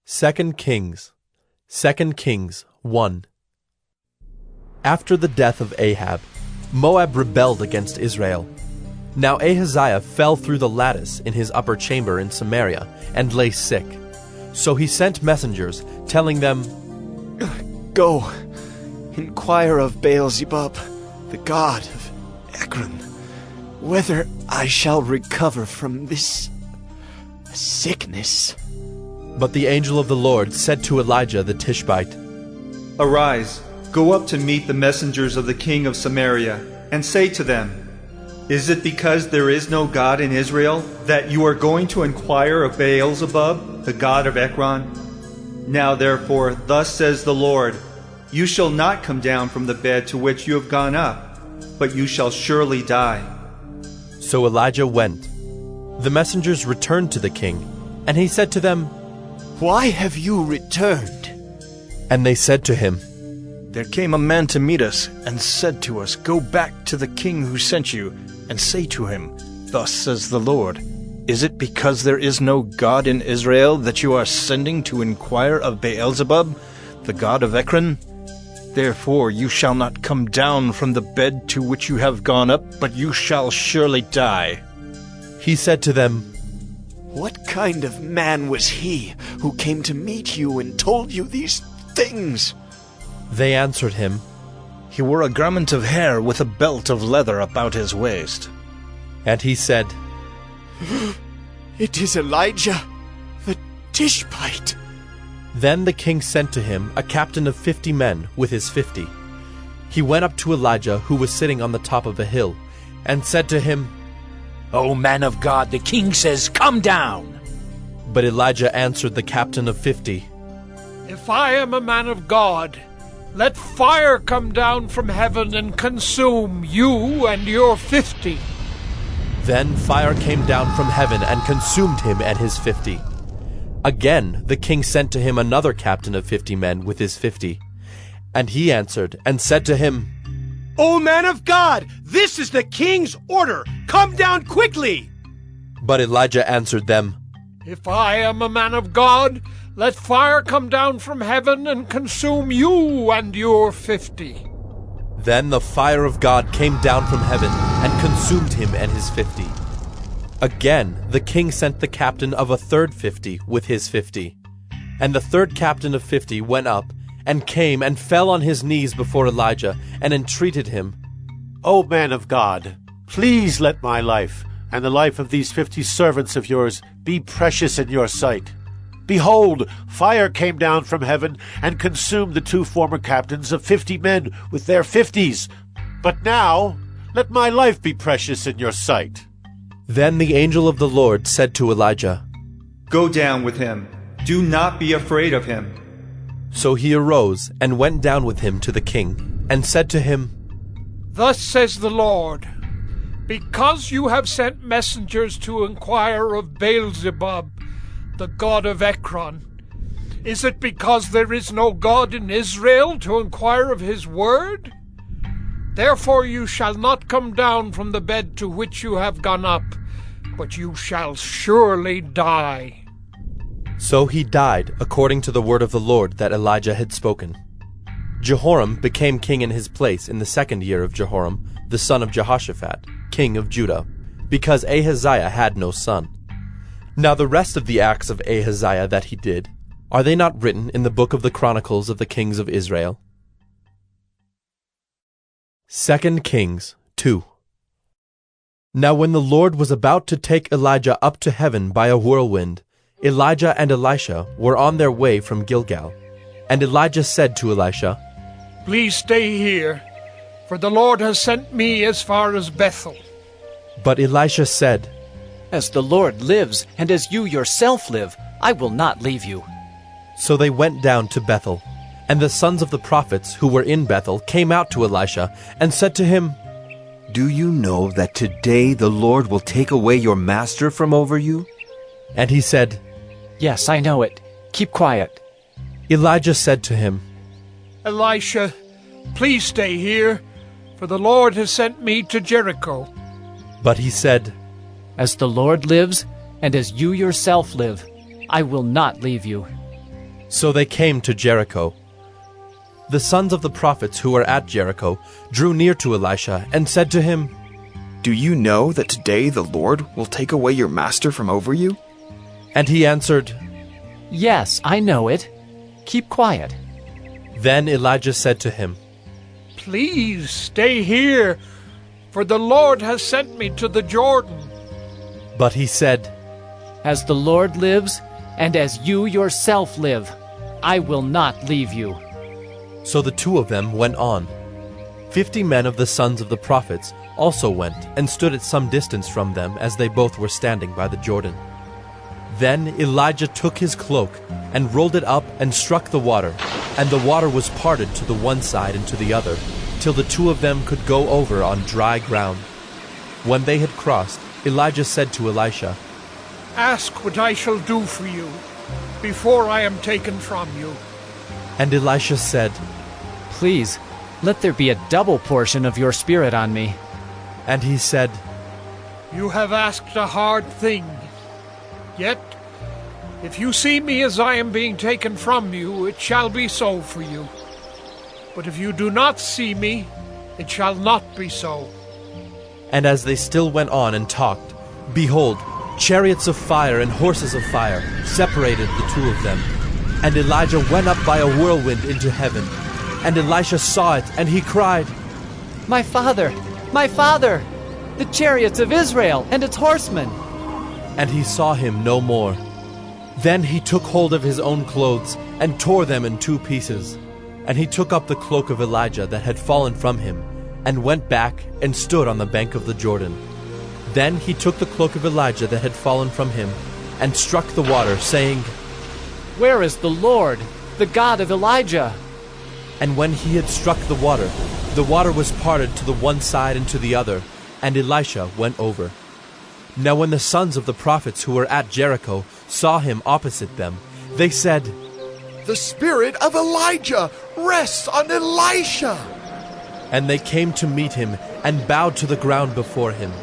2 Kings 1. After the death of Ahab, Moab rebelled against Israel. Now Ahaziah fell through the lattice in his upper chamber in Samaria and lay sick. So he sent messengers, telling them, Go, inquire of Baal-zebub, the god of Ekron, whether I shall recover from this sickness. But the angel of the Lord said to Elijah the Tishbite, Arise, go up to meet the messengers of the king of Samaria, and say to them, Is it because there is no God in Israel that you are going to inquire of Baal-zebub, the god of Ekron? Now therefore, thus says the Lord, You shall not come down from the bed to which you have gone up, but you shall surely die. So Elijah went. The messengers returned to the king, and he said to them, Why have you returned? And they said to him, There came a man to meet us, and said to us, Go back to the king who sent you, and say to him, Thus says the Lord, Is it because there is no God in Israel that you are sending to inquire of Baal-zebub, the god of Ekron? Therefore you shall not come down from the bed to which you have gone up, but you shall surely die. He said to them, What kind of man was he who came to meet you and told you these things? They answered him, He wore a garment of hair with a belt of leather about his waist. And he said, It is Elijah, the Tishbite. Then the king sent to him a captain of 50 men with his 50. He went up to Elijah, who was sitting on the top of a hill, and said to him, O man of God, the king says, Come down. But Elijah answered the captain of 50, If I am a man of God, let fire come down from heaven and consume you and your 50. Then fire came down from heaven and consumed him and his 50. Again the king sent to him another captain of 50 men with his 50. And he answered and said to him, O man of God, this is the king's order. Come down quickly. But Elijah answered them, If I am a man of God, let fire come down from heaven and consume you and your 50. Then the fire of God came down from heaven and consumed him and his 50. Again the king sent the captain of a third 50 with his 50. And the third captain of 50 went up and came and fell on his knees before Elijah and entreated him, O man of God, please let my life and the life of these 50 servants of yours be precious in your sight. Behold, fire came down from heaven and consumed the 2 former captains of 50 men with their 50s. But now let my life be precious in your sight. Then the angel of the Lord said to Elijah, Go down with him. Do not be afraid of him. So he arose and went down with him to the king, and said to him, Thus says the Lord, Because you have sent messengers to inquire of Baal-zebub, the god of Ekron, is it because there is no God in Israel to inquire of his word? Therefore you shall not come down from the bed to which you have gone up, but you shall surely die. So he died according to the word of the Lord that Elijah had spoken. Jehoram became king in his place in the 2nd year of Jehoram, the son of Jehoshaphat, king of Judah, because Ahaziah had no son. Now the rest of the acts of Ahaziah that he did, are they not written in the book of the Chronicles of the kings of Israel? 2 Kings 2. Now when the Lord was about to take Elijah up to heaven by a whirlwind, Elijah and Elisha were on their way from Gilgal. And Elijah said to Elisha, Please stay here, for the Lord has sent me as far as Bethel. But Elisha said, As the Lord lives, and as you yourself live, I will not leave you. So they went down to Bethel. And the sons of the prophets who were in Bethel came out to Elisha and said to him, Do you know that today the Lord will take away your master from over you? And he said, Yes, I know it. Keep quiet. Elijah said to him, Elisha, please stay here, for the Lord has sent me to Jericho. But he said, As the Lord lives, and as you yourself live, I will not leave you. So they came to Jericho. The sons of the prophets who were at Jericho drew near to Elisha and said to him, "Do you know that today the Lord will take away your master from over you?" And he answered, Yes, I know it. Keep quiet. Then Elijah said to him, Please stay here, for the Lord has sent me to the Jordan. But he said, As the Lord lives, and as you yourself live, I will not leave you. So the two of them went on. 50 men of the sons of the prophets also went and stood at some distance from them as they both were standing by the Jordan. Then Elijah took his cloak and rolled it up and struck the water, and the water was parted to the one side and to the other, till the two of them could go over on dry ground. When they had crossed, Elijah said to Elisha, Ask what I shall do for you before I am taken from you. And Elisha said, Please, let there be a double portion of your spirit on me. And he said, You have asked a hard thing. Yet, if you see me as I am being taken from you, it shall be so for you. But if you do not see me, it shall not be so. And as they still went on and talked, behold, chariots of fire and horses of fire separated the two of them. And Elijah went up by a whirlwind into heaven. And Elisha saw it, and he cried, My father! My father! The chariots of Israel and its horsemen! And he saw him no more. Then he took hold of his own clothes and tore them in two pieces. And he took up the cloak of Elijah that had fallen from him, and went back and stood on the bank of the Jordan. Then he took the cloak of Elijah that had fallen from him, and struck the water, saying, Where is the Lord, the God of Elijah? And when he had struck the water was parted to the one side and to the other, and Elisha went over. Now when the sons of the prophets who were at Jericho saw him opposite them, they said, The spirit of Elijah rests on Elisha. And they came to meet him and bowed to the ground before him.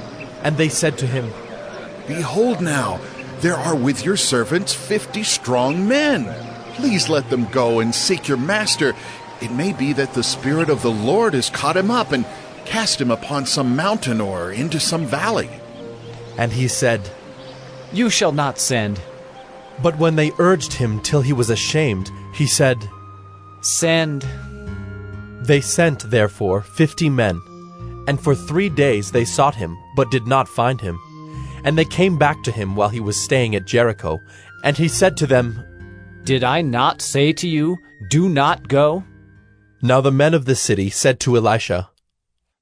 And they said to him, Behold now, there are with your servants 50 strong men. Please let them go and seek your master. It may be that the Spirit of the Lord has caught him up and cast him upon some mountain or into some valley. And he said, You shall not send. But when they urged him till he was ashamed, he said, Send. They sent, therefore, 50 men. And for 3 days they sought him, but did not find him. And they came back to him while he was staying at Jericho. And he said to them, Did I not say to you, Do not go? Now the men of the city said to Elisha,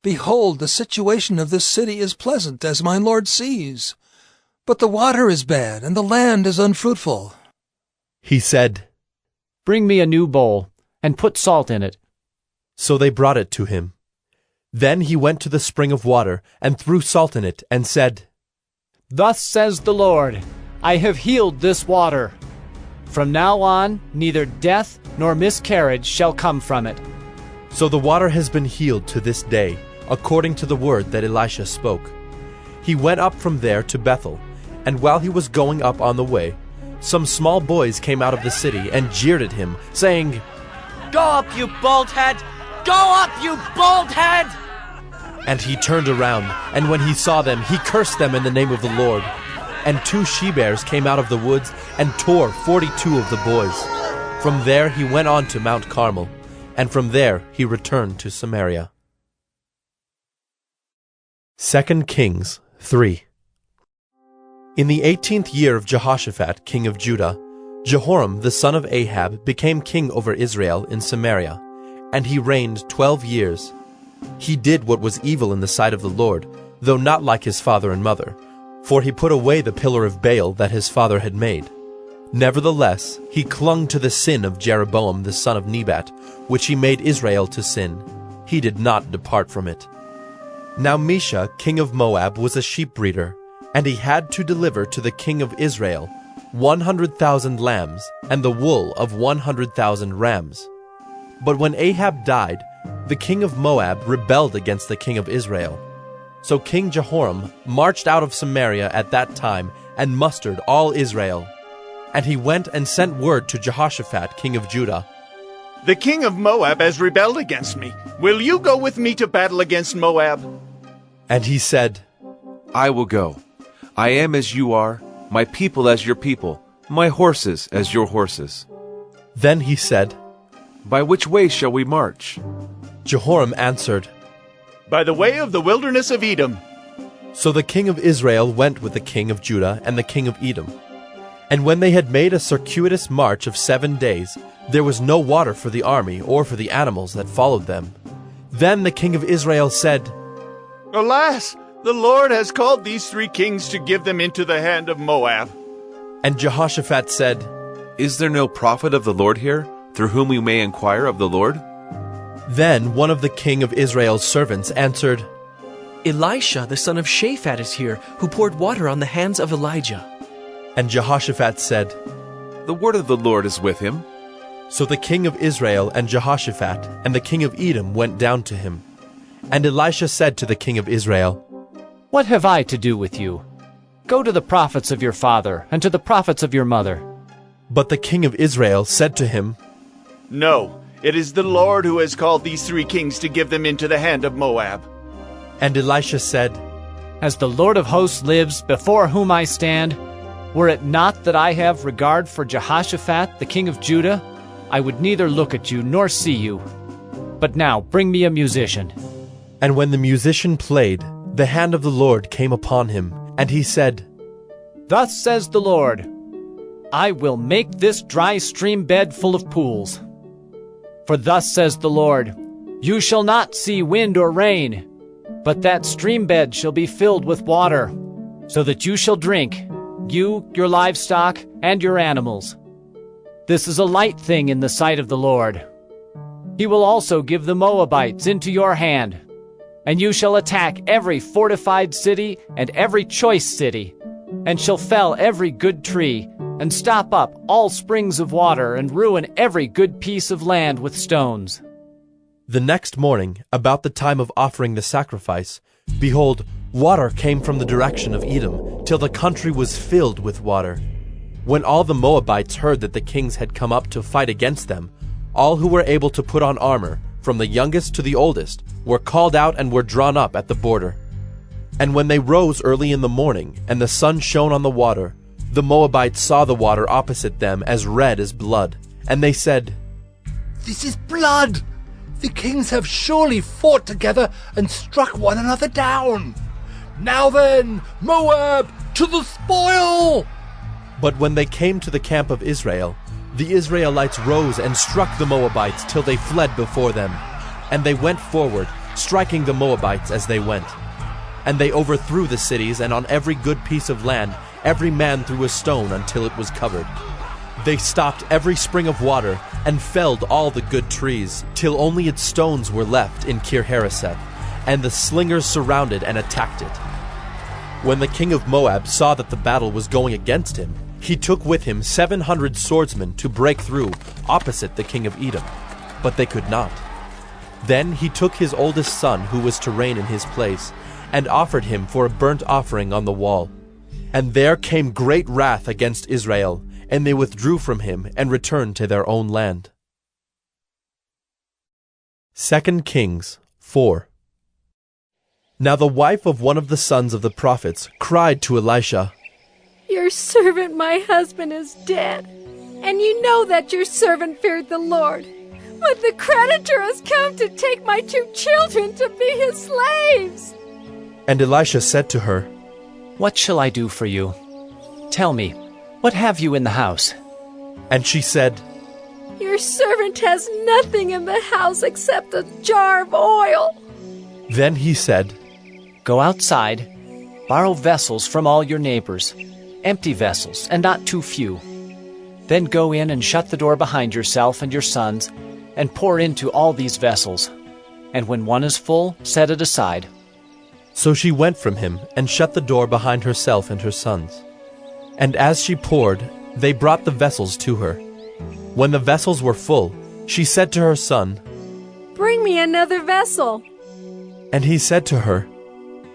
Behold, the situation of this city is pleasant, as my lord sees. But the water is bad, and the land is unfruitful. He said, Bring me a new bowl, and put salt in it. So they brought it to him. Then he went to the spring of water, and threw salt in it, and said, Thus says the Lord, I have healed this water. From now on, neither death nor miscarriage shall come from it. So the water has been healed to this day, according to the word that Elisha spoke. He went up from there to Bethel, and while he was going up on the way, some small boys came out of the city and jeered at him, saying, Go up, you bald head! Go up, you bald head! And he turned around, and when he saw them, he cursed them in the name of the Lord. And 2 she-bears came out of the woods and tore 42 of the boys. From there he went on to Mount Carmel, and from there he returned to Samaria. 2 Kings 3. In the 18th year of Jehoshaphat, king of Judah, Jehoram the son of Ahab became king over Israel in Samaria, and he reigned 12 years. He did what was evil in the sight of the Lord, though not like his father and mother, for he put away the pillar of Baal that his father had made. Nevertheless, he clung to the sin of Jeroboam the son of Nebat, which he made Israel to sin. He did not depart from it. Now Mesha, king of Moab, was a sheep breeder, and he had to deliver to the king of Israel 100,000 lambs and the wool of 100,000 rams. But when Ahab died, the king of Moab rebelled against the king of Israel. So King Jehoram marched out of Samaria at that time and mustered all Israel. And he went and sent word to Jehoshaphat, king of Judah. The king of Moab has rebelled against me. Will you go with me to battle against Moab? And he said, I will go. I am as you are, my people as your people, my horses as your horses. Then he said, By which way shall we march? Jehoram answered, By the way of the wilderness of Edom. So the king of Israel went with the king of Judah and the king of Edom. And when they had made a circuitous march of 7 days, there was no water for the army or for the animals that followed them. Then the king of Israel said, Alas, the Lord has called these 3 kings to give them into the hand of Moab. And Jehoshaphat said, Is there no prophet of the Lord here, through whom we may inquire of the Lord? Then one of the king of Israel's servants answered, Elisha, the son of Shaphat, is here, who poured water on the hands of Elijah. And Jehoshaphat said, The word of the Lord is with him. So the king of Israel and Jehoshaphat and the king of Edom went down to him. And Elisha said to the king of Israel, What have I to do with you? Go to the prophets of your father and to the prophets of your mother. But the king of Israel said to him, No, it is the Lord who has called these 3 kings to give them into the hand of Moab. And Elisha said, As the Lord of hosts lives, before whom I stand, were it not that I have regard for Jehoshaphat, the king of Judah, I would neither look at you nor see you. But now bring me a musician. And when the musician played, the hand of the Lord came upon him, and he said, Thus says the Lord, I will make this dry stream bed full of pools. For thus says the Lord, You shall not see wind or rain, but that stream bed shall be filled with water, so that you shall drink, you, your livestock, and your animals. This is a light thing in the sight of the Lord. He will also give the Moabites into your hand, and you shall attack every fortified city and every choice city, and shall fell every good tree, and stop up all springs of water, and ruin every good piece of land with stones. The next morning, about the time of offering the sacrifice, behold, water came from the direction of Edom, till the country was filled with water. When all the Moabites heard that the kings had come up to fight against them, all who were able to put on armor, from the youngest to the oldest, were called out and were drawn up at the border. And when they rose early in the morning, and the sun shone on the water, the Moabites saw the water opposite them as red as blood. And they said, This is blood! The kings have surely fought together and struck one another down. Now then, Moab, to the spoil! But when they came to the camp of Israel, the Israelites rose and struck the Moabites till they fled before them. And they went forward, striking the Moabites as they went. And they overthrew the cities, and on every good piece of land every man threw a stone until it was covered. They stopped every spring of water, and felled all the good trees, till only its stones were left in Kir-Hareseth, and the slingers surrounded and attacked it. When the king of Moab saw that the battle was going against him, he took with him 700 swordsmen to break through opposite the king of Edom, but they could not. Then he took his oldest son, who was to reign in his place, and offered him for a burnt offering on the wall. And there came great wrath against Israel, and they withdrew from him and returned to their own land. 2 Kings 4. Now the wife of one of the sons of the prophets cried to Elisha, Your servant, my husband, is dead, and you know that your servant feared the Lord. But the creditor has come to take my 2 children to be his slaves. And Elisha said to her, What shall I do for you? Tell me, what have you in the house? And she said, Your servant has nothing in the house except a jar of oil. Then he said, Go outside, borrow vessels from all your neighbors, empty vessels, and not too few. Then go in and shut the door behind yourself and your sons, and pour into all these vessels. And when one is full, set it aside. So she went from him, and shut the door behind herself and her sons. And as she poured, they brought the vessels to her. When the vessels were full, she said to her son, Bring me another vessel. And he said to her,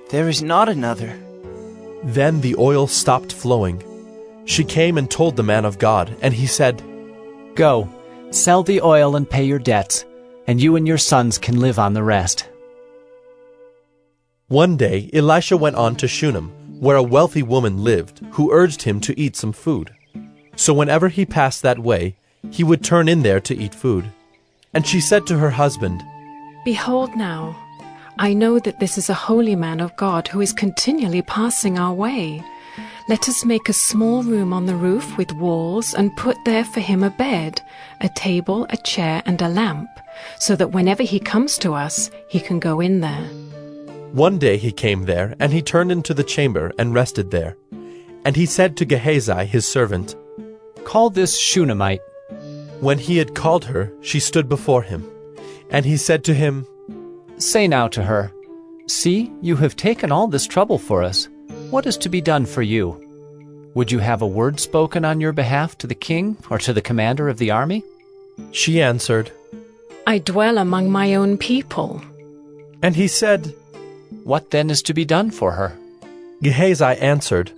There is not another. Then the oil stopped flowing. She came and told the man of God, and he said, Go, sell the oil and pay your debts, and you and your sons can live on the rest. One day Elisha went on to Shunem, where a wealthy woman lived, who urged him to eat some food. So whenever he passed that way, he would turn in there to eat food. And she said to her husband, Behold now, I know that this is a holy man of God who is continually passing our way. Let us make a small room on the roof with walls and put there for him a bed, a table, a chair, and a lamp, so that whenever he comes to us, he can go in there. One day he came there, and he turned into the chamber and rested there. And he said to Gehazi his servant, Call this Shunammite. When he had called her, she stood before him. And he said to him, Say now to her, See, you have taken all this trouble for us. What is to be done for you? Would you have a word spoken on your behalf to the king or to the commander of the army? She answered, I dwell among my own people. And he said, What then is to be done for her? Gehazi answered,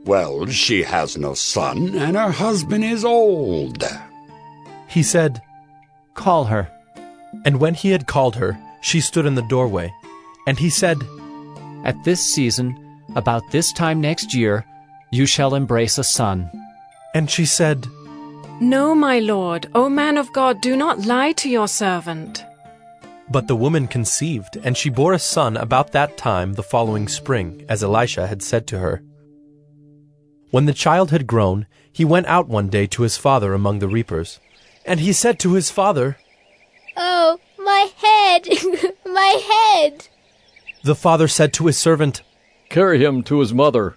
Well, she has no son, and her husband is old. He said, Call her. And when he had called her, she stood in the doorway. And he said, At this season, about this time next year, you shall embrace a son. And she said, No, my lord, O man of God, do not lie to your servant. But the woman conceived, and she bore a son about that time the following spring, as Elisha had said to her. When the child had grown, he went out one day to his father among the reapers. And he said to his father, Oh, my head! My head! The father said to his servant, Carry him to his mother.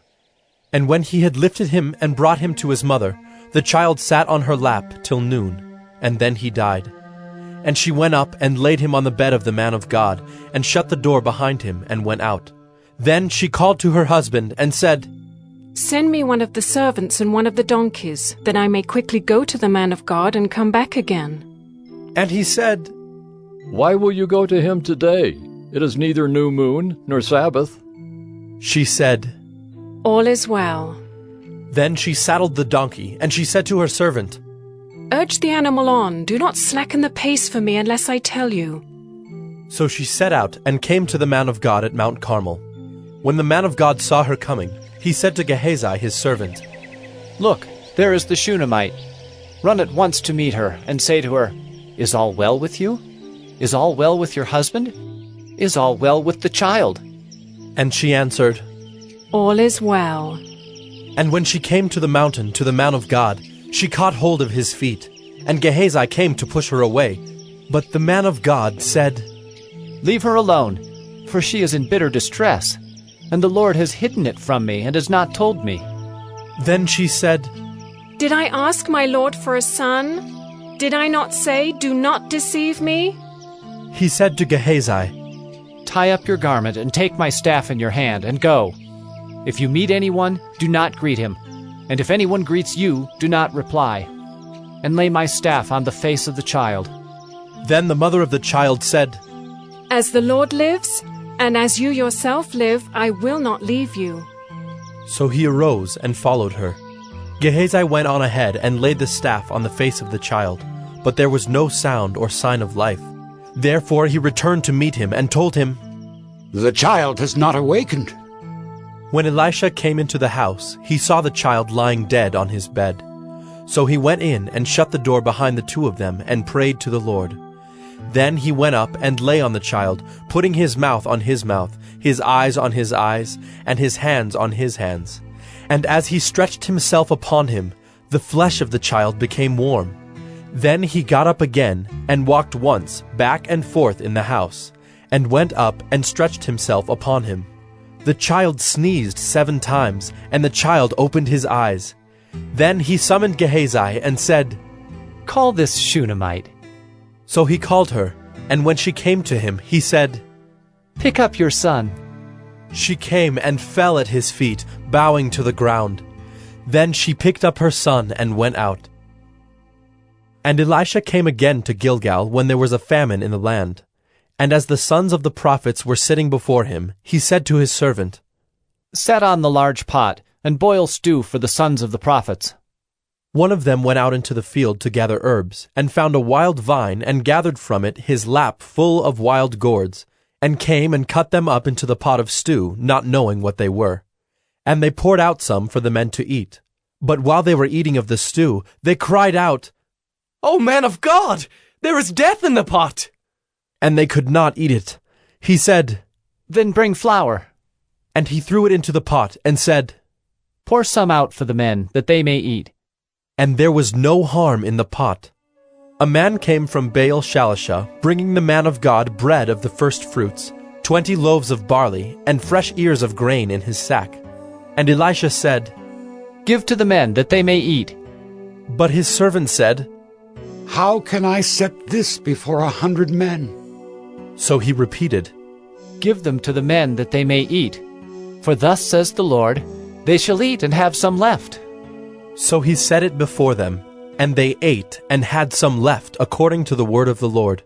And when he had lifted him and brought him to his mother, the child sat on her lap till noon, and then he died. And she went up and laid him on the bed of the man of God, and shut the door behind him, and went out. Then she called to her husband, and said, Send me one of the servants and one of the donkeys, that I may quickly go to the man of God and come back again. And he said, Why will you go to him today? It is neither new moon nor Sabbath. She said, All is well. Then she saddled the donkey, and she said to her servant, Urge the animal on, do not slacken the pace for me unless I tell you. So she set out and came to the man of God at Mount Carmel. When the man of God saw her coming, he said to Gehazi his servant, Look, there is the Shunammite. Run at once to meet her, and say to her, Is all well with you? Is all well with your husband? Is all well with the child? And she answered, All is well. And when she came to the mountain to the man of God, she caught hold of his feet, and Gehazi came to push her away. But the man of God said, Leave her alone, for she is in bitter distress, and the Lord has hidden it from me and has not told me. Then she said, Did I ask my lord for a son? Did I not say, Do not deceive me? He said to Gehazi, Tie up your garment and take my staff in your hand and go. If you meet anyone, do not greet him, and if anyone greets you, do not reply. And lay my staff on the face of the child. Then the mother of the child said, As the Lord lives, and as you yourself live, I will not leave you. So he arose and followed her. Gehazi went on ahead and laid the staff on the face of the child, but there was no sound or sign of life. Therefore he returned to meet him and told him, The child has not awakened. When Elisha came into the house, he saw the child lying dead on his bed. So he went in and shut the door behind the two of them and prayed to the Lord. Then he went up and lay on the child, putting his mouth on his mouth, his eyes on his eyes, and his hands on his hands. And as he stretched himself upon him, the flesh of the child became warm. Then he got up again and walked once back and forth in the house, and went up and stretched himself upon him. The child sneezed 7 times, and the child opened his eyes. Then he summoned Gehazi and said, Call this Shunammite. So he called her, and when she came to him, he said, Pick up your son. She came and fell at his feet, bowing to the ground. Then she picked up her son and went out. And Elisha came again to Gilgal when there was a famine in the land. And as the sons of the prophets were sitting before him, he said to his servant, Set on the large pot and boil stew for the sons of the prophets." One of them went out into the field to gather herbs, and found a wild vine, and gathered from it his lap full of wild gourds, and came and cut them up into the pot of stew, not knowing what they were. And they poured out some for the men to eat. But while they were eating of the stew, they cried out, "O man of God, there is death in the pot!" And they could not eat it. He said, "Then bring flour." And he threw it into the pot, and said, "Pour some out for the men, that they may eat." And there was no harm in the pot. A man came from Baal Shalisha, bringing the man of God bread of the first fruits, 20 loaves of barley, and fresh ears of grain in his sack. And Elisha said, "Give to the men, that they may eat." But his servant said, "How can I set this before 100 men?" So he repeated, "Give them to the men, that they may eat. For thus says the Lord, they shall eat and have some left." So he set it before them, and they ate and had some left, according to the word of the Lord.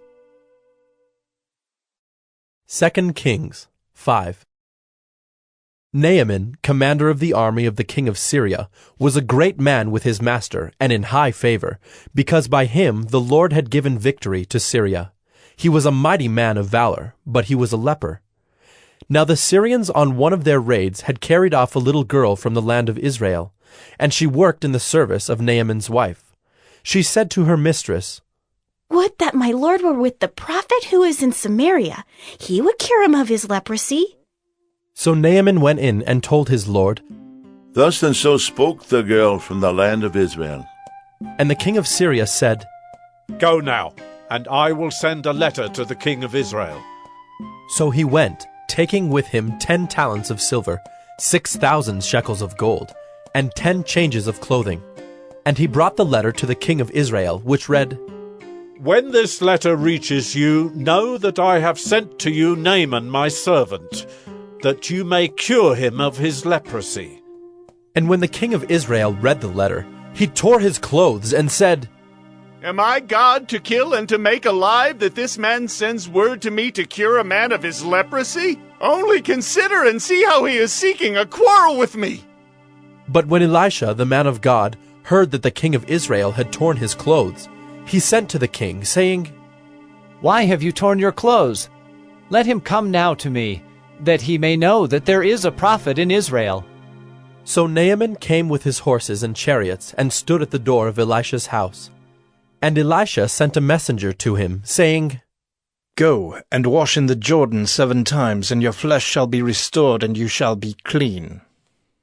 2 Kings 5. Naaman, commander of the army of the king of Syria, was a great man with his master, and in high favor, because by him the Lord had given victory to Syria. He was a mighty man of valor, but he was a leper. Now the Syrians on one of their raids had carried off a little girl from the land of Israel, and she worked in the service of Naaman's wife. She said to her mistress, "Would that my lord were with the prophet who is in Samaria. He would cure him of his leprosy." So Naaman went in and told his lord, "Thus and so spoke the girl from the land of Israel." And the king of Syria said, "Go now, and I will send a letter to the king of Israel." So he went, taking with him 10 talents of silver, 6,000 shekels of gold, and 10 changes of clothing. And he brought the letter to the king of Israel, which read, "When this letter reaches you, know that I have sent to you Naaman my servant, that you may cure him of his leprosy." And when the king of Israel read the letter, he tore his clothes and said, "Am I God to kill and to make alive, that this man sends word to me to cure a man of his leprosy? Only consider and see how he is seeking a quarrel with me." But when Elisha, the man of God, heard that the king of Israel had torn his clothes, he sent to the king, saying, "Why have you torn your clothes? Let him come now to me, that he may know that there is a prophet in Israel." So Naaman came with his horses and chariots, and stood at the door of Elisha's house. And Elisha sent a messenger to him, saying, "Go and wash in the Jordan 7 times, and your flesh shall be restored, and you shall be clean."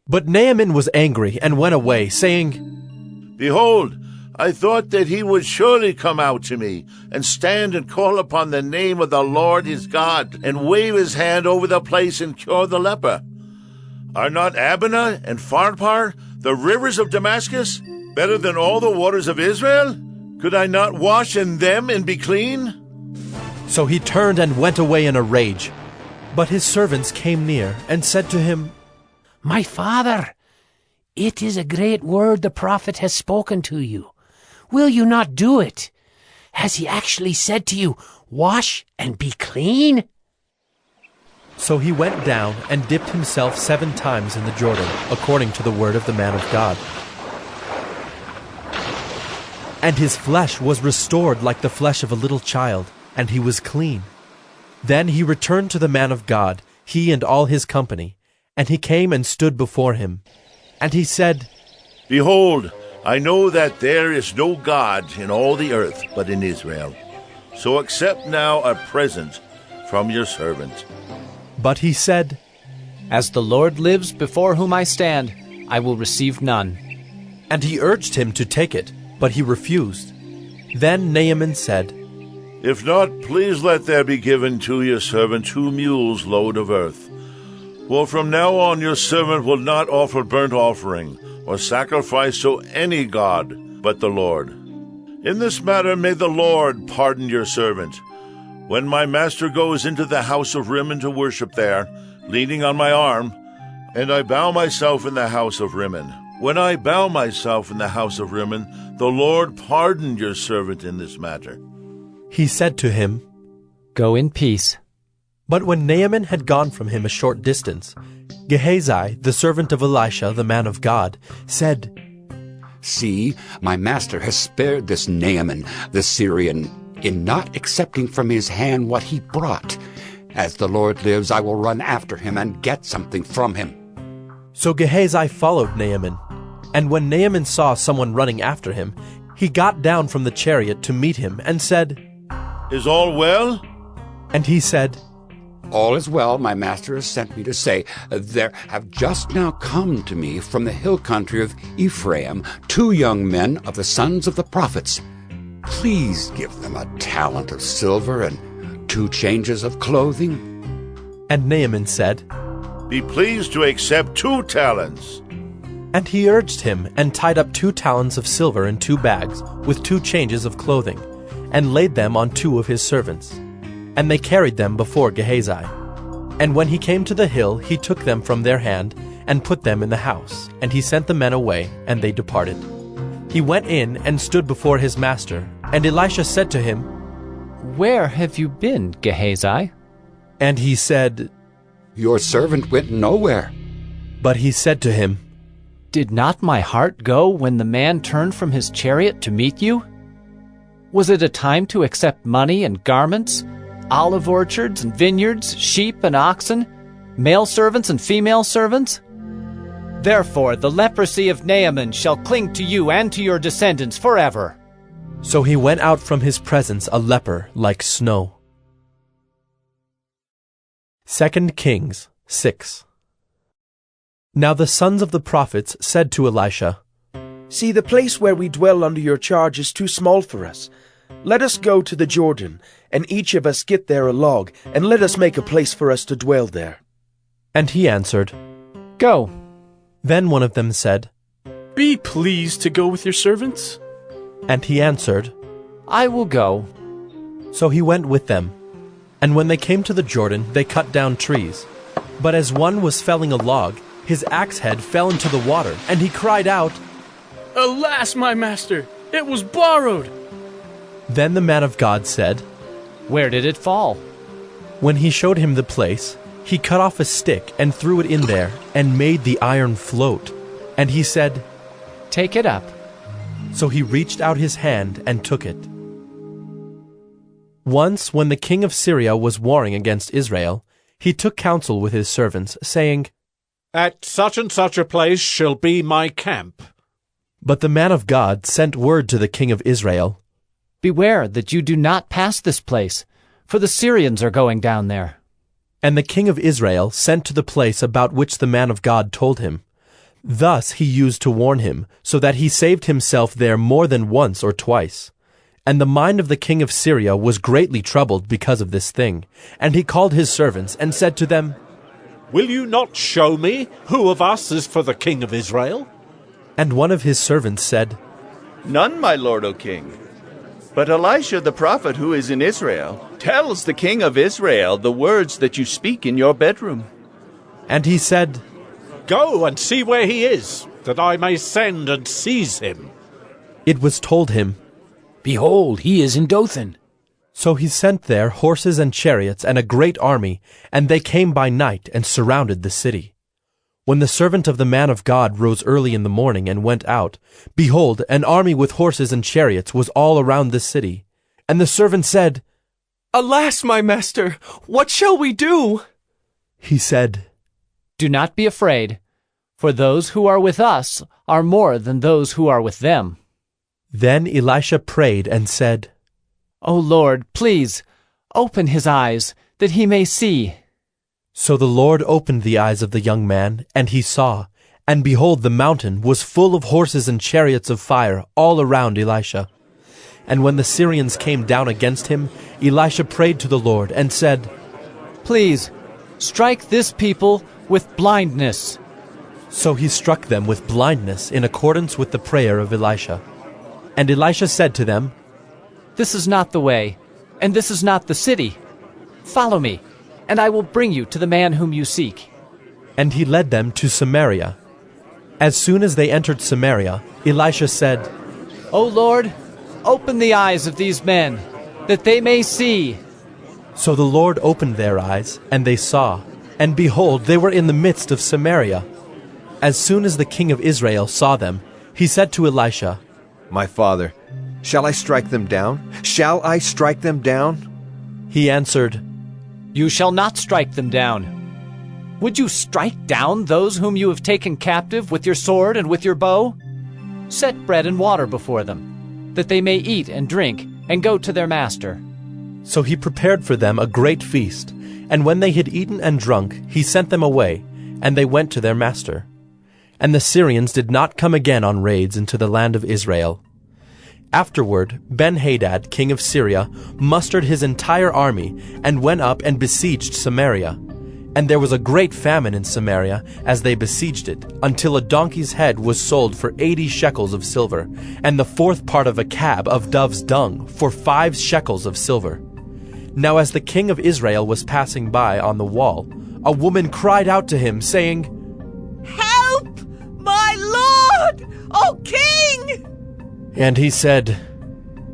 But Naaman was angry, and went away, saying, "Behold, I thought that he would surely come out to me, and stand and call upon the name of the Lord his God, and wave his hand over the place and cure the leper. Are not Abana and Pharpar, the rivers of Damascus, better than all the waters of Israel? Could I not wash in them and be clean?" So he turned and went away in a rage. But his servants came near, and said to him, "My father, it is a great word the prophet has spoken to you. Will you not do it? Has he actually said to you, 'Wash and be clean'?" So he went down and dipped himself 7 times in the Jordan, according to the word of the man of God. And his flesh was restored like the flesh of a little child, and he was clean. Then he returned to the man of God, he and all his company, and he came and stood before him. And he said, "Behold, I know that there is no God in all the earth but in Israel. So accept now a present from your servant." But he said, "As the Lord lives before whom I stand, I will receive none." And he urged him to take it, but he refused. Then Naaman said, "If not, please let there be given to your servant 2 mules' load of earth. For from now on your servant will not offer burnt offering or sacrifice to any god but the Lord. In this matter may the Lord pardon your servant. When my master goes into the house of Rimmon to worship there, leaning on my arm, and I bow myself in the house of Rimmon. When I bow myself in the house of Rimmon, the Lord pardoned your servant in this matter." He said to him, "Go in peace." But when Naaman had gone from him a short distance, Gehazi, the servant of Elisha, the man of God, said, See, my master has spared this Naaman the Syrian in not accepting from his hand what he brought. As the Lord lives, I will run after him and get something from him. So Gehazi followed Naaman, and when Naaman saw someone running after him, he got down from the chariot to meet him and said, Is all well? And he said, All is well, my master has sent me to say, there have just now come to me from the hill country of Ephraim 2 young men of the sons of the prophets. Please give them a talent of silver and 2 changes of clothing. And Naaman said, Be pleased to accept 2 talents. And he urged him, and tied up 2 talents of silver in 2 bags, with 2 changes of clothing, and laid them on 2 of his servants. And they carried them before Gehazi. And when he came to the hill, he took them from their hand, and put them in the house. And he sent the men away, and they departed. He went in and stood before his master. And Elisha said to him, Where have you been, Gehazi? And he said, Your servant went nowhere. But he said to him, Did not my heart go when the man turned from his chariot to meet you? Was it a time to accept money and garments, olive orchards and vineyards, sheep and oxen, male servants and female servants? Therefore the leprosy of Naaman shall cling to you and to your descendants forever. So he went out from his presence a leper like snow. 2 Kings 6. Now the sons of the prophets said to Elisha, See, the place where we dwell under your charge is too small for us. Let us go to the Jordan, and each of us get there a log, and let us make a place for us to dwell there. And he answered, Go. Then one of them said, Be pleased to go with your servants. And he answered, I will go. So he went with them. And when they came to the Jordan, they cut down trees. But as one was felling a log, his axe head fell into the water, and he cried out, Alas, my master, it was borrowed. Then the man of God said, Where did it fall? When he showed him the place, he cut off a stick and threw it in there, and made the iron float. And he said, Take it up. So he reached out his hand and took it. Once, when the king of Syria was warring against Israel, he took counsel with his servants, saying, At such and such a place shall be my camp. But the man of God sent word to the king of Israel, Beware that you do not pass this place, for the Syrians are going down there. And the king of Israel sent to the place about which the man of God told him. Thus he used to warn him, so that he saved himself there more than once or twice. And the mind of the king of Syria was greatly troubled because of this thing. And he called his servants and said to them, Will you not show me who of us is for the king of Israel? And one of his servants said, None, my lord, O king. But Elisha the prophet who is in Israel tells the king of Israel the words that you speak in your bedroom. And he said, Go and see where he is, that I may send and seize him. It was told him, Behold, he is in Dothan. So he sent there horses and chariots and a great army, and they came by night and surrounded the city. When the servant of the man of God rose early in the morning and went out, behold, an army with horses and chariots was all around the city. And the servant said, Alas, my master, what shall we do? He said, Do not be afraid, for those who are with us are more than those who are with them. Then Elisha prayed and said, O Lord, please, open his eyes, that he may see. So the Lord opened the eyes of the young man, and he saw, and behold, the mountain was full of horses and chariots of fire all around Elisha. And when the Syrians came down against him, Elisha prayed to the Lord and said, Please, strike this people with blindness. So he struck them with blindness in accordance with the prayer of Elisha. And Elisha said to them, This is not the way, and this is not the city. Follow me, and I will bring you to the man whom you seek. And he led them to Samaria. As soon as they entered Samaria, Elisha said, O Lord, open the eyes of these men, that they may see. So the Lord opened their eyes, and they saw, and behold, they were in the midst of Samaria. As soon as the king of Israel saw them, he said to Elisha, My father, shall I strike them down? Shall I strike them down? He answered, You shall not strike them down. Would you strike down those whom you have taken captive with your sword and with your bow? Set bread and water before them, that they may eat and drink, and go to their master. So he prepared for them a great feast, and when they had eaten and drunk, he sent them away, and they went to their master. And the Syrians did not come again on raids into the land of Israel. Afterward, Ben-Hadad, king of Syria, mustered his entire army, and went up and besieged Samaria. And there was a great famine in Samaria as they besieged it, until a donkey's head was sold for 80 shekels of silver, and the fourth part of a cab of dove's dung for 5 shekels of silver. Now as the king of Israel was passing by on the wall, a woman cried out to him, saying, Help, my lord, O king! And he said,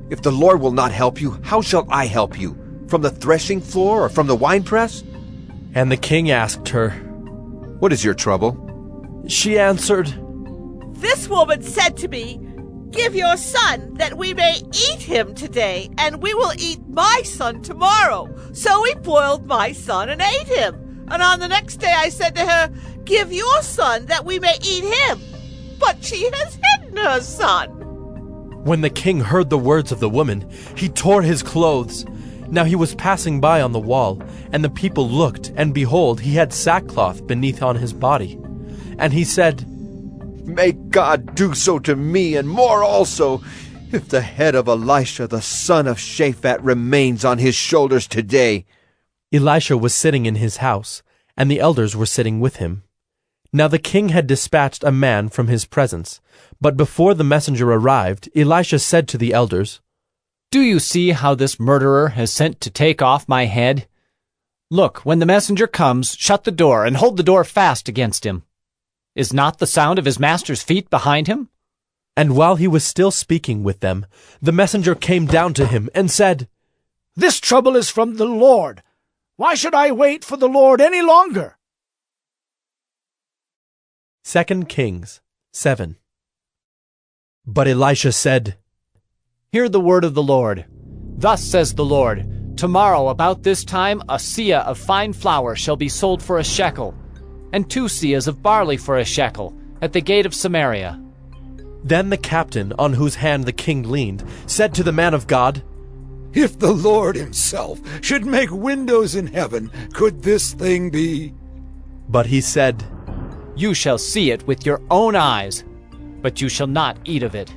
If the Lord will not help you, how shall I help you? From the threshing floor or from the winepress? And the king asked her, What is your trouble? She answered, This woman said to me, Give your son, that we may eat him today, and we will eat my son tomorrow. So we boiled my son and ate him. And on the next day I said to her, Give your son, that we may eat him. But she has hidden her son. When the king heard the words of the woman, he tore his clothes. Now he was passing by on the wall, and the people looked, and behold, he had sackcloth beneath on his body. And he said, May God do so to me, and more also, if the head of Elisha the son of Shaphat remains on his shoulders today. Elisha was sitting in his house, and the elders were sitting with him. Now the king had dispatched a man from his presence, but before the messenger arrived, Elisha said to the elders, Do you see how this murderer has sent to take off my head? Look, when the messenger comes, shut the door, and hold the door fast against him. Is not the sound of his master's feet behind him? And while he was still speaking with them, the messenger came down to him and said, This trouble is from the Lord. Why should I wait for the Lord any longer? 2 Kings 7. But Elisha said, Hear the word of the Lord. Thus says the Lord, Tomorrow about this time a seah of fine flour shall be sold for a shekel, and 2 seahs of barley for a shekel, at the gate of Samaria. Then the captain, on whose hand the king leaned, said to the man of God, If the Lord himself should make windows in heaven, could this thing be? But he said, You shall see it with your own eyes, but you shall not eat of it.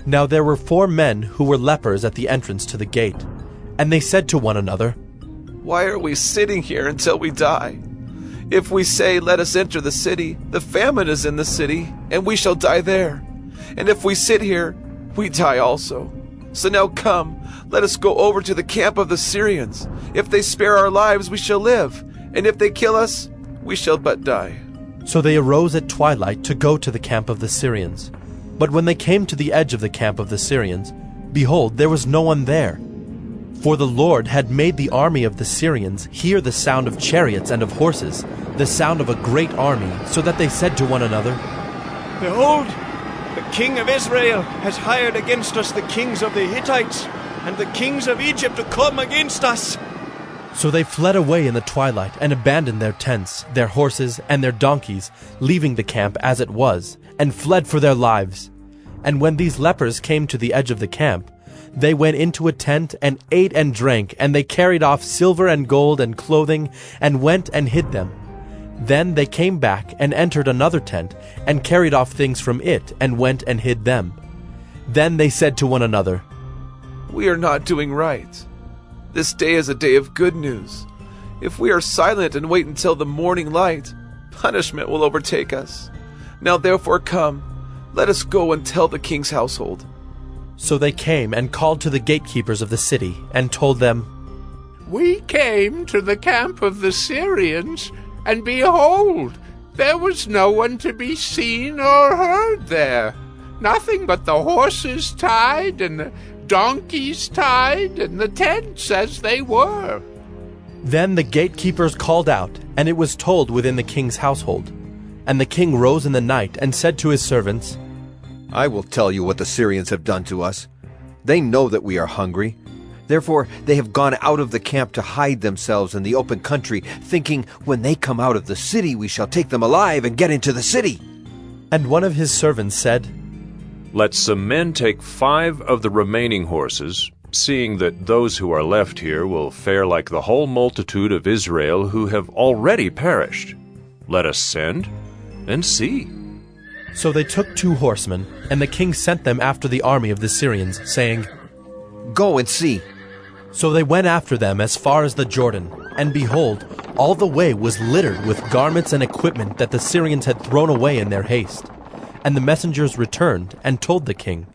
Now there were 4 men who were lepers at the entrance to the gate, and they said to one another, Why are we sitting here until we die? If we say, Let us enter the city, the famine is in the city, and we shall die there. And if we sit here, we die also. So now come, let us go over to the camp of the Syrians. If they spare our lives, we shall live, and if they kill us, we shall but die. So they arose at twilight to go to the camp of the Syrians. But when they came to the edge of the camp of the Syrians, behold, there was no one there. For the Lord had made the army of the Syrians hear the sound of chariots and of horses, the sound of a great army, so that they said to one another, Behold, the king of Israel has hired against us the kings of the Hittites and the kings of Egypt to come against us. So they fled away in the twilight and abandoned their tents, their horses, and their donkeys, leaving the camp as it was, and fled for their lives. And when these lepers came to the edge of the camp, they went into a tent and ate and drank, and they carried off silver and gold and clothing, and went and hid them. Then they came back and entered another tent, and carried off things from it, and went and hid them. Then they said to one another, We are not doing right. This day is a day of good news. If we are silent and wait until the morning light, punishment will overtake us. Now therefore come, let us go and tell the king's household. So they came and called to the gatekeepers of the city, and told them, We came to the camp of the Syrians, and behold, there was no one to be seen or heard there. Nothing but the horses tied, and the donkeys tied, and the tents as they were. Then the gatekeepers called out, and it was told within the king's household. And the king rose in the night and said to his servants, I will tell you what the Syrians have done to us. They know that we are hungry. Therefore they have gone out of the camp to hide themselves in the open country, thinking, when they come out of the city we shall take them alive and get into the city. And one of his servants said, Let some men take 5 of the remaining horses, seeing that those who are left here will fare like the whole multitude of Israel who have already perished. Let us send and see. So they took 2 horsemen, and the king sent them after the army of the Syrians, saying, Go and see. So they went after them as far as the Jordan, and behold, all the way was littered with garments and equipment that the Syrians had thrown away in their haste. And the messengers returned and told the king.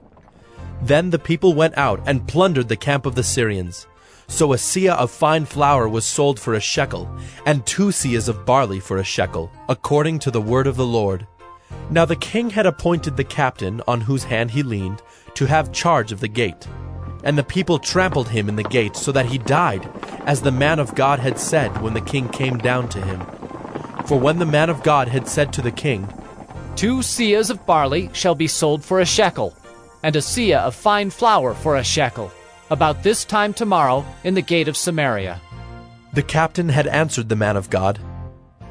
Then the people went out and plundered the camp of the Syrians. So a seah of fine flour was sold for a shekel, and 2 seahs of barley for a shekel, according to the word of the Lord. Now the king had appointed the captain, on whose hand he leaned, to have charge of the gate. And the people trampled him in the gate, so that he died, as the man of God had said when the king came down to him. For when the man of God had said to the king, 2 seahs of barley shall be sold for a shekel, and a seah of fine flour for a shekel, about this time tomorrow in the gate of Samaria. The captain had answered the man of God,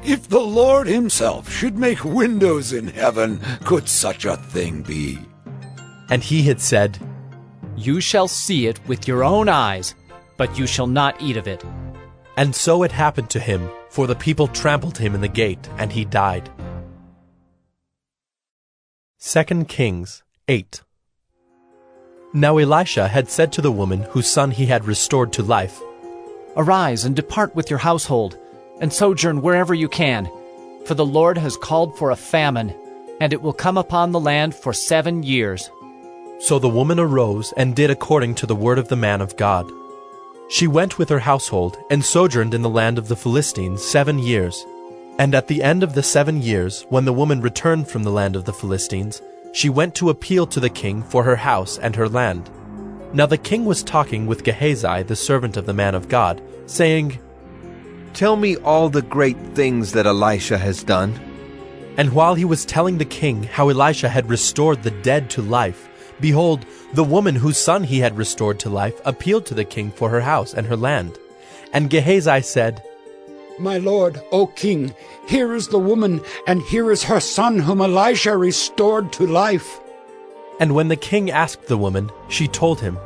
If the Lord himself should make windows in heaven, could such a thing be? And he had said, You shall see it with your own eyes, but you shall not eat of it. And so it happened to him, for the people trampled him in the gate, and he died. 2 Kings 8. Now Elisha had said to the woman whose son he had restored to life, Arise and depart with your household, and sojourn wherever you can, for the Lord has called for a famine, and it will come upon the land for 7 years. So the woman arose and did according to the word of the man of God. She went with her household and sojourned in the land of the Philistines 7 years. And at the end of the 7 years, when the woman returned from the land of the Philistines, she went to appeal to the king for her house and her land. Now the king was talking with Gehazi, the servant of the man of God, saying, Tell me all the great things that Elisha has done. And while he was telling the king how Elisha had restored the dead to life, behold, the woman whose son he had restored to life appealed to the king for her house and her land. And Gehazi said, My lord, O king, here is the woman, and here is her son whom Elisha restored to life. And when the king asked the woman, she told him.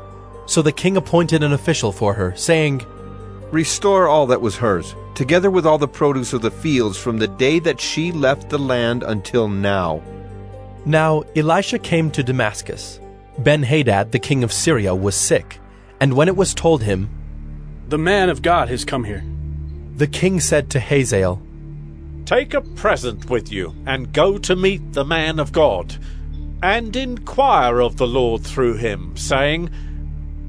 So the king appointed an official for her, saying, Restore all that was hers, together with all the produce of the fields from the day that she left the land until now. Now Elisha came to Damascus. Ben-Hadad, the king of Syria, was sick, and when it was told him, The man of God has come here, the king said to Hazael, Take a present with you, and go to meet the man of God, and inquire of the Lord through him, saying,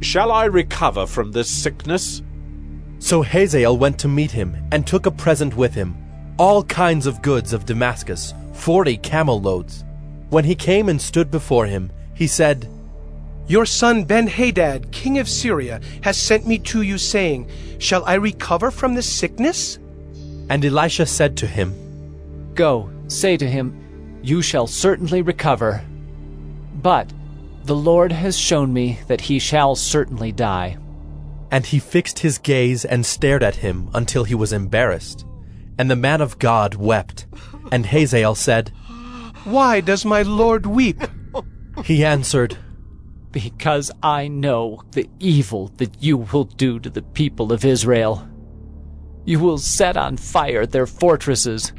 Shall I recover from this sickness? So Hazael went to meet him, and took a present with him, all kinds of goods of Damascus, 40 camel loads. When he came and stood before him, he said, Your son Ben-Hadad, king of Syria, has sent me to you, saying, Shall I recover from this sickness? And Elisha said to him, Go, say to him, You shall certainly recover. But the Lord has shown me that he shall certainly die. And he fixed his gaze and stared at him until he was embarrassed. And the man of God wept. And Hazael said, Why does my lord weep? He answered, Because I know the evil that you will do to the people of Israel. You will set on fire their fortresses,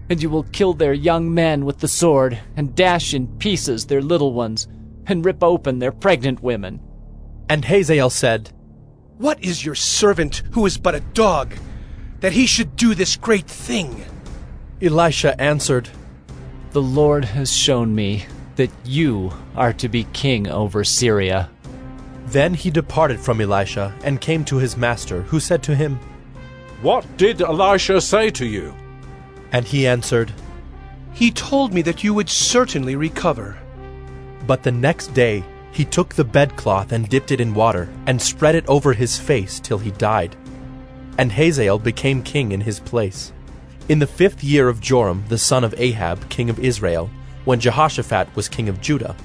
and you will kill their young men with the sword, and dash in pieces their little ones, and rip open their pregnant women. And Hazael said, What is your servant, who is but a dog, that he should do this great thing? Elisha answered, The Lord has shown me that you are to be king over Syria. Then he departed from Elisha and came to his master, who said to him, What did Elisha say to you? And he answered, He told me that you would certainly recover. But the next day he took the bedcloth and dipped it in water, and spread it over his face till he died. and Hazael became king in his place. In the 5th year of Joram the son of Ahab, king of Israel, when Jehoshaphat was king of Judah,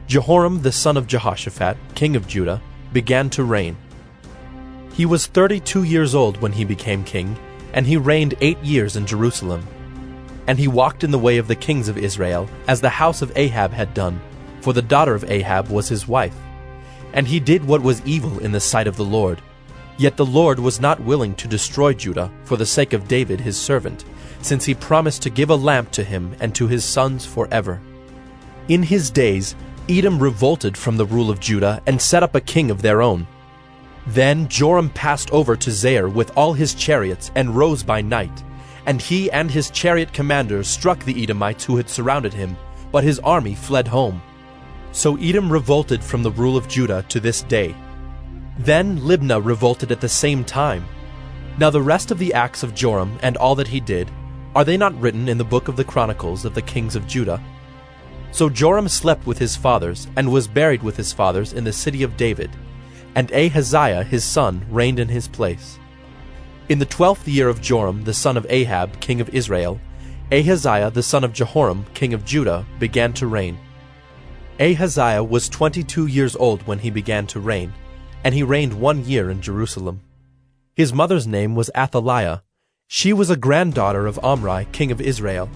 Jehoram the son of Jehoshaphat, king of Judah, began to reign. He was 32 years old when he became king, and he reigned 8 years in Jerusalem. And he walked in the way of the kings of Israel, as the house of Ahab had done, for the daughter of Ahab was his wife. And he did what was evil in the sight of the Lord. Yet the Lord was not willing to destroy Judah for the sake of David his servant, since he promised to give a lamp to him and to his sons forever. In his days Edom revolted from the rule of Judah and set up a king of their own. Then Joram passed over to Zair with all his chariots and rose by night, and he and his chariot commanders struck the Edomites who had surrounded him, but his army fled home. So Edom revolted from the rule of Judah to this day. Then Libnah revolted at the same time. Now the rest of the acts of Joram and all that he did, are they not written in the book of the Chronicles of the kings of Judah? So Joram slept with his fathers, and was buried with his fathers in the city of David, and Ahaziah his son reigned in his place. In the 12th year of Joram the son of Ahab, king of Israel, Ahaziah the son of Jehoram, king of Judah, began to reign. Ahaziah was 22 years old when he began to reign, and he reigned 1 year in Jerusalem. His mother's name was Athaliah. She was a granddaughter of Omri, king of Israel.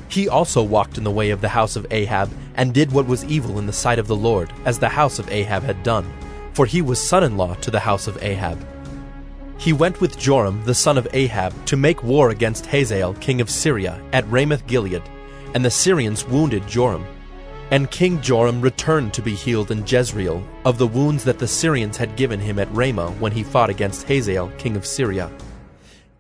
He also walked in the way of the house of Ahab, and did what was evil in the sight of the Lord, as the house of Ahab had done, for he was son-in-law to the house of Ahab. He went with Joram the son of Ahab to make war against Hazael king of Syria at Ramoth-Gilead, and the Syrians wounded Joram. And King Joram returned to be healed in Jezreel of the wounds that the Syrians had given him at Ramah when he fought against Hazael king of Syria.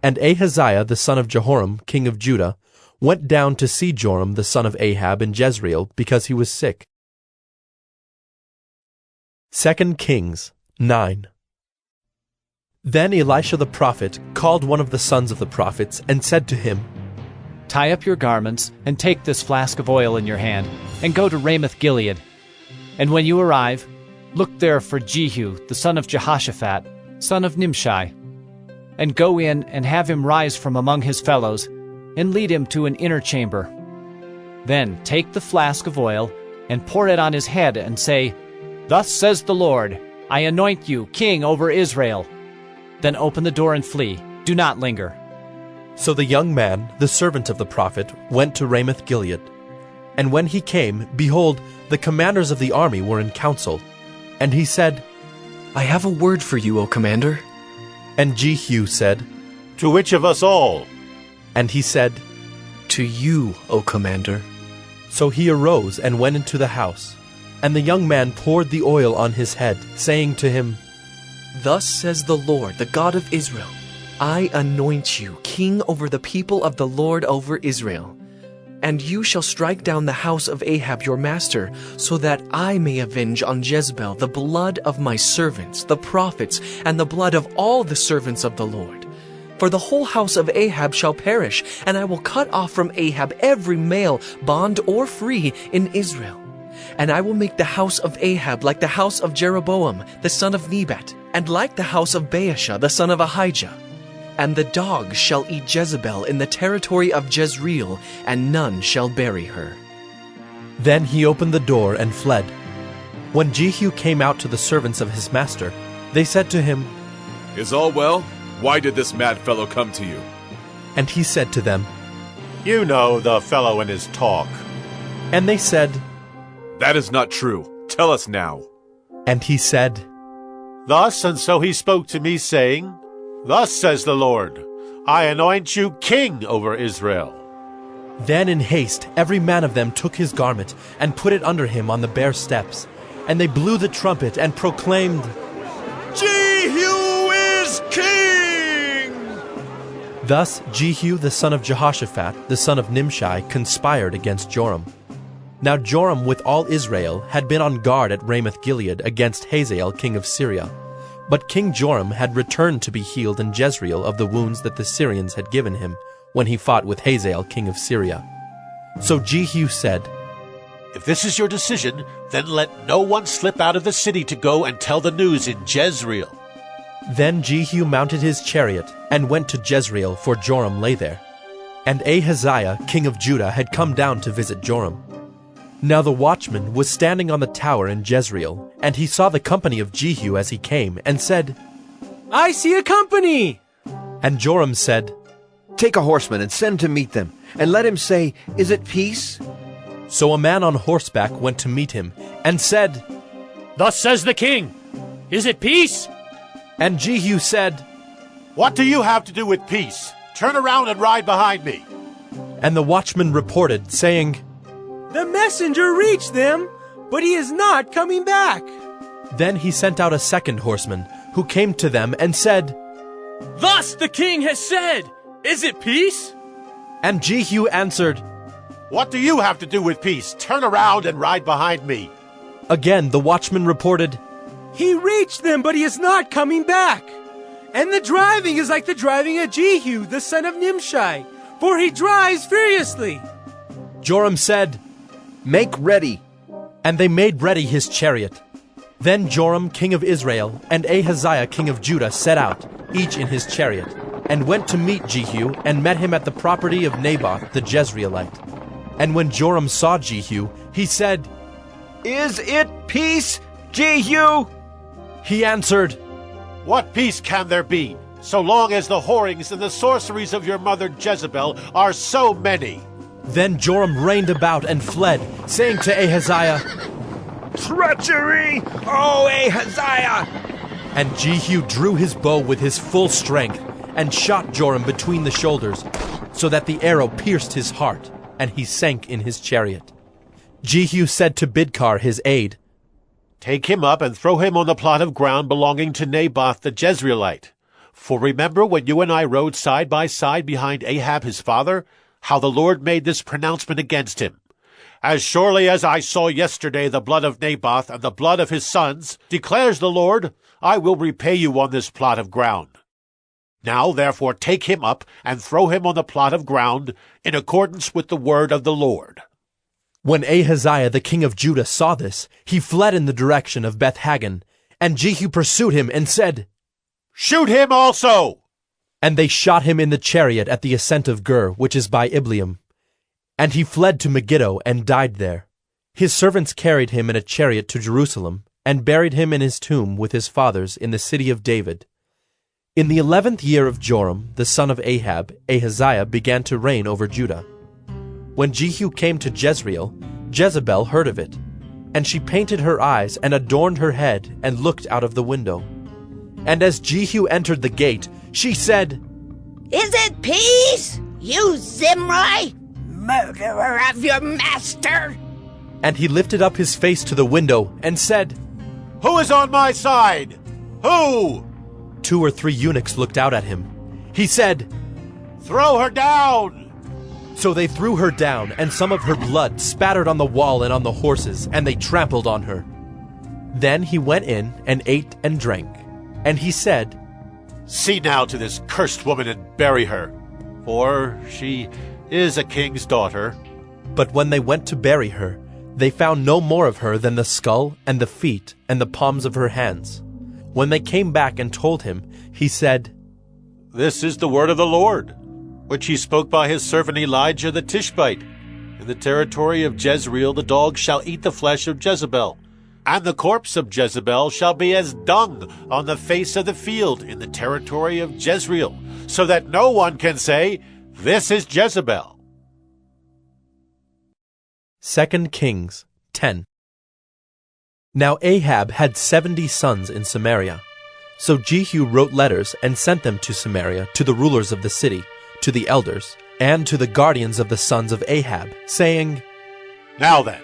And Ahaziah the son of Jehoram king of Judah went down to see Joram the son of Ahab in Jezreel, because he was sick. 2 Kings 9. Then Elisha the prophet called one of the sons of the prophets, and said to him, Tie up your garments, and take this flask of oil in your hand, and go to Ramoth-Gilead. And when you arrive, look there for Jehu the son of Jehoshaphat, son of Nimshi, and go in and have him rise from among his fellows, and lead him to an inner chamber. Then take the flask of oil, and pour it on his head, and say, Thus says the Lord, I anoint you king over Israel. Then open the door and flee. Do not linger. So the young man, the servant of the prophet, went to Ramoth-Gilead. And when he came, behold, the commanders of the army were in council. And he said, I have a word for you, O commander. And Jehu said, To which of us all? And he said, To you, O commander. So he arose and went into the house. And the young man poured the oil on his head, saying to him, Thus says the Lord, the God of Israel, I anoint you king over the people of the Lord over Israel. And you shall strike down the house of Ahab your master, so that I may avenge on Jezebel the blood of my servants, the prophets, and the blood of all the servants of the Lord. For the whole house of Ahab shall perish, and I will cut off from Ahab every male, bond or free, in Israel. And I will make the house of Ahab like the house of Jeroboam, the son of Nebat, and like the house of Baasha, the son of Ahijah. And the dogs shall eat Jezebel in the territory of Jezreel, and none shall bury her. Then he opened the door and fled. When Jehu came out to the servants of his master, they said to him, Is all well? Why did this mad fellow come to you? And he said to them, You know the fellow and his talk. And they said, That is not true. Tell us now. And he said, Thus and so he spoke to me, saying, Thus says the Lord, I anoint you king over Israel. Then in haste every man of them took his garment, and put it under him on the bare steps. And they blew the trumpet, and proclaimed, Jehu is king! Thus Jehu the son of Jehoshaphat, the son of Nimshi, conspired against Joram. Now Joram with all Israel had been on guard at Ramoth-Gilead against Hazael king of Syria. But King Joram had returned to be healed in Jezreel of the wounds that the Syrians had given him when he fought with Hazael king of Syria. So Jehu said, If this is your decision, then let no one slip out of the city to go and tell the news in Jezreel. Then Jehu mounted his chariot and went to Jezreel, for Joram lay there. And Ahaziah, king of Judah, had come down to visit Joram. Now the watchman was standing on the tower in Jezreel, and he saw the company of Jehu as he came, and said, I see a company! And Joram said, Take a horseman and send to meet them, and let him say, Is it peace? So a man on horseback went to meet him, and said, Thus says the king, Is it peace? And Jehu said, What do you have to do with peace? Turn around and ride behind me. And the watchman reported, saying, The messenger reached them, but he is not coming back. Then he sent out a second horseman, who came to them and said, Thus the king has said, Is it peace? And Jehu answered, What do you have to do with peace? Turn around and ride behind me. Again the watchman reported, He reached them, but he is not coming back. And the driving is like the driving of Jehu, the son of Nimshi, for he drives furiously. Joram said, Make ready. And they made ready his chariot. Then Joram, king of Israel, and Ahaziah, king of Judah, set out, each in his chariot, and went to meet Jehu, and met him at the property of Naboth the Jezreelite. And when Joram saw Jehu, he said, Is it peace, Jehu? He answered, What peace can there be, so long as the whorings and the sorceries of your mother Jezebel are so many? Then Joram reined about and fled, saying to Ahaziah, Treachery, O Ahaziah! And Jehu drew his bow with his full strength, and shot Joram between the shoulders, so that the arrow pierced his heart, and he sank in his chariot. Jehu said to Bidkar his aide, Take him up and throw him on the plot of ground belonging to Naboth the Jezreelite. For remember when you and I rode side by side behind Ahab his father, how the Lord made this pronouncement against him. As surely as I saw yesterday the blood of Naboth and the blood of his sons, declares the Lord, I will repay you on this plot of ground. Now therefore take him up and throw him on the plot of ground in accordance with the word of the Lord. When Ahaziah the king of Judah saw this, he fled in the direction of Beth-Hagan, and Jehu pursued him and said, Shoot him also! And they shot him in the chariot at the ascent of Gur, which is by Ibleam. And he fled to Megiddo and died there. His servants carried him in a chariot to Jerusalem, and buried him in his tomb with his fathers in the city of David. In the 11th year of Joram, the son of Ahab, Ahaziah began to reign over Judah. When Jehu came to Jezreel, Jezebel heard of it, and she painted her eyes and adorned her head and looked out of the window. And as Jehu entered the gate, she said, Is it peace, you Zimri, murderer of your master? And he lifted up his face to the window and said, Who is on my side? Who? 2 or 3 eunuchs looked out at him. He said, Throw her down! So they threw her down, and some of her blood spattered on the wall and on the horses, and they trampled on her. Then he went in and ate and drank. And he said, See now to this cursed woman and bury her, for she is a king's daughter. But when they went to bury her, they found no more of her than the skull and the feet and the palms of her hands. When they came back and told him, he said, This is the word of the Lord, which he spoke by his servant Elijah the Tishbite. In the territory of Jezreel the dogs shall eat the flesh of Jezebel, and the corpse of Jezebel shall be as dung on the face of the field in the territory of Jezreel, so that no one can say, This is Jezebel. 2 Kings 10. Now Ahab had 70 sons in Samaria. So Jehu wrote letters and sent them to Samaria, to the rulers of the city, to the elders, and to the guardians of the sons of Ahab, saying, Now then,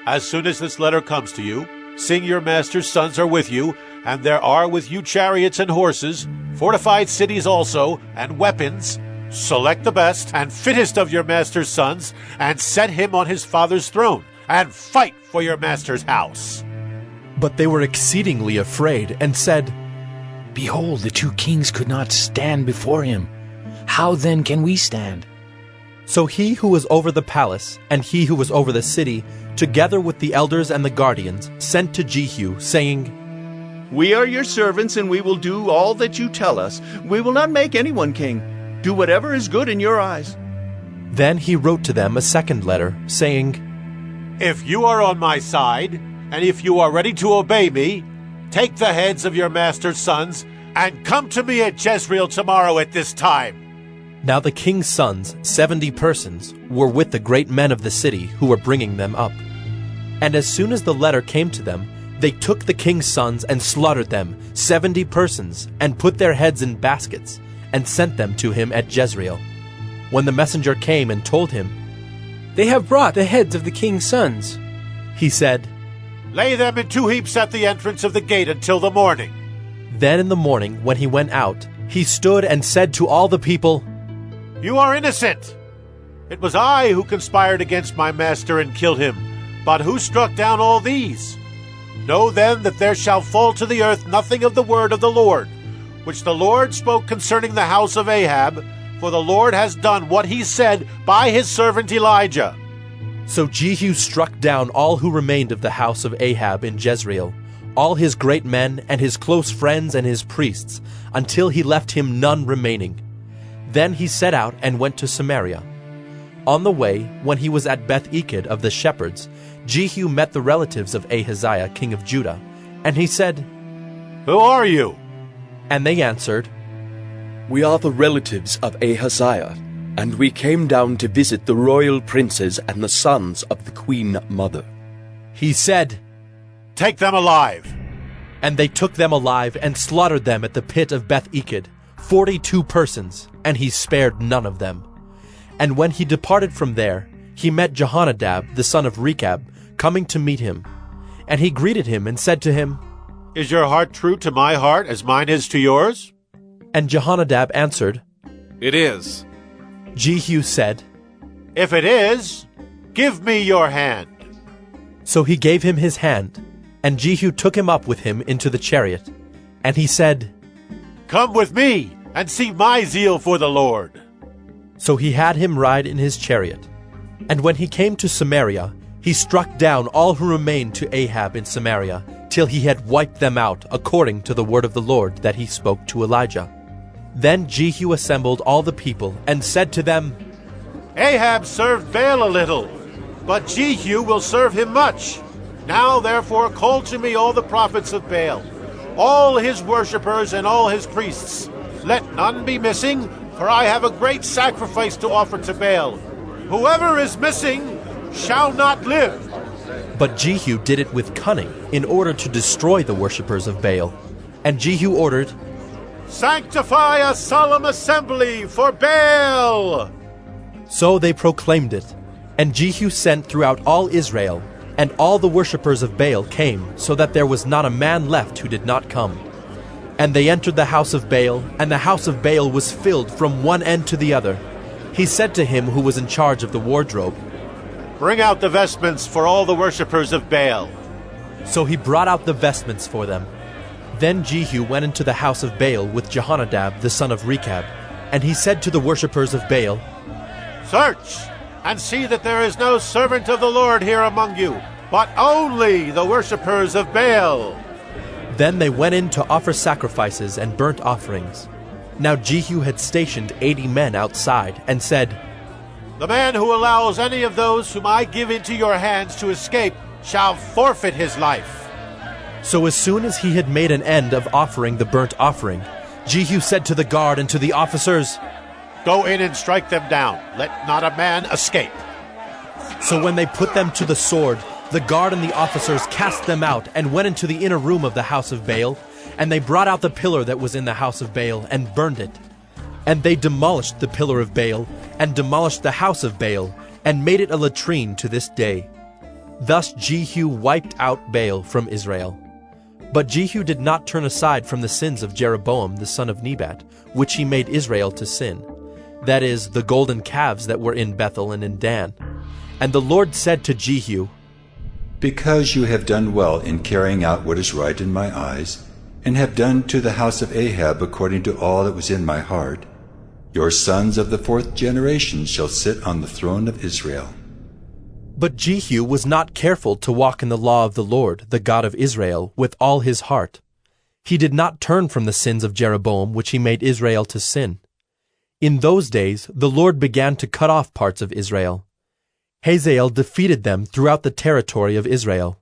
as soon as this letter comes to you, seeing your master's sons are with you, and there are with you chariots and horses, fortified cities also, and weapons, select the best and fittest of your master's sons, and set him on his father's throne, and fight for your master's house. But they were exceedingly afraid, and said, Behold, the 2 kings could not stand before him. How then can we stand? So he who was over the palace, and he who was over the city, together with the elders and the guardians, sent to Jehu, saying, We are your servants, and we will do all that you tell us. We will not make anyone king. Do whatever is good in your eyes." Then he wrote to them a second letter, saying, "If you are on my side, and if you are ready to obey me, take the heads of your master's sons, and come to me at Jezreel tomorrow at this time." Now the king's sons, 70 persons, were with the great men of the city who were bringing them up. And as soon as the letter came to them, they took the king's sons and slaughtered them, 70 persons, and put their heads in baskets, and sent them to him at Jezreel. When the messenger came and told him, "They have brought the heads of the king's sons," he said, "Lay them in 2 heaps at the entrance of the gate until the morning." Then in the morning, when he went out, he stood and said to all the people, "You are innocent. It was I who conspired against my master and killed him. But who struck down all these? Know then that there shall fall to the earth nothing of the word of the Lord, which the Lord spoke concerning the house of Ahab, for the Lord has done what he said by his servant Elijah." So Jehu struck down all who remained of the house of Ahab in Jezreel, all his great men and his close friends and his priests, until he left him none remaining. Then he set out and went to Samaria. On the way, when he was at Beth-Eked of the shepherds, Jehu met the relatives of Ahaziah, king of Judah, and he said, "Who are you?" And they answered, "We are the relatives of Ahaziah, and we came down to visit the royal princes and the sons of the queen mother." He said, "Take them alive." And they took them alive and slaughtered them at the pit of Beth-Eked, 42 persons, and he spared none of them. And when he departed from there, he met Jehonadab, the son of Rechab, coming to meet him. And he greeted him and said to him, "Is your heart true to my heart as mine is to yours?" And Jehonadab answered, "It is." Jehu said, "If it is, give me your hand." So he gave him his hand, and Jehu took him up with him into the chariot. And he said, "Come with me, and see my zeal for the Lord." So he had him ride in his chariot. And when he came to Samaria, he struck down all who remained to Ahab in Samaria, till he had wiped them out, according to the word of the Lord that he spoke to Elijah. Then Jehu assembled all the people, and said to them, "Ahab served Baal a little, but Jehu will serve him much. Now therefore call to me all the prophets of Baal, all his worshippers and all his priests. Let none be missing, for I have a great sacrifice to offer to Baal. Whoever is missing shall not live." But Jehu did it with cunning, in order to destroy the worshippers of Baal. And Jehu ordered, "Sanctify a solemn assembly for Baal." So they proclaimed it. And Jehu sent throughout all Israel, and all the worshippers of Baal came, so that there was not a man left who did not come. And they entered the house of Baal, and the house of Baal was filled from one end to the other. He said to him who was in charge of the wardrobe, "Bring out the vestments for all the worshippers of Baal." So he brought out the vestments for them. Then Jehu went into the house of Baal with Jehonadab the son of Rechab, and he said to the worshippers of Baal, "Search, and see that there is no servant of the Lord here among you, but only the worshippers of Baal." Then they went in to offer sacrifices and burnt offerings. Now Jehu had stationed 80 men outside, and said, "The man who allows any of those whom I give into your hands to escape shall forfeit his life." So as soon as he had made an end of offering the burnt offering, Jehu said to the guard and to the officers, "Go in and strike them down. Let not a man escape." So when they put them to the sword, the guard and the officers cast them out and went into the inner room of the house of Baal, and they brought out the pillar that was in the house of Baal and burned it. And they demolished the pillar of Baal and demolished the house of Baal and made it a latrine to this day. Thus Jehu wiped out Baal from Israel. But Jehu did not turn aside from the sins of Jeroboam the son of Nebat, which he made Israel to sin, that is, the golden calves that were in Bethel and in Dan. And the Lord said to Jehu, "Because you have done well in carrying out what is right in my eyes, and have done to the house of Ahab according to all that was in my heart, your sons of the 4th generation shall sit on the throne of Israel." But Jehu was not careful to walk in the law of the Lord, the God of Israel, with all his heart. He did not turn from the sins of Jeroboam, which he made Israel to sin. In those days the Lord began to cut off parts of Israel. Hazael defeated them throughout the territory of Israel.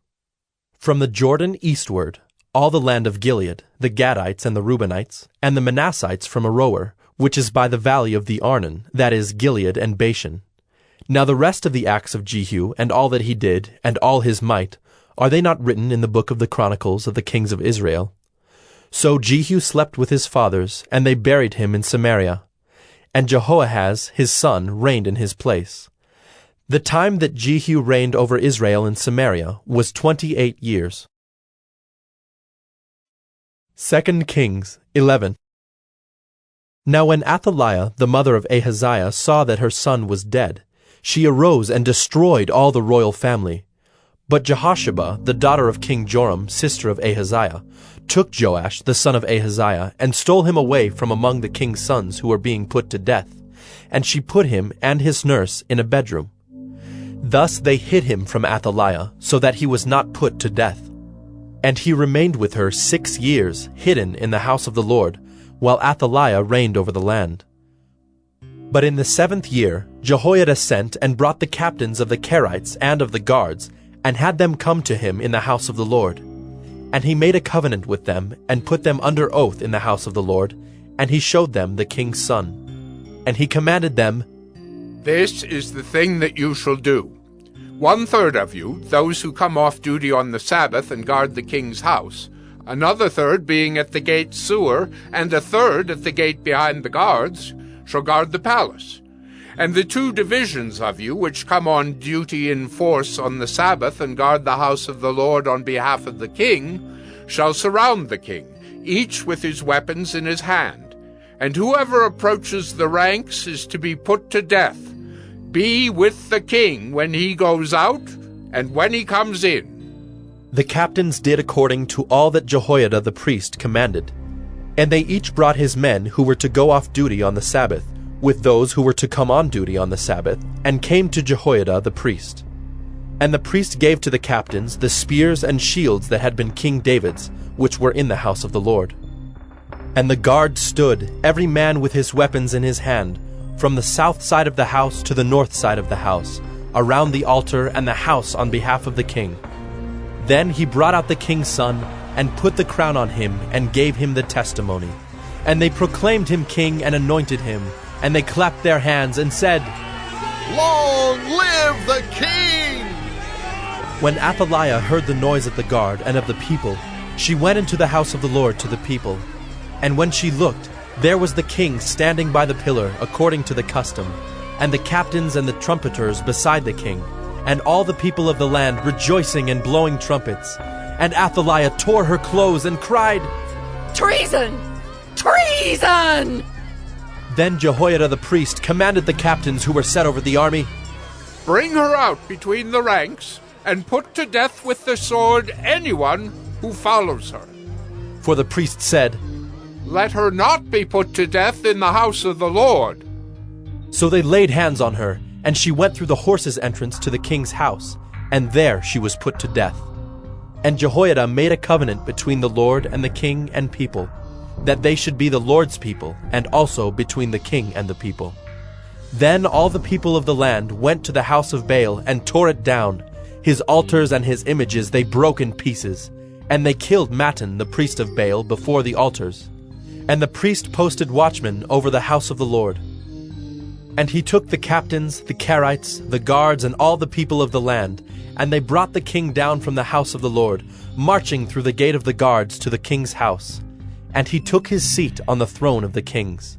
From the Jordan eastward, all the land of Gilead, the Gadites and the Reubenites, and the Manassites from Aroer, which is by the valley of the Arnon, that is, Gilead and Bashan. Now the rest of the acts of Jehu, and all that he did, and all his might, are they not written in the book of the Chronicles of the kings of Israel? So Jehu slept with his fathers, and they buried him in Samaria. And Jehoahaz his son reigned in his place. The time that Jehu reigned over Israel in Samaria was 28 years. 2 Kings 11. Now when Athaliah, the mother of Ahaziah, saw that her son was dead, she arose and destroyed all the royal family. But Jehosheba, the daughter of King Joram, sister of Ahaziah, took Joash, the son of Ahaziah, and stole him away from among the king's sons who were being put to death, and she put him and his nurse in a bedroom. Thus they hid him from Athaliah, so that he was not put to death. And he remained with her 6 years, hidden in the house of the Lord, while Athaliah reigned over the land. But in the 7th year Jehoiada sent and brought the captains of the Kerites and of the guards, and had them come to him in the house of the Lord. And he made a covenant with them, and put them under oath in the house of the Lord, and he showed them the king's son. And he commanded them, This is the thing that you shall do. 1/3 of you, those who come off duty on the Sabbath and guard the king's house, another third being at the gate sewer, and a third at the gate behind the guards, shall guard the palace. And the 2 divisions of you which come on duty in force on the Sabbath and guard the house of the Lord on behalf of the king shall surround the king, each with his weapons in his hand. And whoever approaches the ranks is to be put to death. Be with the king when he goes out and when he comes in. The captains did according to all that Jehoiada the priest commanded. And they each brought his men who were to go off duty on the Sabbath, with those who were to come on duty on the Sabbath, and came to Jehoiada the priest. And the priest gave to the captains the spears and shields that had been King David's, which were in the house of the Lord. And the guard stood, every man with his weapons in his hand, from the south side of the house to the north side of the house, around the altar and the house on behalf of the king. Then he brought out the king's son, and put the crown on him, and gave him the testimony. And they proclaimed him king and anointed him, and they clapped their hands and said, Long live the king! When Athaliah heard the noise of the guard and of the people, she went into the house of the Lord to the people. And when she looked, there was the king standing by the pillar according to the custom, and the captains and the trumpeters beside the king, and all the people of the land rejoicing and blowing trumpets. And Athaliah tore her clothes and cried, Treason! Treason! Then Jehoiada the priest commanded the captains who were set over the army, Bring her out between the ranks, and put to death with the sword anyone who follows her. For the priest said, Let her not be put to death in the house of the Lord. So they laid hands on her, and she went through the horses' entrance to the king's house, and there she was put to death. And Jehoiada made a covenant between the Lord and the king and people, that they should be the Lord's people, and also between the king and the people. Then all the people of the land went to the house of Baal and tore it down. His altars and his images they broke in pieces, and they killed Mattan the priest of Baal before the altars. And the priest posted watchmen over the house of the Lord. And he took the captains, the Kerites, the guards, and all the people of the land, and they brought the king down from the house of the Lord, marching through the gate of the guards to the king's house. And he took his seat on the throne of the kings.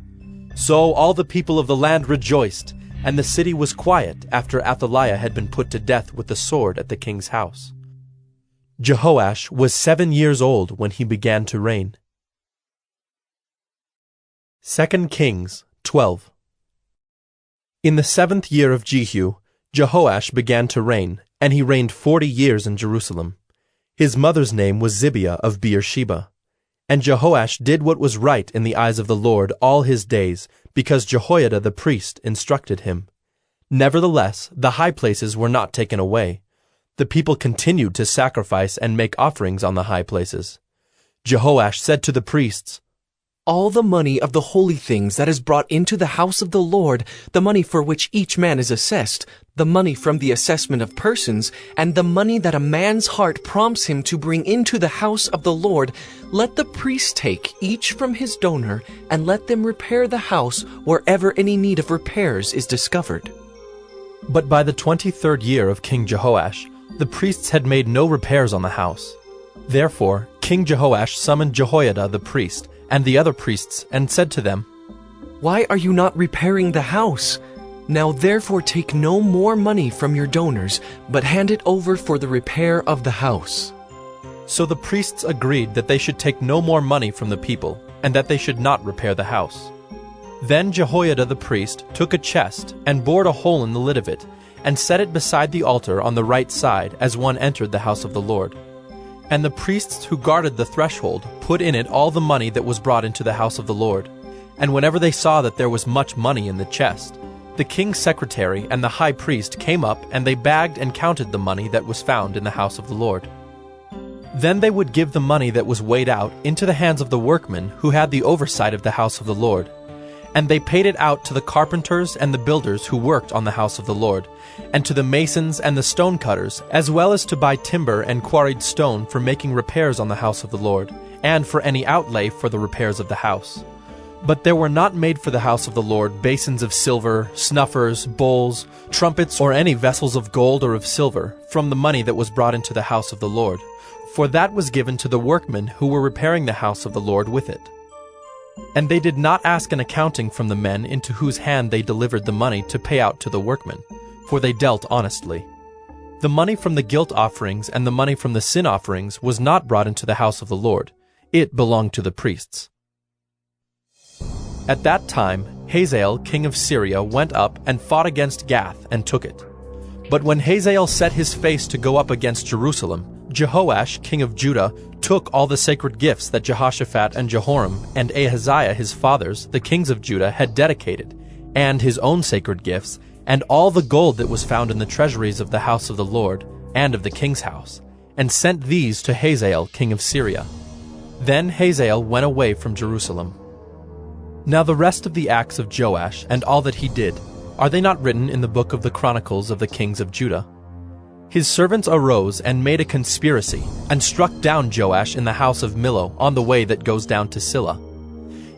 So all the people of the land rejoiced, and the city was quiet after Athaliah had been put to death with the sword at the king's house. Jehoash was 7 years old when he began to reign. 2 Kings 12. In the 7th year of Jehu, Jehoash began to reign, and he reigned 40 years in Jerusalem. His mother's name was Zibiah of Beersheba. And Jehoash did what was right in the eyes of the Lord all his days, because Jehoiada the priest instructed him. Nevertheless, the high places were not taken away. The people continued to sacrifice and make offerings on the high places. Jehoash said to the priests, All the money of the holy things that is brought into the house of the Lord, the money for which each man is assessed, the money from the assessment of persons, and the money that a man's heart prompts him to bring into the house of the Lord, let the priests take, each from his donor, and let them repair the house wherever any need of repairs is discovered. But by the 23rd year of King Jehoash, the priests had made no repairs on the house. Therefore, King Jehoash summoned Jehoiada the priest, and the other priests, and said to them, Why are you not repairing the house? Now therefore take no more money from your donors, but hand it over for the repair of the house. So the priests agreed that they should take no more money from the people, and that they should not repair the house. Then Jehoiada the priest took a chest, and bored a hole in the lid of it, and set it beside the altar on the right side as one entered the house of the Lord. And the priests who guarded the threshold put in it all the money that was brought into the house of the Lord. And whenever they saw that there was much money in the chest, the king's secretary and the high priest came up, and they bagged and counted the money that was found in the house of the Lord. Then they would give the money that was weighed out into the hands of the workmen who had the oversight of the house of the Lord. And they paid it out to the carpenters and the builders who worked on the house of the Lord, and to the masons and the stone cutters, as well as to buy timber and quarried stone for making repairs on the house of the Lord, and for any outlay for the repairs of the house. But there were not made for the house of the Lord basins of silver, snuffers, bowls, trumpets, or any vessels of gold or of silver, from the money that was brought into the house of the Lord, for that was given to the workmen who were repairing the house of the Lord with it. And they did not ask an accounting from the men into whose hand they delivered the money to pay out to the workmen, for they dealt honestly. The money from the guilt offerings and the money from the sin offerings was not brought into the house of the Lord. It belonged to the priests. At that time, Hazael, king of Syria, went up and fought against Gath and took it. But when Hazael set his face to go up against Jerusalem, Jehoash, king of Judah, took all the sacred gifts that Jehoshaphat and Jehoram and Ahaziah his fathers, the kings of Judah, had dedicated, and his own sacred gifts, and all the gold that was found in the treasuries of the house of the Lord, and of the king's house, and sent these to Hazael, king of Syria. Then Hazael went away from Jerusalem. Now the rest of the acts of Joash, and all that he did, are they not written in the book of the Chronicles of the kings of Judah? His servants arose and made a conspiracy, and struck down Joash in the house of Millo on the way that goes down to Silla.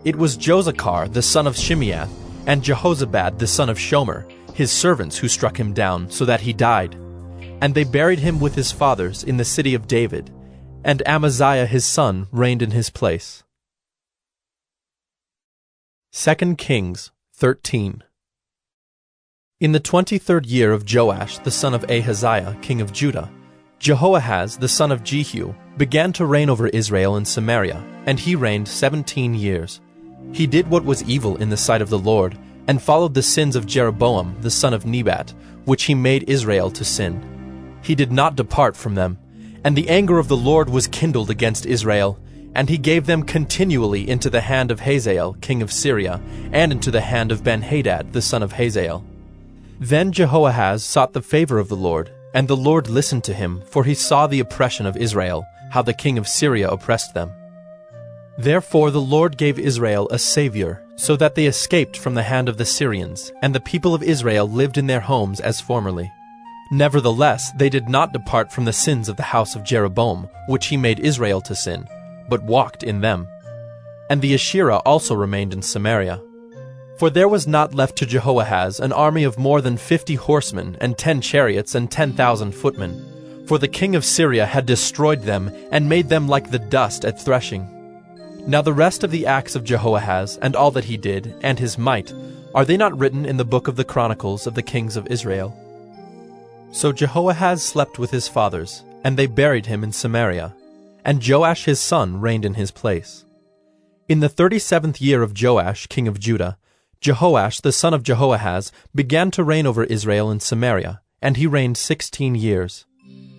It was Josachar the son of Shimeath, and Jehozabad the son of Shomer, his servants, who struck him down, so that he died. And they buried him with his fathers in the city of David, and Amaziah his son reigned in his place. 2 Kings 13. In the 23rd year of Joash the son of Ahaziah, king of Judah, Jehoahaz the son of Jehu began to reign over Israel and Samaria, and he reigned 17 years. He did what was evil in the sight of the Lord, and followed the sins of Jeroboam the son of Nebat, which he made Israel to sin. He did not depart from them, and the anger of the Lord was kindled against Israel, and he gave them continually into the hand of Hazael, king of Syria, and into the hand of Ben-Hadad the son of Hazael. Then Jehoahaz sought the favor of the Lord, and the Lord listened to him, for he saw the oppression of Israel, how the king of Syria oppressed them. Therefore the Lord gave Israel a savior, so that they escaped from the hand of the Syrians, and the people of Israel lived in their homes as formerly. Nevertheless, they did not depart from the sins of the house of Jeroboam, which he made Israel to sin, but walked in them. And the Asherah also remained in Samaria. For there was not left to Jehoahaz an army of more than 50 horsemen, and 10 chariots, and 10,000 footmen. For the king of Syria had destroyed them, and made them like the dust at threshing. Now the rest of the acts of Jehoahaz, and all that he did, and his might, are they not written in the book of the Chronicles of the kings of Israel? So Jehoahaz slept with his fathers, and they buried him in Samaria. And Joash his son reigned in his place. In the 37th year of Joash, king of Judah, Jehoash the son of Jehoahaz began to reign over Israel in Samaria, and he reigned 16 years.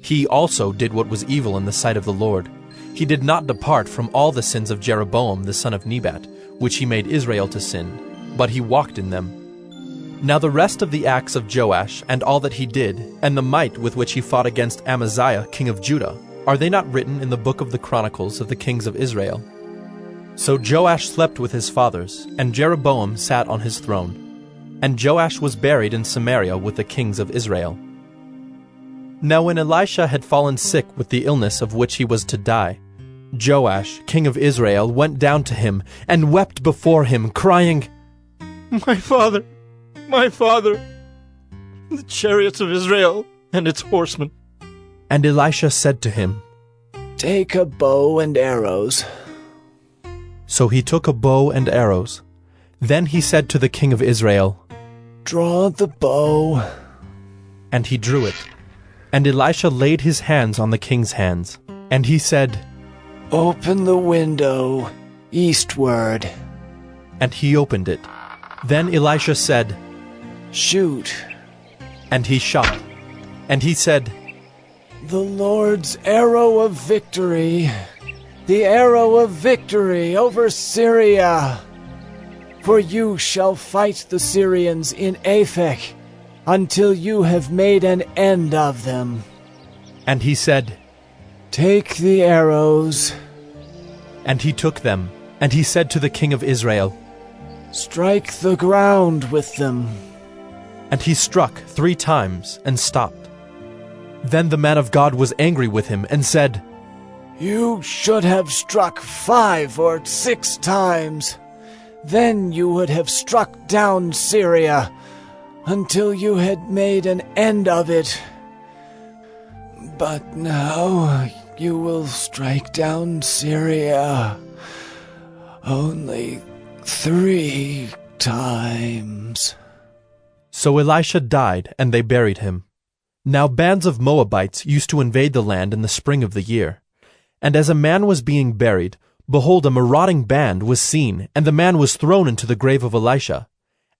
He also did what was evil in the sight of the Lord. He did not depart from all the sins of Jeroboam the son of Nebat, which he made Israel to sin, but he walked in them. Now the rest of the acts of Joash, and all that he did, and the might with which he fought against Amaziah king of Judah, Are they not written in the book of the Chronicles of the kings of Israel? So Joash slept with his fathers, and Jeroboam sat on his throne. And Joash was buried in Samaria with the kings of Israel. Now when Elisha had fallen sick with the illness of which he was to die, Joash, king of Israel, went down to him and wept before him, crying, My father, the chariots of Israel and its horsemen. And Elisha said to him, Take a bow and arrows. So he took a bow and arrows. Then he said to the king of Israel, Draw the bow. And he drew it. And Elisha laid his hands on the king's hands. And he said, Open the window eastward. And he opened it. Then Elisha said, Shoot. And he shot. And he said, The Lord's arrow of victory, the arrow of victory over Syria. For you shall fight the Syrians in Aphek until you have made an end of them. And he said, Take the arrows. And he took them. And he said to the king of Israel, Strike the ground with them. And he struck 3 times and stopped. Then the man of God was angry with him and said, You should have struck 5 or 6 times. Then you would have struck down Syria until you had made an end of it. But now you will strike down Syria only 3 times. So Elisha died, and they buried him. Now bands of Moabites used to invade the land in the spring of the year. And as a man was being buried, behold, a marauding band was seen, and the man was thrown into the grave of Elisha.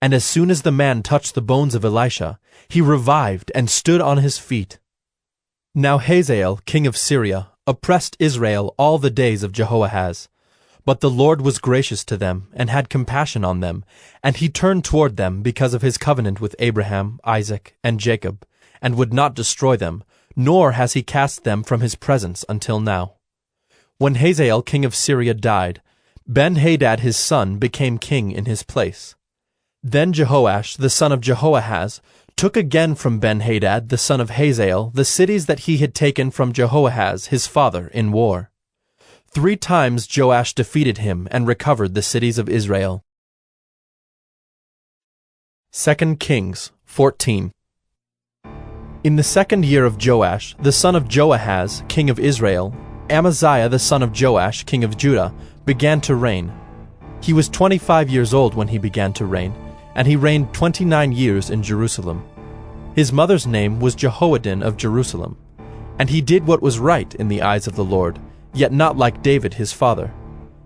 And as soon as the man touched the bones of Elisha, he revived and stood on his feet. Now Hazael, king of Syria, oppressed Israel all the days of Jehoahaz. But the Lord was gracious to them, and had compassion on them, and he turned toward them because of his covenant with Abraham, Isaac, and Jacob, and would not destroy them, nor has he cast them from his presence until now. When Hazael, king of Syria, died, Ben-Hadad his son became king in his place. Then Jehoash, the son of Jehoahaz, took again from Ben-Hadad, the son of Hazael, the cities that he had taken from Jehoahaz his father in war. 3 times Joash defeated him and recovered the cities of Israel. 2 Kings 14. In the 2nd year of Joash, the son of Joahaz, king of Israel, Amaziah the son of Joash, king of Judah, began to reign. He was 25 years old when he began to reign, and he reigned 29 years in Jerusalem. His mother's name was Jehoaddin of Jerusalem. And he did what was right in the eyes of the Lord, yet not like David his father.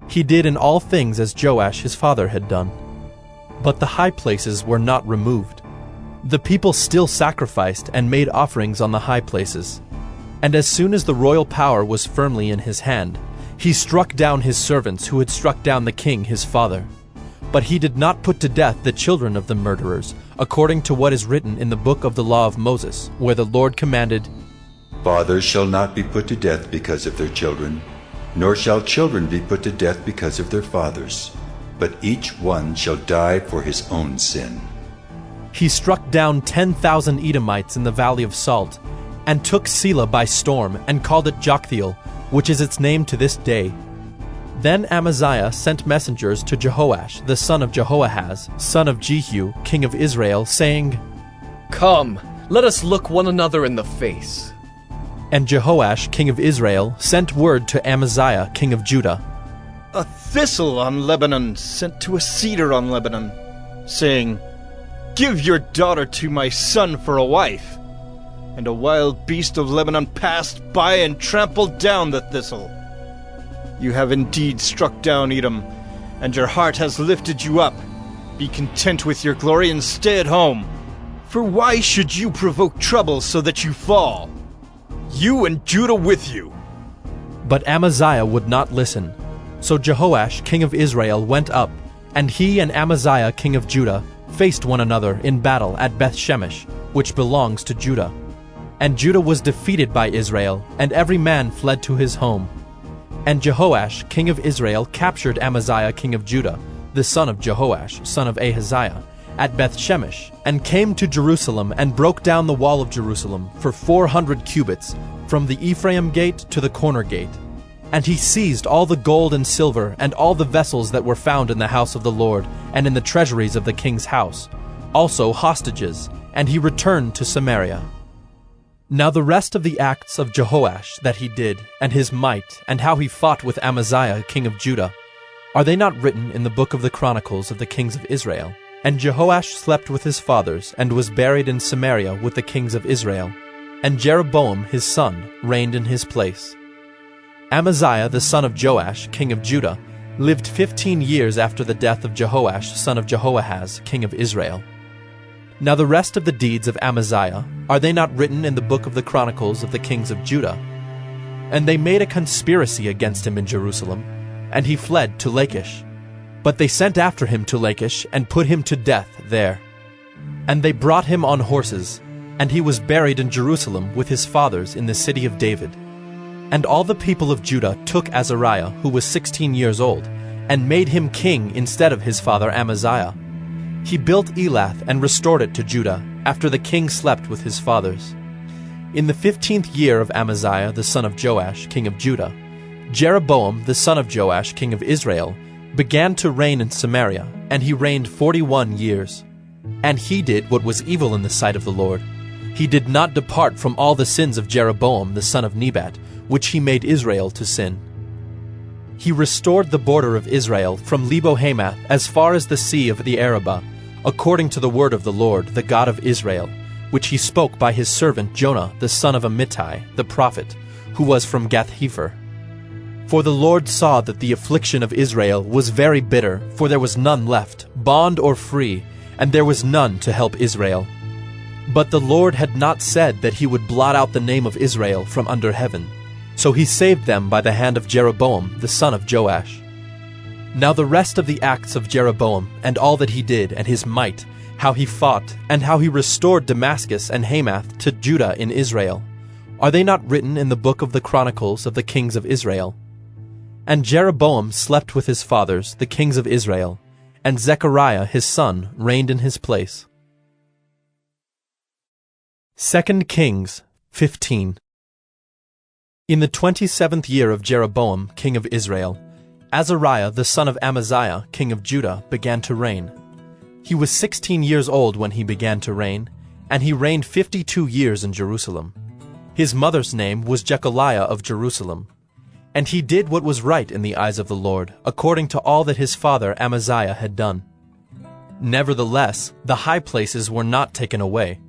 He did in all things as Joash his father had done. But the high places were not removed. The people still sacrificed and made offerings on the high places. And as soon as the royal power was firmly in his hand, he struck down his servants who had struck down the king his father. But he did not put to death the children of the murderers, according to what is written in the book of the law of Moses, where the Lord commanded, Fathers shall not be put to death because of their children, nor shall children be put to death because of their fathers, but each one shall die for his own sin. He struck down 10,000 Edomites in the valley of Salt, and took Selah by storm, and called it Joktheel, which is its name to this day. Then Amaziah sent messengers to Jehoash, the son of Jehoahaz, son of Jehu, king of Israel, saying, Come, let us look one another in the face. And Jehoash, king of Israel, sent word to Amaziah, king of Judah, A thistle on Lebanon sent to a cedar on Lebanon, saying, Give your daughter to my son for a wife. And a wild beast of Lebanon passed by and trampled down the thistle. You have indeed struck down Edom, and your heart has lifted you up. Be content with your glory and stay at home. For why should you provoke trouble so that you fall? You and Judah with you. But Amaziah would not listen. So Jehoash, king of Israel, went up, and he and Amaziah, king of Judah, faced one another in battle at Beth-Shemesh, which belongs to Judah. And Judah was defeated by Israel, and every man fled to his home. And Jehoash, king of Israel, captured Amaziah, king of Judah, the son of Jehoash, son of Ahaziah, at Bethshemesh, and came to Jerusalem, and broke down the wall of Jerusalem for 400 cubits, from the Ephraim gate to the corner gate. And he seized all the gold and silver, and all the vessels that were found in the house of the Lord, and in the treasuries of the king's house, also hostages, and he returned to Samaria. Now the rest of the acts of Jehoash that he did, and his might, and how he fought with Amaziah king of Judah, are they not written in the book of the Chronicles of the kings of Israel? And Jehoash slept with his fathers, and was buried in Samaria with the kings of Israel. And Jeroboam his son reigned in his place. Amaziah the son of Joash, king of Judah, lived 15 years after the death of Jehoash son of Jehoahaz, king of Israel. Now the rest of the deeds of Amaziah, are they not written in the book of the Chronicles of the kings of Judah? And they made a conspiracy against him in Jerusalem, and he fled to Lachish. But they sent after him to Lachish, and put him to death there. And they brought him on horses, and he was buried in Jerusalem with his fathers in the city of David. And all the people of Judah took Azariah, who was 16 years old, and made him king instead of his father Amaziah. He built Elath and restored it to Judah, after the king slept with his fathers. In the 15th year of Amaziah the son of Joash, king of Judah, Jeroboam the son of Joash, king of Israel, began to reign in Samaria, and he reigned 41 years. And he did what was evil in the sight of the Lord. He did not depart from all the sins of Jeroboam the son of Nebat, which he made Israel to sin. He restored the border of Israel from Lebo-Hamath as far as the sea of the Arabah, according to the word of the Lord, the God of Israel, which he spoke by his servant Jonah the son of Amittai, the prophet, who was from Gath-hepher. For the Lord saw that the affliction of Israel was very bitter, for there was none left, bond or free, and there was none to help Israel. But the Lord had not said that he would blot out the name of Israel from under heaven. So he saved them by the hand of Jeroboam the son of Joash. Now the rest of the acts of Jeroboam, and all that he did, and his might, how he fought, and how he restored Damascus and Hamath to Judah in Israel, are they not written in the book of the Chronicles of the kings of Israel? And Jeroboam slept with his fathers, the kings of Israel, and Zechariah his son reigned in his place. 2 Kings 15. In the 27th year of Jeroboam, king of Israel, Azariah the son of Amaziah, king of Judah, began to reign. He was 16 years old when he began to reign, and he reigned 52 years in Jerusalem. His mother's name was Jechaliah of Jerusalem. And he did what was right in the eyes of the Lord, according to all that his father Amaziah had done. Nevertheless, the high places were not taken away.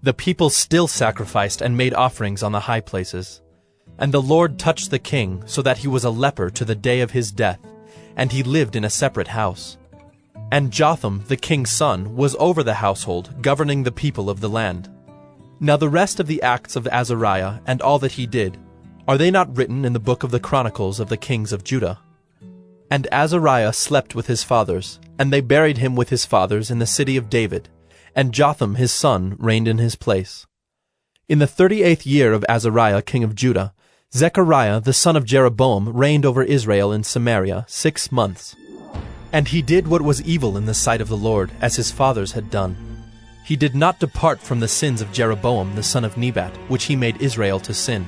The people still sacrificed and made offerings on the high places. And the Lord touched the king, so that he was a leper to the day of his death, and he lived in a separate house. And Jotham, the king's son, was over the household, governing the people of the land. Now the rest of the acts of Azariah, and all that he did, are they not written in the book of the Chronicles of the kings of Judah? And Azariah slept with his fathers, and they buried him with his fathers in the city of David, and Jotham his son reigned in his place. In the 38th year of Azariah king of Judah, Zechariah the son of Jeroboam reigned over Israel in Samaria 6 months. And he did what was evil in the sight of the Lord, as his fathers had done. He did not depart from the sins of Jeroboam the son of Nebat, which he made Israel to sin.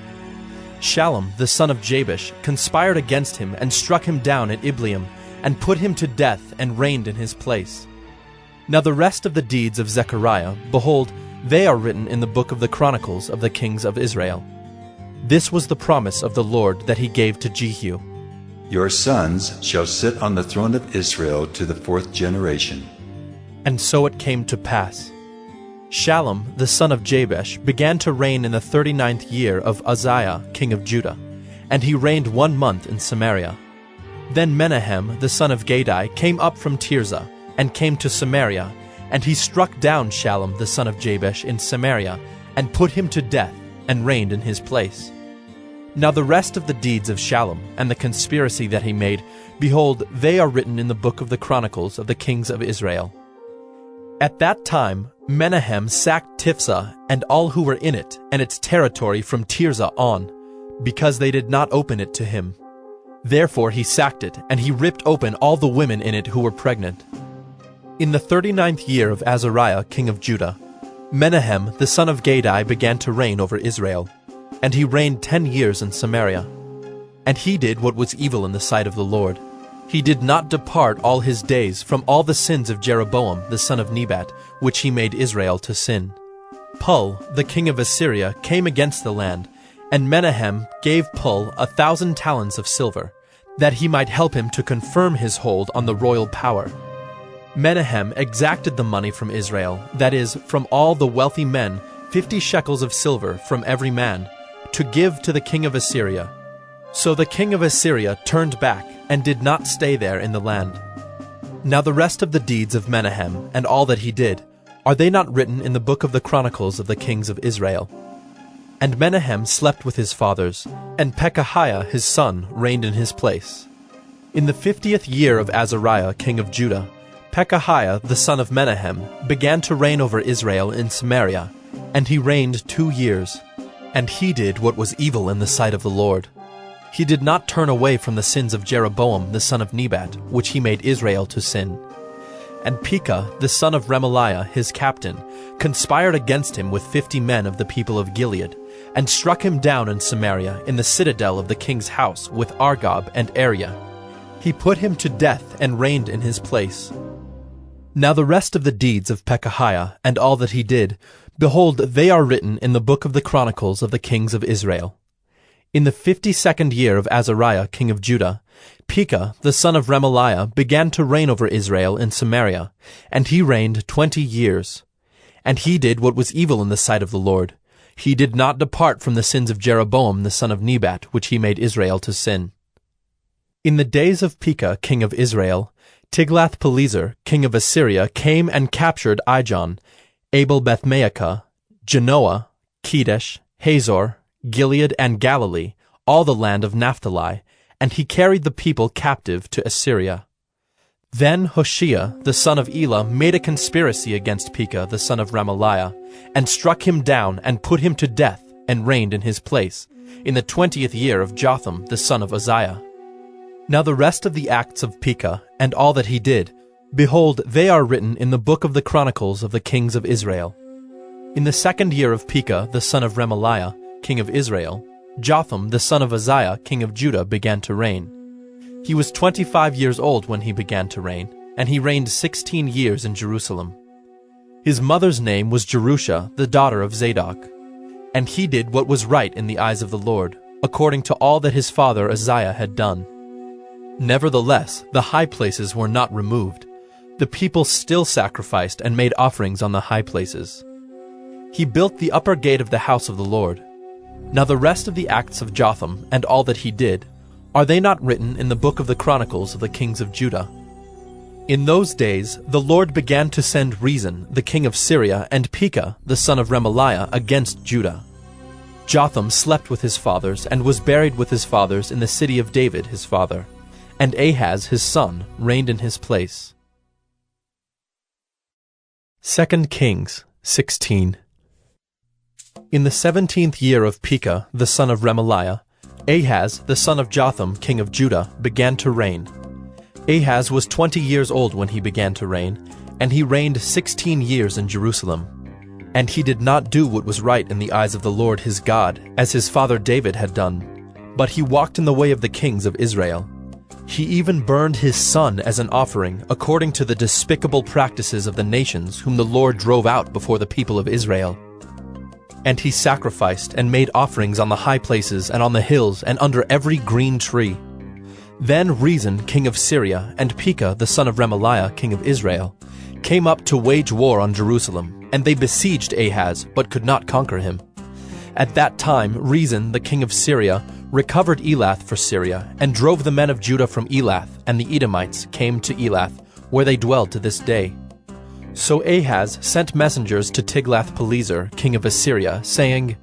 Shallum the son of Jabesh conspired against him and struck him down at Ibleam, and put him to death and reigned in his place. Now the rest of the deeds of Zechariah, behold, they are written in the book of the Chronicles of the kings of Israel. This was the promise of the Lord that he gave to Jehu. Your sons shall sit on the throne of Israel to the 4th generation. And so it came to pass. Shallum the son of Jabesh began to reign in the 39th year of Uzziah king of Judah, and he reigned 1 month in Samaria. Then Menahem the son of Gadai came up from Tirzah, and came to Samaria, and he struck down Shallum the son of Jabesh in Samaria, and put him to death, and reigned in his place. Now the rest of the deeds of Shallum, and the conspiracy that he made, behold, they are written in the book of the Chronicles of the kings of Israel. At that time Menahem sacked Tifsah and all who were in it and its territory from Tirzah on, because they did not open it to him. Therefore he sacked it, and he ripped open all the women in it who were pregnant. In the 39th year of Azariah king of Judah, Menahem the son of Gadai began to reign over Israel, and he reigned 10 years in Samaria. And he did what was evil in the sight of the Lord. He did not depart all his days from all the sins of Jeroboam the son of Nebat, which he made Israel to sin. Pul, the king of Assyria, came against the land, and Menahem gave Pul 1,000 talents of silver, that he might help him to confirm his hold on the royal power. Menahem exacted the money from Israel, that is, from all the wealthy men, 50 shekels of silver from every man, to give to the king of Assyria. So the king of Assyria turned back, and did not stay there in the land. Now the rest of the deeds of Menahem, and all that he did, are they not written in the book of the Chronicles of the kings of Israel? And Menahem slept with his fathers, and Pekahiah his son reigned in his place. In the 50th year of Azariah king of Judah, Pekahiah the son of Menahem began to reign over Israel in Samaria, and he reigned 2 years. And he did what was evil in the sight of the Lord. He did not turn away from the sins of Jeroboam the son of Nebat, which he made Israel to sin. And Pekah the son of Remaliah his captain conspired against him with 50 men of the people of Gilead, and struck him down in Samaria in the citadel of the king's house with Argob and Ariah. He put him to death and reigned in his place. Now the rest of the deeds of Pekahiah and all that he did, behold, they are written in the book of the Chronicles of the kings of Israel. In the 52nd year of Azariah king of Judah, Pekah the son of Remaliah began to reign over Israel in Samaria, and he reigned 20 years. And he did what was evil in the sight of the Lord. He did not depart from the sins of Jeroboam the son of Nebat, which he made Israel to sin. In the days of Pekah king of Israel, Tiglath-Pileser king of Assyria came and captured Ijon, Abel-Beth-Maacah, Genoa, Kedesh, Hazor, Gilead and Galilee, all the land of Naphtali, and he carried the people captive to Assyria. Then Hoshea the son of Elah made a conspiracy against Pekah the son of Remaliah, and struck him down and put him to death, and reigned in his place, in the 20th year of Jotham the son of Uzziah. Now the rest of the acts of Pekah, and all that he did, behold, they are written in the book of the Chronicles of the kings of Israel. In the 2nd year of Pekah the son of Remaliah, king of Israel, Jotham the son of Uzziah, king of Judah, began to reign. He was 25 years old when he began to reign, and he reigned 16 years in Jerusalem. His mother's name was Jerusha, the daughter of Zadok. And he did what was right in the eyes of the Lord, according to all that his father Uzziah had done. Nevertheless, the high places were not removed. The people still sacrificed and made offerings on the high places. He built the upper gate of the house of the Lord. Now the rest of the acts of Jotham, and all that he did, are they not written in the book of the Chronicles of the kings of Judah? In those days the Lord began to send Rezin, the king of Syria, and Pekah, the son of Remaliah, against Judah. Jotham slept with his fathers, and was buried with his fathers in the city of David his father. And Ahaz his son reigned in his place. 2 Kings 16. In the 17th year of Pekah the son of Remaliah, Ahaz the son of Jotham king of Judah began to reign. Ahaz was 20 years old when he began to reign, and he reigned 16 years in Jerusalem. And he did not do what was right in the eyes of the Lord his God, as his father David had done, but he walked in the way of the kings of Israel. He even burned his son as an offering, according to the despicable practices of the nations whom the Lord drove out before the people of Israel. And he sacrificed and made offerings on the high places and on the hills and under every green tree. Then Rezin king of Syria and Pekah the son of Remaliah king of Israel came up to wage war on Jerusalem, and they besieged Ahaz, but could not conquer him. At that time Rezin the king of Syria recovered Elath for Syria, and drove the men of Judah from Elath, and the Edomites came to Elath, where they dwell to this day. So Ahaz sent messengers to Tiglath-Pileser, king of Assyria, saying,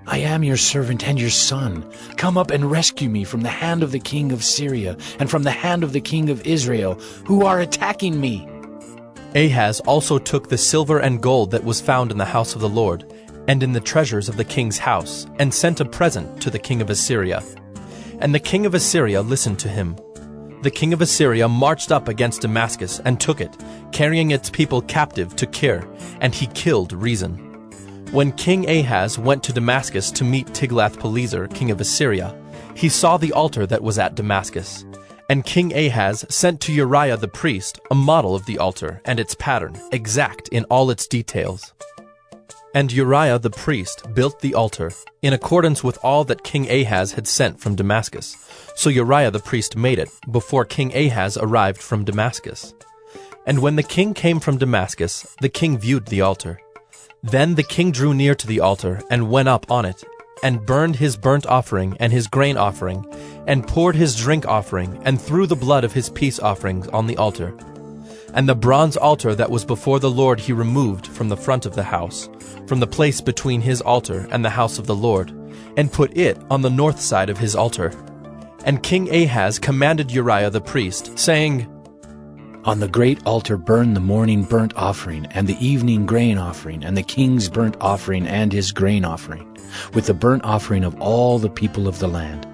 I am your servant and your son. Come up and rescue me from the hand of the king of Syria, and from the hand of the king of Israel, who are attacking me. Ahaz also took the silver and gold that was found in the house of the Lord, and in the treasures of the king's house, and sent a present to the king of Assyria. And the king of Assyria listened to him. The king of Assyria marched up against Damascus and took it, carrying its people captive to Kir, and he killed Rezin. When King Ahaz went to Damascus to meet Tiglath-Pileser, king of Assyria, he saw the altar that was at Damascus. And King Ahaz sent to Uriah the priest a model of the altar and its pattern, exact in all its details. And Uriah the priest built the altar, in accordance with all that King Ahaz had sent from Damascus. So Uriah the priest made it, before King Ahaz arrived from Damascus. And when the king came from Damascus, the king viewed the altar. Then the king drew near to the altar, and went up on it, and burned his burnt offering and his grain offering, and poured his drink offering, and threw the blood of his peace offerings on the altar. And the bronze altar that was before the Lord he removed from the front of the house, from the place between his altar and the house of the Lord, and put it on the north side of his altar. And King Ahaz commanded Uriah the priest, saying, On the great altar burn the morning burnt offering, and the evening grain offering, and the king's burnt offering and his grain offering, with the burnt offering of all the people of the land,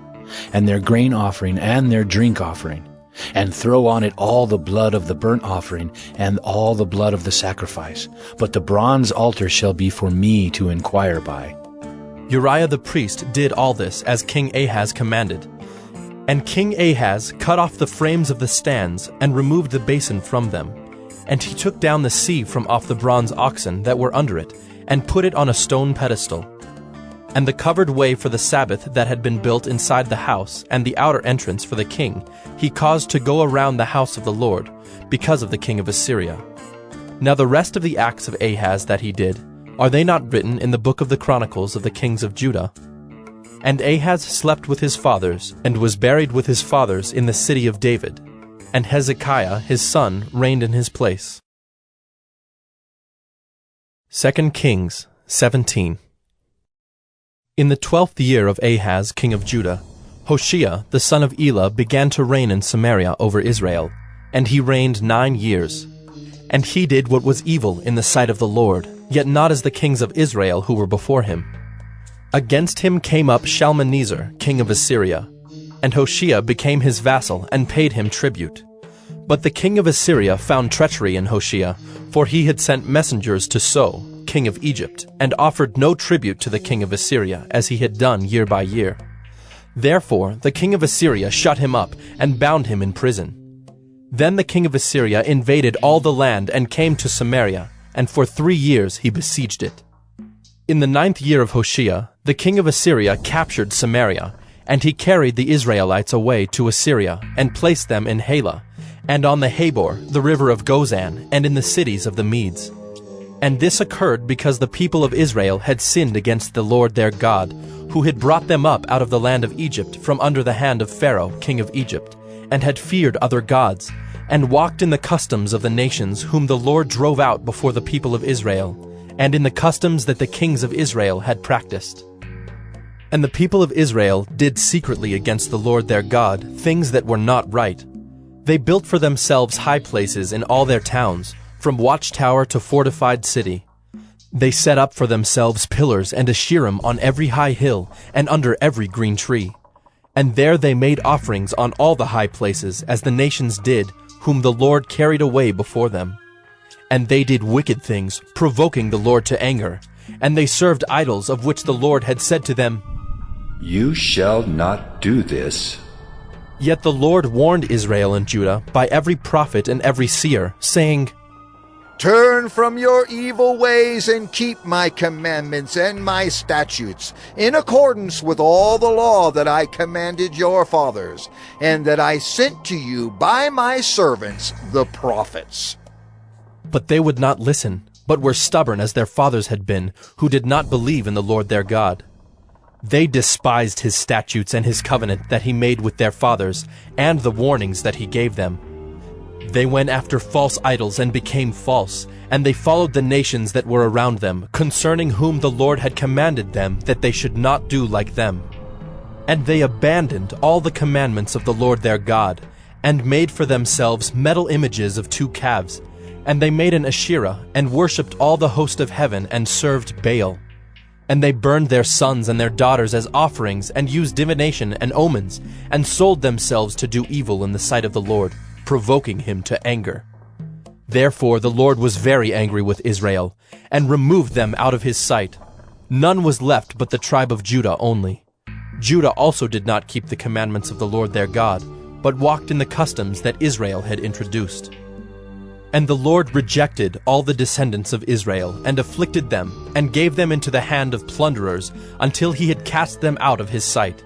and their grain offering and their drink offering. And throw on it all the blood of the burnt offering and all the blood of the sacrifice. But the bronze altar shall be for me to inquire by. Uriah the priest did all this as King Ahaz commanded. And King Ahaz cut off the frames of the stands and removed the basin from them. And he took down the sea from off the bronze oxen that were under it, and put it on a stone pedestal. And the covered way for the Sabbath that had been built inside the house, and the outer entrance for the king, he caused to go around the house of the Lord, because of the king of Assyria. Now the rest of the acts of Ahaz that he did, are they not written in the book of the Chronicles of the kings of Judah? And Ahaz slept with his fathers, and was buried with his fathers in the city of David. And Hezekiah his son reigned in his place. 2 Kings 17. In the 12th year of Ahaz king of Judah, Hoshea the son of Elah began to reign in Samaria over Israel, and he reigned 9 years. And he did what was evil in the sight of the Lord, yet not as the kings of Israel who were before him. Against him came up Shalmaneser king of Assyria, and Hoshea became his vassal and paid him tribute. But the king of Assyria found treachery in Hoshea, for he had sent messengers to So, king of Egypt, and offered no tribute to the king of Assyria, as he had done year by year. Therefore the king of Assyria shut him up, and bound him in prison. Then the king of Assyria invaded all the land, and came to Samaria, and for 3 years he besieged it. In the 9th year of Hoshea, the king of Assyria captured Samaria, and he carried the Israelites away to Assyria, and placed them in Halah, and on the Habor, the river of Gozan, and in the cities of the Medes. And this occurred because the people of Israel had sinned against the Lord their God, who had brought them up out of the land of Egypt from under the hand of Pharaoh, king of Egypt, and had feared other gods, and walked in the customs of the nations whom the Lord drove out before the people of Israel, and in the customs that the kings of Israel had practiced. And the people of Israel did secretly against the Lord their God things that were not right. They built for themselves high places in all their towns, from watchtower to fortified city. They set up for themselves pillars and Asherim on every high hill and under every green tree. And there they made offerings on all the high places, as the nations did, whom the Lord carried away before them. And they did wicked things, provoking the Lord to anger. And they served idols, of which the Lord had said to them, You shall not do this. Yet the Lord warned Israel and Judah by every prophet and every seer, saying, Turn from your evil ways and keep my commandments and my statutes, in accordance with all the law that I commanded your fathers, and that I sent to you by my servants the prophets. But they would not listen, but were stubborn as their fathers had been, who did not believe in the Lord their God. They despised his statutes and his covenant that he made with their fathers, and the warnings that he gave them. They went after false idols and became false, and they followed the nations that were around them, concerning whom the Lord had commanded them that they should not do like them. And they abandoned all the commandments of the Lord their God, and made for themselves metal images of 2 calves, And they made an Asherah, and worshipped all the host of heaven, and served Baal. And they burned their sons and their daughters as offerings, and used divination and omens, and sold themselves to do evil in the sight of the Lord, provoking him to anger. Therefore the Lord was very angry with Israel, and removed them out of his sight. None was left but the tribe of Judah only. Judah also did not keep the commandments of the Lord their God, but walked in the customs that Israel had introduced. And the Lord rejected all the descendants of Israel, and afflicted them, and gave them into the hand of plunderers, until he had cast them out of his sight.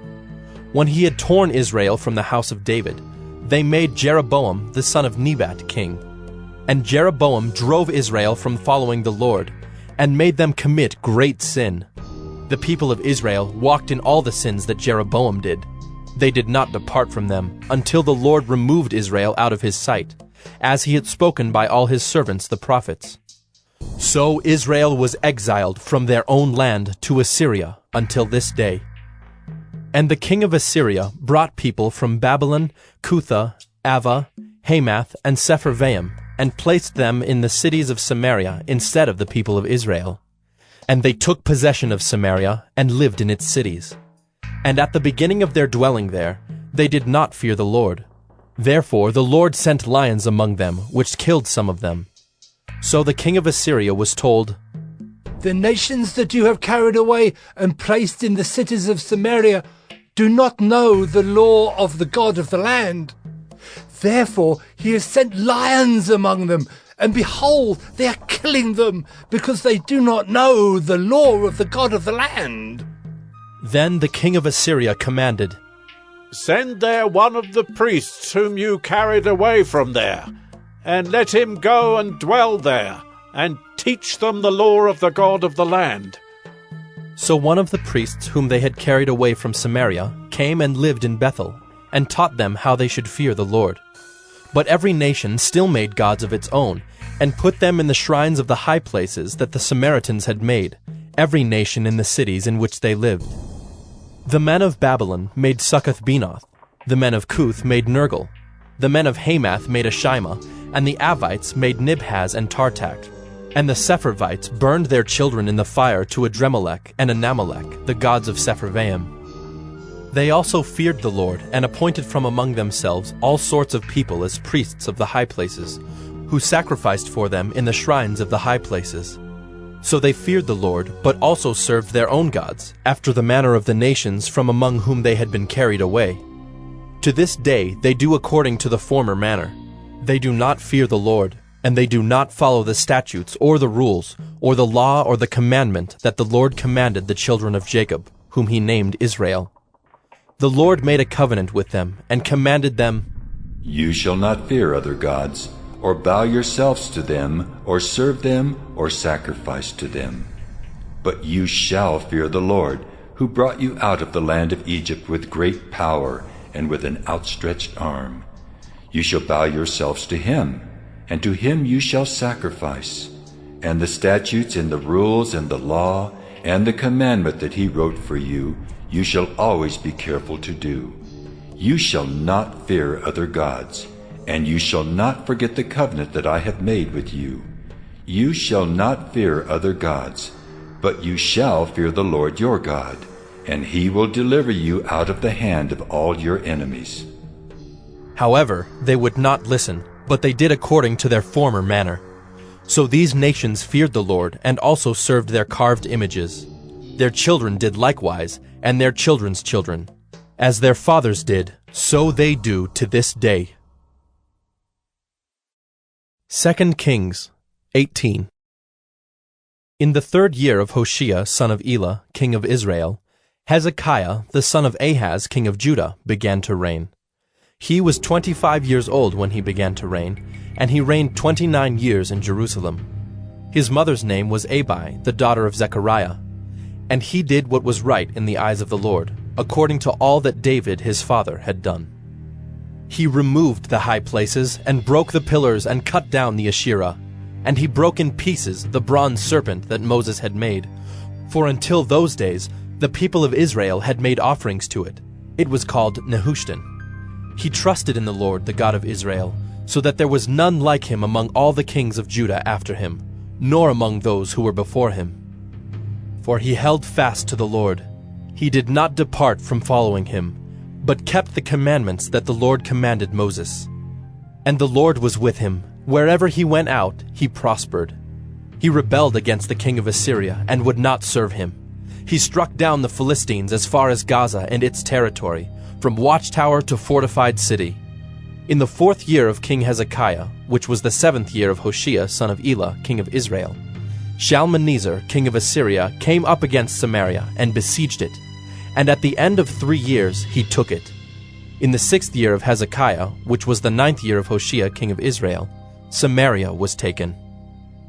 When he had torn Israel from the house of David, they made Jeroboam the son of Nebat king. And Jeroboam drove Israel from following the Lord, and made them commit great sin. The people of Israel walked in all the sins that Jeroboam did. They did not depart from them, until the Lord removed Israel out of his sight, as he had spoken by all his servants the prophets. So Israel was exiled from their own land to Assyria until this day. And the king of Assyria brought people from Babylon, Cutha, Ava, Hamath, and Sepharvaim, and placed them in the cities of Samaria instead of the people of Israel. And they took possession of Samaria, and lived in its cities. And at the beginning of their dwelling there, they did not fear the Lord. Therefore the Lord sent lions among them, which killed some of them. So the king of Assyria was told, "The nations that you have carried away and placed in the cities of Samaria do not know the law of the God of the land. Therefore he has sent lions among them, and behold, they are killing them, because they do not know the law of the God of the land." Then the king of Assyria commanded, "Send there one of the priests whom you carried away from there, and let him go and dwell there, and teach them the law of the God of the land." So one of the priests whom they had carried away from Samaria came and lived in Bethel, and taught them how they should fear the Lord. But every nation still made gods of its own, and put them in the shrines of the high places that the Samaritans had made, every nation in the cities in which they lived. The men of Babylon made Succoth-Benoth, the men of Cuth made Nergal, the men of Hamath made Ashima, and the Avites made Nibhaz and Tartak. And the Sepharvites burned their children in the fire to Adremelech and Anamelech, the gods of Sepharvaim. They also feared the Lord, and appointed from among themselves all sorts of people as priests of the high places, who sacrificed for them in the shrines of the high places. So they feared the Lord, but also served their own gods, after the manner of the nations from among whom they had been carried away. To this day they do according to the former manner. They do not fear the Lord, and they do not follow the statutes or the rules, or the law or the commandment that the Lord commanded the children of Jacob, whom he named Israel. The Lord made a covenant with them, and commanded them, "You shall not fear other gods, or bow yourselves to them, or serve them, or sacrifice to them. But you shall fear the Lord, who brought you out of the land of Egypt with great power and with an outstretched arm. You shall bow yourselves to him, and to him you shall sacrifice. And the statutes and the rules and the law and the commandment that he wrote for you, you shall always be careful to do. You shall not fear other gods, and you shall not forget the covenant that I have made with you. You shall not fear other gods, but you shall fear the Lord your God, and he will deliver you out of the hand of all your enemies." However, they would not listen, but they did according to their former manner. So these nations feared the Lord, and also served their carved images. Their children did likewise, and their children's children. As their fathers did, so they do to this day. 2 Kings 18. In the 3rd year of Hoshea son of Elah, king of Israel, Hezekiah the son of Ahaz king of Judah began to reign. He was 25 years old when he began to reign, and he reigned 29 years in Jerusalem. His mother's name was Abi, the daughter of Zechariah. And he did what was right in the eyes of the Lord, according to all that David his father had done. He removed the high places, and broke the pillars, and cut down the Asherah. And he broke in pieces the bronze serpent that Moses had made. For until those days, the people of Israel had made offerings to it. It was called Nehushtan. He trusted in the Lord, the God of Israel, so that there was none like him among all the kings of Judah after him, nor among those who were before him. For he held fast to the Lord. He did not depart from following him, but kept the commandments that the Lord commanded Moses. And the Lord was with him. Wherever he went out, he prospered. He rebelled against the king of Assyria and would not serve him. He struck down the Philistines as far as Gaza and its territory, from watchtower to fortified city. In the 4th year of King Hezekiah, which was the 7th year of Hoshea son of Elah, king of Israel, Shalmaneser, king of Assyria, came up against Samaria and besieged it, and at the end of 3 years he took it. In the 6th year of Hezekiah, which was the 9th year of Hoshea, king of Israel, Samaria was taken.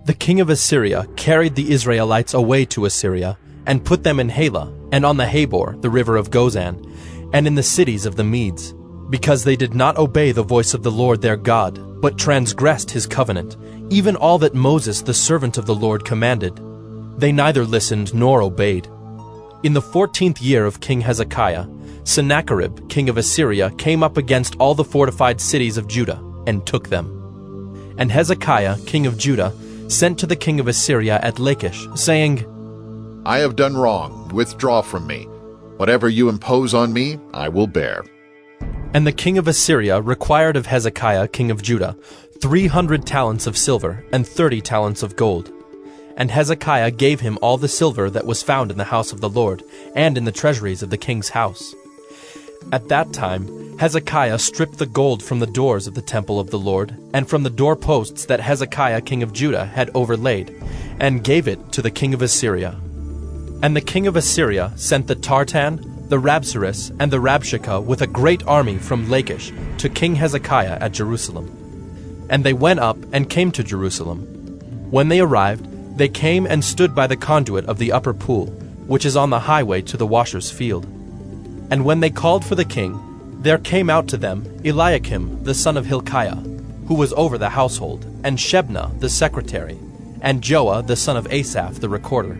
The king of Assyria carried the Israelites away to Assyria, and put them in Halah, and on the Habor, the river of Gozan, and in the cities of the Medes, because they did not obey the voice of the Lord their God, but transgressed his covenant, even all that Moses the servant of the Lord commanded. They neither listened nor obeyed. In the 14th year of King Hezekiah, Sennacherib, king of Assyria, came up against all the fortified cities of Judah, and took them. And Hezekiah, king of Judah, sent to the king of Assyria at Lachish, saying, I have done wrong. Withdraw from me. Whatever you impose on me, I will bear. And the king of Assyria required of Hezekiah, king of Judah, 300 talents of silver and 30 talents of gold. And Hezekiah gave him all the silver that was found in the house of the Lord, and in the treasuries of the king's house. At that time Hezekiah stripped the gold from the doors of the temple of the Lord, and from the doorposts that Hezekiah king of Judah had overlaid, and gave it to the king of Assyria. And the king of Assyria sent the Tartan, the Rabsaris, and the Rabshakeh with a great army from Lachish to King Hezekiah at Jerusalem. And they went up and came to Jerusalem. When they arrived, they came and stood by the conduit of the upper pool, which is on the highway to the washer's field. And when they called for the king, there came out to them Eliakim the son of Hilkiah, who was over the household, and Shebna the secretary, and Joah the son of Asaph the recorder.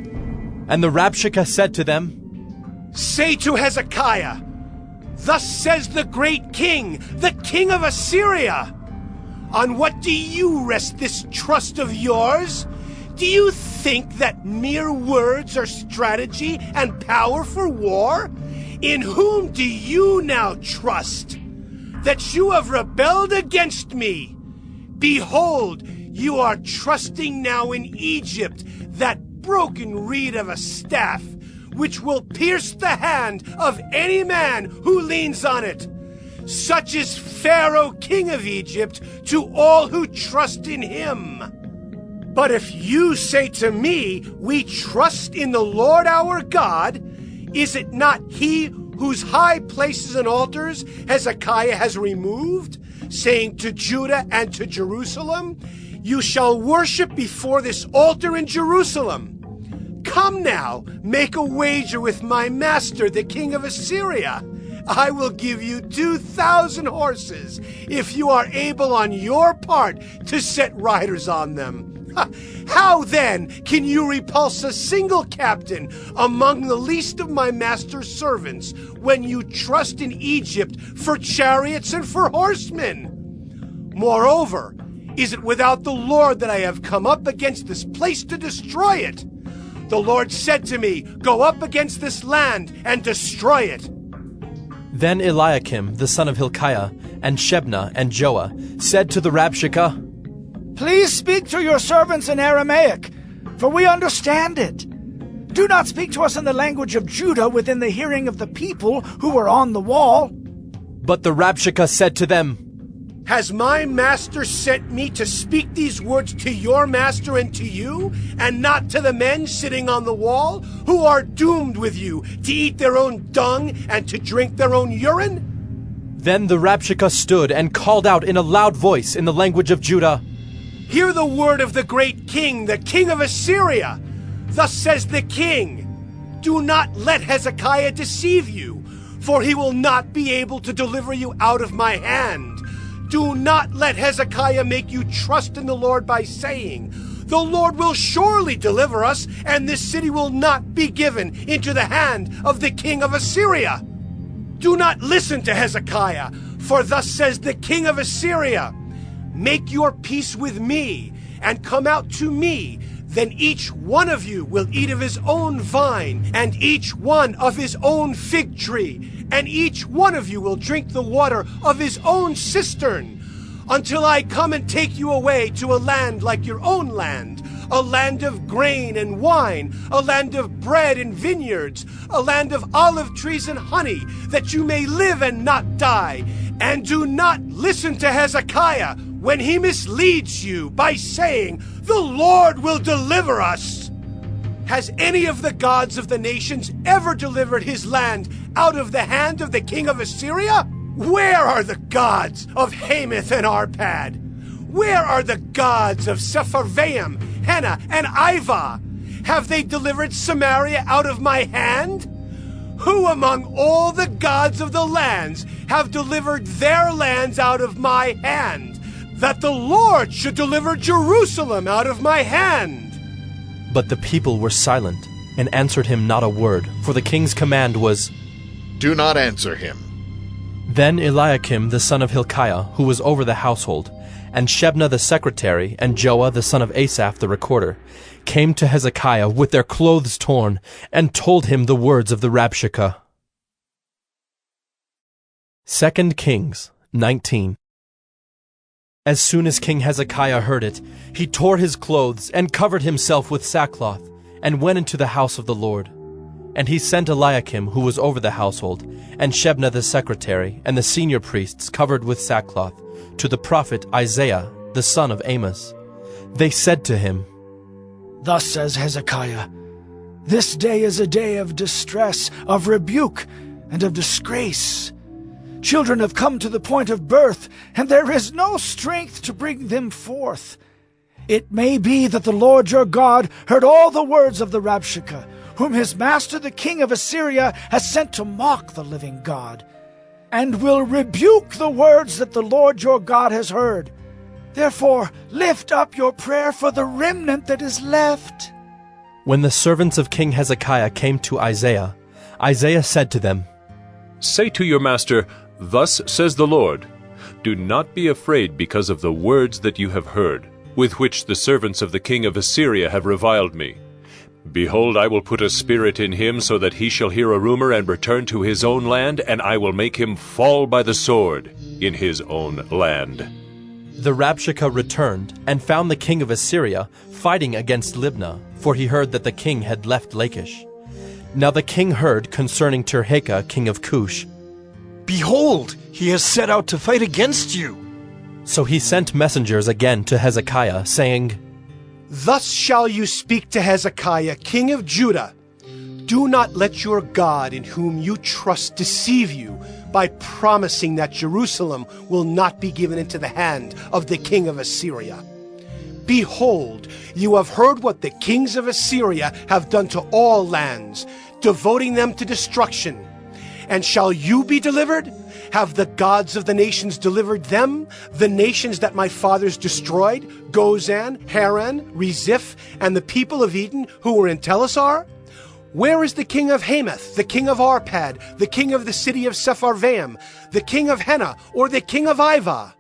And the Rabshakeh said to them, Say to Hezekiah, Thus says the great king, the king of Assyria, On what do you rest this trust of yours? Do you think that mere words are strategy and power for war? In whom do you now trust? That you have rebelled against me. Behold, you are trusting now in Egypt, that broken reed of a staff, which will pierce the hand of any man who leans on it. Such is Pharaoh, king of Egypt, to all who trust in him. But if you say to me, We trust in the Lord our God, is it not he whose high places and altars Hezekiah has removed, saying to Judah and to Jerusalem, You shall worship before this altar in Jerusalem? Come now, make a wager with my master, the king of Assyria. I will give you 2,000 horses, if you are able on your part to set riders on them. How then can you repulse a single captain among the least of my master's servants, when you trust in Egypt for chariots and for horsemen? Moreover, is it without the Lord that I have come up against this place to destroy it? The Lord said to me, Go up against this land and destroy it. Then Eliakim the son of Hilkiah, and Shebna and Joah, said to the Rabshakeh, Please speak to your servants in Aramaic, for we understand it. Do not speak to us in the language of Judah within the hearing of the people who were on the wall. But the Rabshakeh said to them, Has my master sent me to speak these words to your master and to you, and not to the men sitting on the wall, who are doomed with you to eat their own dung and to drink their own urine? Then the Rabshakeh stood and called out in a loud voice in the language of Judah, Hear the word of the great king, the king of Assyria. Thus says the king, Do not let Hezekiah deceive you, for he will not be able to deliver you out of my hand. Do not let Hezekiah make you trust in the Lord by saying, The Lord will surely deliver us, and this city will not be given into the hand of the king of Assyria. Do not listen to Hezekiah, for thus says the king of Assyria, Make your peace with me, and come out to me. Then each one of you will eat of his own vine, and each one of his own fig tree, and each one of you will drink the water of his own cistern, until I come and take you away to a land like your own land, a land of grain and wine, a land of bread and vineyards, a land of olive trees and honey, that you may live and not die. And do not listen to Hezekiah when he misleads you by saying, "The Lord will deliver us." Has any of the gods of the nations ever delivered his land out of the hand of the king of Assyria? Where are the gods of Hamath and Arpad? Where are the gods of Sepharvaim, Hena, and Ivah? Have they delivered Samaria out of my hand? Who among all the gods of the lands have delivered their lands out of my hand, that the Lord should deliver Jerusalem out of my hand? But the people were silent, and answered him not a word, for the king's command was, "Do not answer him." Then Eliakim the son of Hilkiah, who was over the household, and Shebna the secretary, and Joah the son of Asaph the recorder, came to Hezekiah with their clothes torn, and told him the words of the Rabshakeh. 2 Kings 19. As soon as King Hezekiah heard it, he tore his clothes, and covered himself with sackcloth, and went into the house of the Lord. And he sent Eliakim, who was over the household, and Shebna the secretary, and the senior priests covered with sackcloth, to the prophet Isaiah the son of Amos. They said to him, "Thus says Hezekiah, this day is a day of distress, of rebuke, and of disgrace. Children have come to the point of birth, and there is no strength to bring them forth. It may be that the Lord your God heard all the words of the Rabshakeh, whom his master the king of Assyria has sent to mock the living God, and will rebuke the words that the Lord your God has heard. Therefore lift up your prayer for the remnant that is left." When the servants of King Hezekiah came to Isaiah, Isaiah said to them, "Say to your master, Thus says the Lord, Do not be afraid because of the words that you have heard, with which the servants of the king of Assyria have reviled me. Behold, I will put a spirit in him, so that he shall hear a rumor and return to his own land, and I will make him fall by the sword in his own land." The Rabshakeh returned, and found the king of Assyria fighting against Libnah, for he heard that the king had left Lachish. Now the king heard concerning Tirhakah king of Cush. "Behold, he has set out to fight against you." So he sent messengers again to Hezekiah, saying, "Thus shall you speak to Hezekiah, king of Judah. Do not let your God in whom you trust deceive you by promising that Jerusalem will not be given into the hand of the king of Assyria. Behold, you have heard what the kings of Assyria have done to all lands, devoting them to destruction. And shall you be delivered? Have the gods of the nations delivered them, the nations that my fathers destroyed, Gozan, Haran, Reziph, and the people of Eden who were in Telassar? Where is the king of Hamath, the king of Arpad, the king of the city of Sepharvaim, the king of Hena, or the king of Ivah?"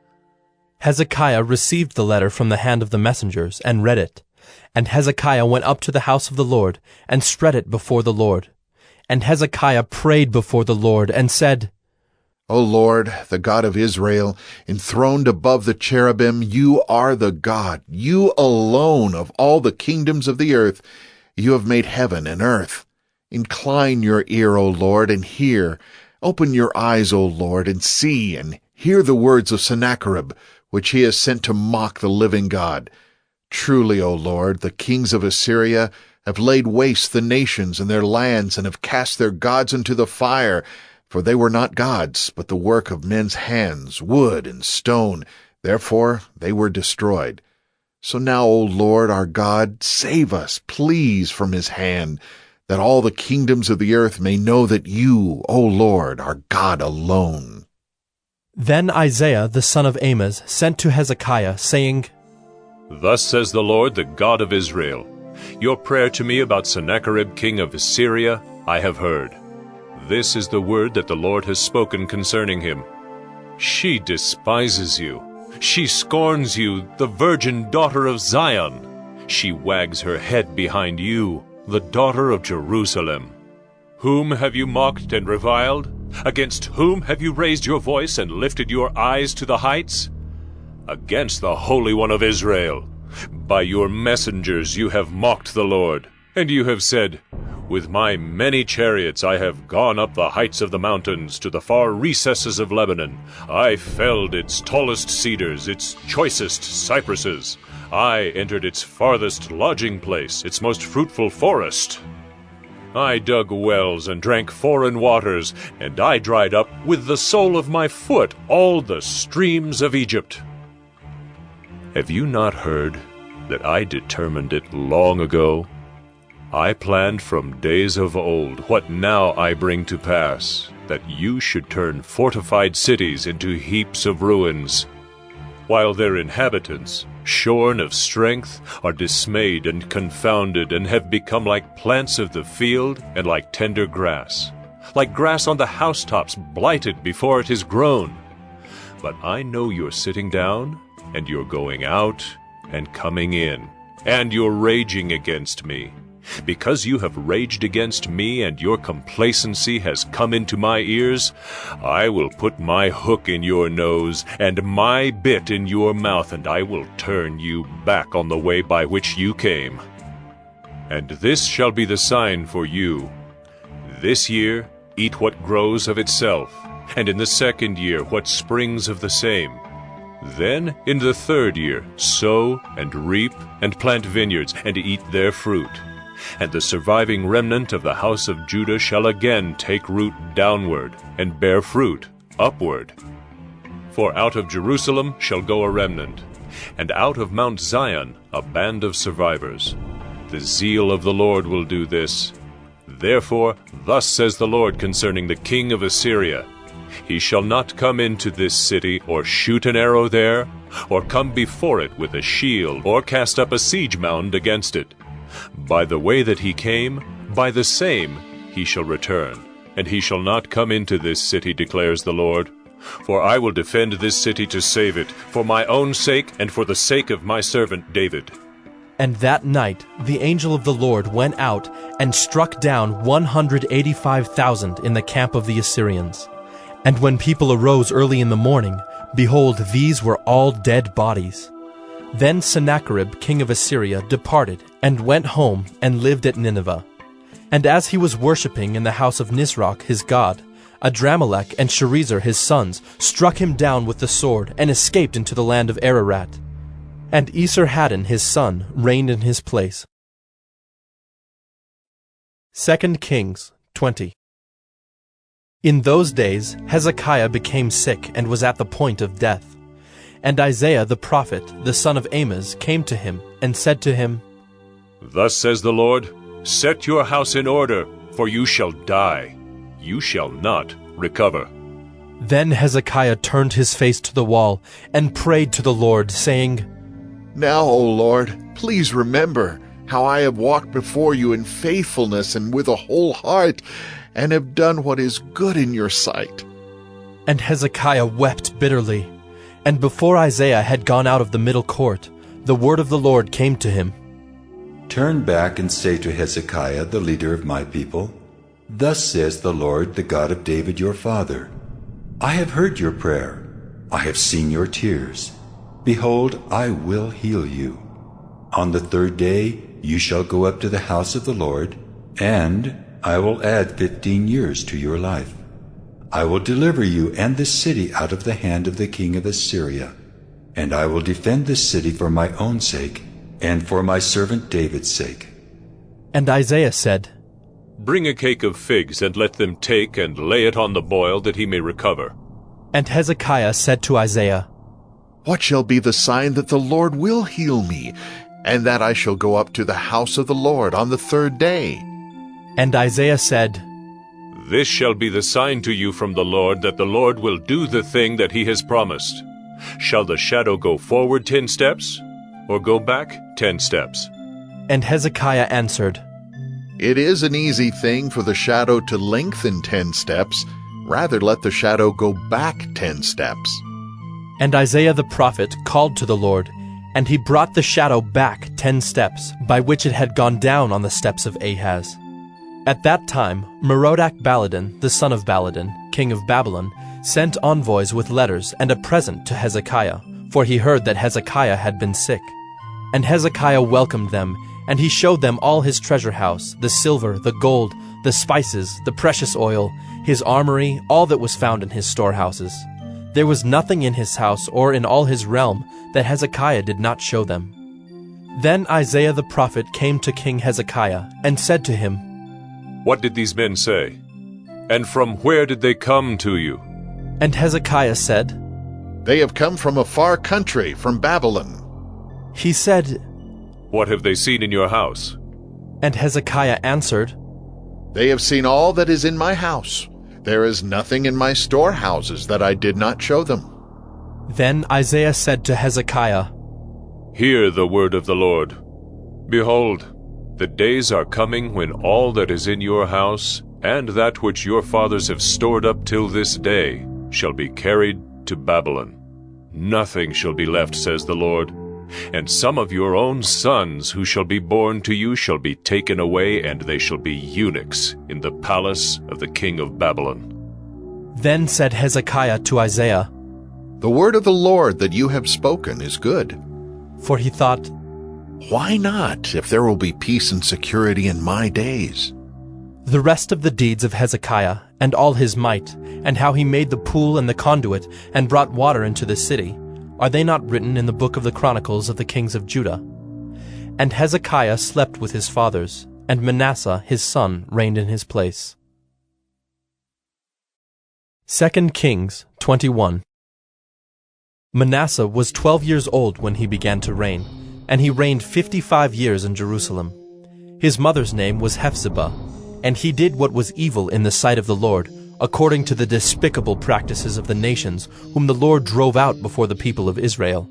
Hezekiah received the letter from the hand of the messengers, and read it. And Hezekiah went up to the house of the Lord, and spread it before the Lord. And Hezekiah prayed before the Lord, and said, O Lord, the God of Israel, enthroned above the cherubim, you are the God, you alone of all the kingdoms of the earth. You have made heaven and earth. Incline your ear, O Lord, and hear. Open your eyes, O Lord, and see, and hear the words of Sennacherib, which he has sent to mock the living God. Truly, O Lord, the kings of Assyria have laid waste the nations and their lands, and have cast their gods into the fire. For they were not gods, but the work of men's hands, wood and stone. Therefore they were destroyed. So now, O Lord our God, save us, please, from his hand, that all the kingdoms of the earth may know that you, O Lord, are God alone. Then Isaiah the son of Amos sent to Hezekiah, saying, Thus says the Lord, the God of Israel, Your prayer to me about Sennacherib king of Assyria I have heard. This is the word that the Lord has spoken concerning him. She despises you. She scorns you, the virgin daughter of Zion. She wags her head behind you, the daughter of Jerusalem. Whom have you mocked and reviled? Against whom have you raised your voice and lifted your eyes to the heights? Against the Holy One of Israel. By your messengers you have mocked the Lord, and you have said, With my many chariots I have gone up the heights of the mountains to the far recesses of Lebanon. I felled its tallest cedars, its choicest cypresses. I entered its farthest lodging place, its most fruitful forest. I dug wells and drank foreign waters, and I dried up with the sole of my foot all the streams of Egypt. Have you not heard that I determined it long ago? I planned from days of old what now I bring to pass, that you should turn fortified cities into heaps of ruins, while their inhabitants, shorn of strength, are dismayed and confounded, and have become like plants of the field and like tender grass, like grass on the housetops blighted before it is grown. But I know you're sitting down, and you're going out and coming in, and you're raging against me. Because you have raged against me and your complacency has come into my ears, I will put my hook in your nose and my bit in your mouth, and I will turn you back on the way by which you came. And this shall be the sign for you. This year eat what grows of itself, and in the second year what springs of the same. Then in the third year sow and reap and plant vineyards, and eat their fruit. And the surviving remnant of the house of Judah shall again take root downward, and bear fruit upward. For out of Jerusalem shall go a remnant, and out of Mount Zion a band of survivors. The zeal of the Lord will do this. Therefore thus says the Lord concerning the king of Assyria, He shall not come into this city, or shoot an arrow there, or come before it with a shield, or cast up a siege mound against it. By the way that he came, by the same he shall return, and he shall not come into this city, declares the Lord. For I will defend this city to save it, for my own sake and for the sake of my servant David. And that night the angel of the Lord went out and struck down 185,000 in the camp of the Assyrians. And when people arose early in the morning, behold, these were all dead bodies. Then Sennacherib king of Assyria departed, and went home, and lived at Nineveh. And as he was worshipping in the house of Nisroch his god, Adramelech and Sharezer his sons struck him down with the sword, and escaped into the land of Ararat. And Esarhaddon his son reigned in his place. 2 Kings 20. In those days Hezekiah became sick, and was at the point of death. And Isaiah the prophet, the son of Amoz, came to him, and said to him, Thus says the Lord, Set your house in order, for you shall die. You shall not recover. Then Hezekiah turned his face to the wall, and prayed to the Lord, saying, Now, O Lord, please remember how I have walked before you in faithfulness and with a whole heart, and have done what is good in your sight. And Hezekiah wept bitterly. And before Isaiah had gone out of the middle court, the word of the Lord came to him. Turn back and say to Hezekiah, the leader of my people, Thus says the Lord, the God of David your father, I have heard your prayer. I have seen your tears. Behold, I will heal you. On the third day you shall go up to the house of the Lord, and I will add 15 years to your life. I will deliver you and this city out of the hand of the king of Assyria, and I will defend this city for my own sake, and for my servant David's sake. And Isaiah said, Bring a cake of figs, and let them take and lay it on the boil, that he may recover. And Hezekiah said to Isaiah, What shall be the sign that the Lord will heal me, and that I shall go up to the house of the Lord on the third day? And Isaiah said, This shall be the sign to you from the Lord, that the Lord will do the thing that he has promised. Shall the shadow go forward 10 steps, or go back 10 steps? And Hezekiah answered, It is an easy thing for the shadow to lengthen 10 steps. Rather let the shadow go back 10 steps. And Isaiah the prophet called to the Lord, and he brought the shadow back 10 steps, by which it had gone down on the steps of Ahaz. At that time Merodach-Baladan, the son of Baladan, king of Babylon, sent envoys with letters and a present to Hezekiah, for he heard that Hezekiah had been sick. And Hezekiah welcomed them, and he showed them all his treasure house, the silver, the gold, the spices, the precious oil, his armory, all that was found in his storehouses. There was nothing in his house or in all his realm that Hezekiah did not show them. Then Isaiah the prophet came to King Hezekiah and said to him, "What did these men say? And from where did they come to you?" And Hezekiah said, "They have come from a far country, from Babylon." He said, "What have they seen in your house?" And Hezekiah answered, "They have seen all that is in my house. There is nothing in my storehouses that I did not show them." Then Isaiah said to Hezekiah, "Hear the word of the Lord. Behold, the days are coming when all that is in your house, and that which your fathers have stored up till this day, shall be carried to Babylon. Nothing shall be left, says the Lord. And some of your own sons who shall be born to you shall be taken away, and they shall be eunuchs in the palace of the king of Babylon." Then said Hezekiah to Isaiah, "The word of the Lord that you have spoken is good." For he thought, "Why not, if there will be peace and security in my days?" The rest of the deeds of Hezekiah, and all his might, and how he made the pool and the conduit, and brought water into the city, are they not written in the book of the Chronicles of the kings of Judah? And Hezekiah slept with his fathers, and Manasseh his son reigned in his place. 2 Kings 21. Manasseh was 12 years old when he began to reign, and he reigned 55 years in Jerusalem. His mother's name was Hephzibah, and he did what was evil in the sight of the Lord, according to the despicable practices of the nations whom the Lord drove out before the people of Israel.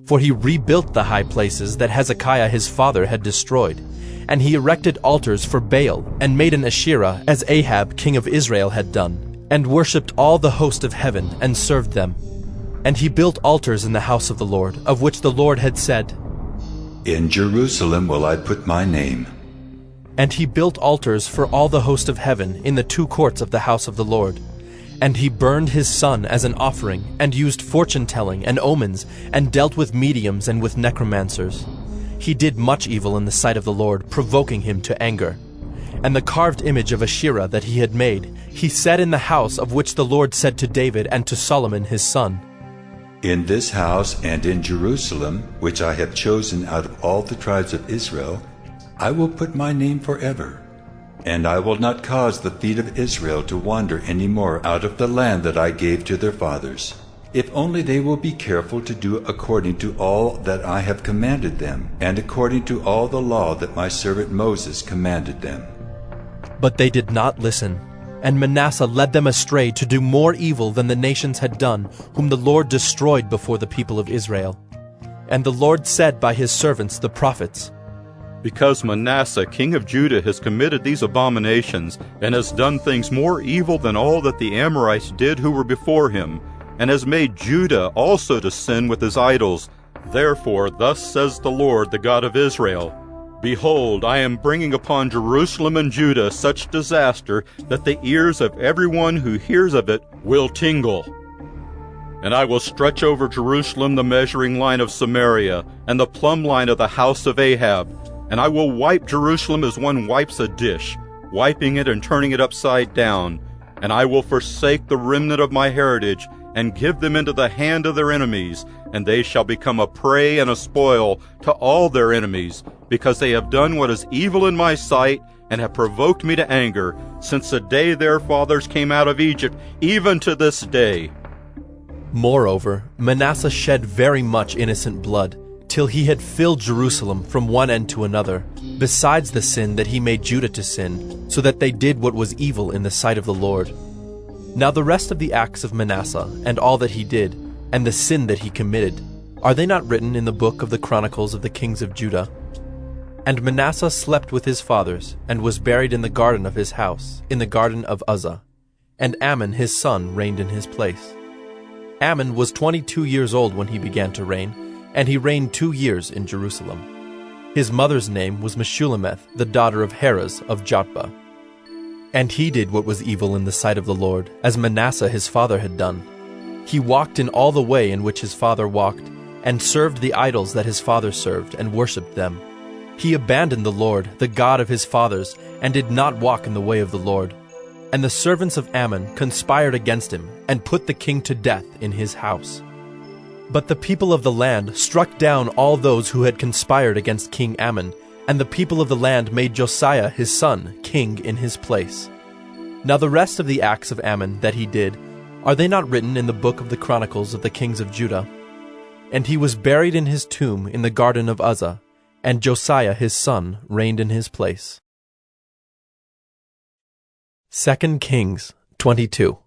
For he rebuilt the high places that Hezekiah his father had destroyed, and he erected altars for Baal, and made an Asherah, as Ahab king of Israel had done, and worshipped all the host of heaven, and served them. And he built altars in the house of the Lord, of which the Lord had said, "In Jerusalem will I put my name." And he built altars for all the host of heaven in the 2 courts of the house of the Lord. And he burned his son as an offering, and used fortune-telling and omens, and dealt with mediums and with necromancers. He did much evil in the sight of the Lord, provoking him to anger. And the carved image of Asherah that he had made, he set in the house of which the Lord said to David and to Solomon his son, "In this house and in Jerusalem, which I have chosen out of all the tribes of Israel, I will put my name forever, and I will not cause the feet of Israel to wander any more out of the land that I gave to their fathers, if only they will be careful to do according to all that I have commanded them, and according to all the law that my servant Moses commanded them." But they did not listen, and Manasseh led them astray to do more evil than the nations had done, whom the Lord destroyed before the people of Israel. And the Lord said by his servants the prophets, "Because Manasseh, king of Judah, has committed these abominations, and has done things more evil than all that the Amorites did who were before him, and has made Judah also to sin with his idols. Therefore, thus says the Lord, the God of Israel, Behold, I am bringing upon Jerusalem and Judah such disaster that the ears of everyone who hears of it will tingle. And I will stretch over Jerusalem the measuring line of Samaria, and the plumb line of the house of Ahab, and I will wipe Jerusalem as one wipes a dish, wiping it and turning it upside down. And I will forsake the remnant of my heritage, and give them into the hand of their enemies, and they shall become a prey and a spoil to all their enemies, because they have done what is evil in my sight, and have provoked me to anger, since the day their fathers came out of Egypt, even to this day." Moreover, Manasseh shed very much innocent blood, till he had filled Jerusalem from one end to another, besides the sin that he made Judah to sin, so that they did what was evil in the sight of the Lord. Now the rest of the acts of Manasseh, and all that he did, and the sin that he committed, are they not written in the book of the Chronicles of the kings of Judah? And Manasseh slept with his fathers, and was buried in the garden of his house, in the garden of Uzzah. And Amon his son reigned in his place. Ammon was 22 years old when he began to reign, and he reigned 2 years in Jerusalem. His mother's name was Meshullemeth, the daughter of Heres of Jotbah. And he did what was evil in the sight of the Lord, as Manasseh his father had done. He walked in all the way in which his father walked, and served the idols that his father served, and worshipped them. He abandoned the Lord, the God of his fathers, and did not walk in the way of the Lord. And the servants of Ammon conspired against him, and put the king to death in his house. But the people of the land struck down all those who had conspired against King Ammon, and the people of the land made Josiah his son king in his place. Now the rest of the acts of Ammon that he did, are they not written in the book of the Chronicles of the kings of Judah? And he was buried in his tomb in the garden of Uzzah, and Josiah his son reigned in his place. 2 Kings 22.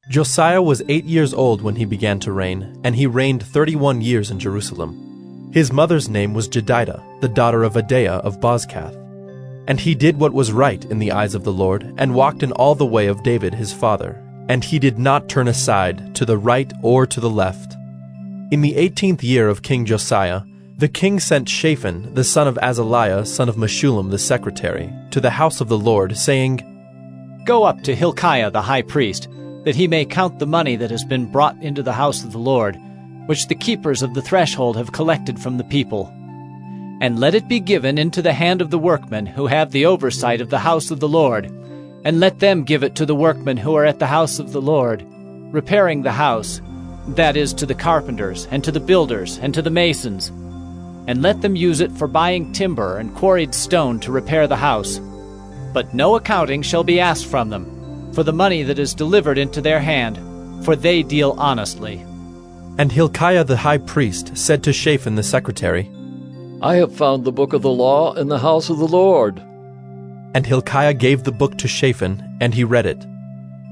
Josiah was 8 years old when he began to reign, and he reigned 31 years in Jerusalem. His mother's name was Jedidah, the daughter of Adaiah of Bozkath. And he did what was right in the eyes of the Lord, and walked in all the way of David his father, and he did not turn aside to the right or to the left. In the 18th year of King Josiah, the king sent Shaphan, the son of Azaliah, son of Meshullam the secretary, to the house of the Lord, saying, Go up to Hilkiah the high priest, that he may count the money that has been brought into the house of the Lord, which the keepers of the threshold have collected from the people. And let it be given into the hand of the workmen who have the oversight of the house of the Lord, and let them give it to the workmen who are at the house of the Lord, repairing the house, that is, to the carpenters, and to the builders, and to the masons, and let them use it for buying timber and quarried stone to repair the house. But no accounting shall be asked from them, for the money that is delivered into their hand, for they deal honestly. And Hilkiah the high priest said to Shaphan the secretary, I have found the book of the law in the house of the Lord. And Hilkiah gave the book to Shaphan, and he read it.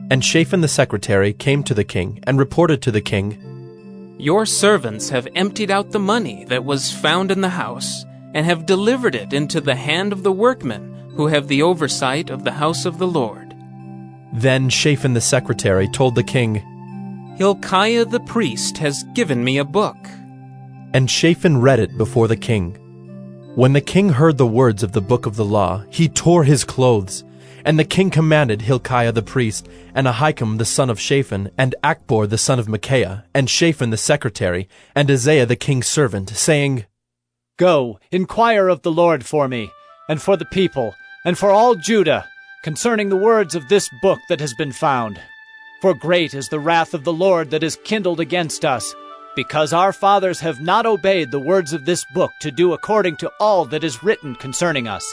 And Shaphan the secretary came to the king, and reported to the king, Your servants have emptied out the money that was found in the house, and have delivered it into the hand of the workmen, who have the oversight of the house of the Lord. Then Shaphan the secretary told the king, Hilkiah the priest has given me a book. And Shaphan read it before the king. When the king heard the words of the book of the law, he tore his clothes. And the king commanded Hilkiah the priest, and Ahikam the son of Shaphan, and Achbor the son of Micaiah, and Shaphan the secretary, and Isaiah the king's servant, saying, Go, inquire of the Lord for me, and for the people, and for all Judah, concerning the words of this book that has been found. For great is the wrath of the Lord that is kindled against us, because our fathers have not obeyed the words of this book to do according to all that is written concerning us.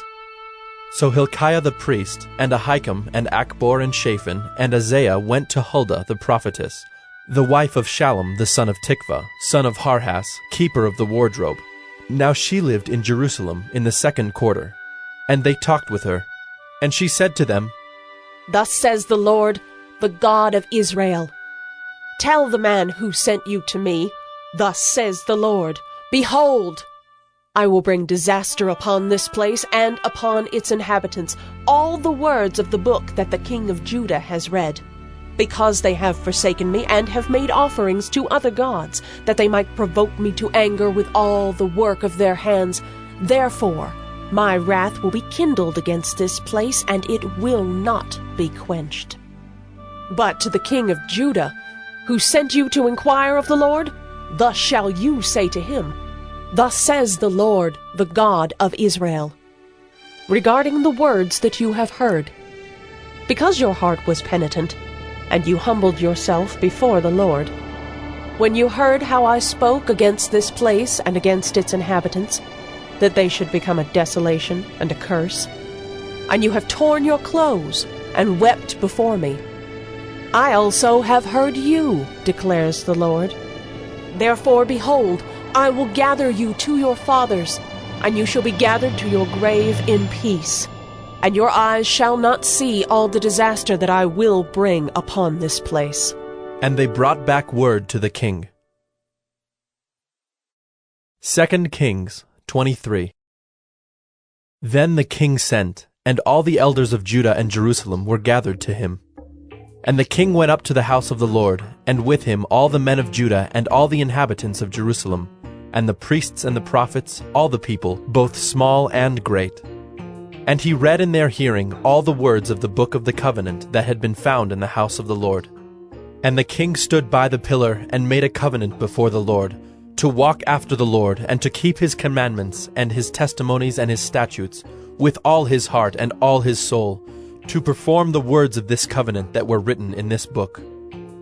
So Hilkiah the priest, and Ahikam, and Achbor, and Shaphan, and Isaiah went to Huldah the prophetess, the wife of Shallum the son of Tikvah, son of Harhas, keeper of the wardrobe. Now she lived in Jerusalem in the 2nd quarter. And they talked with her. And she said to them, Thus says the Lord, the God of Israel, Tell the man who sent you to me, Thus says the Lord, Behold, I will bring disaster upon this place and upon its inhabitants, all the words of the book that the king of Judah has read, because they have forsaken me and have made offerings to other gods, that they might provoke me to anger with all the work of their hands. Therefore, my wrath will be kindled against this place, and it will not be quenched. But to the king of Judah, who sent you to inquire of the Lord, thus shall you say to him, Thus says the Lord, the God of Israel, regarding the words that you have heard. Because your heart was penitent, and you humbled yourself before the Lord, when you heard how I spoke against this place and against its inhabitants, that they should become a desolation and a curse, and you have torn your clothes and wept before me, I also have heard you, declares the Lord. Therefore, behold, I will gather you to your fathers, and you shall be gathered to your grave in peace, and your eyes shall not see all the disaster that I will bring upon this place. And they brought back word to the king. 2 Kings 23. Then the king sent, and all the elders of Judah and Jerusalem were gathered to him. And the king went up to the house of the Lord, and with him all the men of Judah and all the inhabitants of Jerusalem, and the priests and the prophets, all the people, both small and great. And he read in their hearing all the words of the book of the covenant that had been found in the house of the Lord. And the king stood by the pillar and made a covenant before the Lord, to walk after the Lord, and to keep his commandments and his testimonies and his statutes, with all his heart and all his soul, to perform the words of this covenant that were written in this book.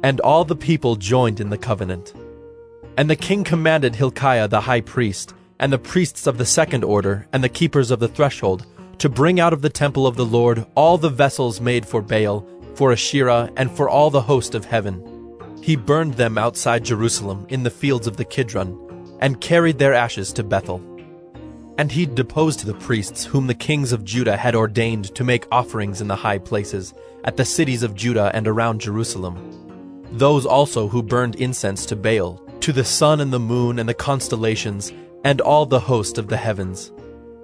And all the people joined in the covenant. And the king commanded Hilkiah the high priest, and the priests of the second order, and the keepers of the threshold, to bring out of the temple of the Lord all the vessels made for Baal, for Asherah, and for all the host of heaven. He burned them outside Jerusalem in the fields of the Kidron, and carried their ashes to Bethel. And he deposed the priests whom the kings of Judah had ordained to make offerings in the high places, at the cities of Judah and around Jerusalem. Those also who burned incense to Baal, to the sun and the moon and the constellations, and all the host of the heavens.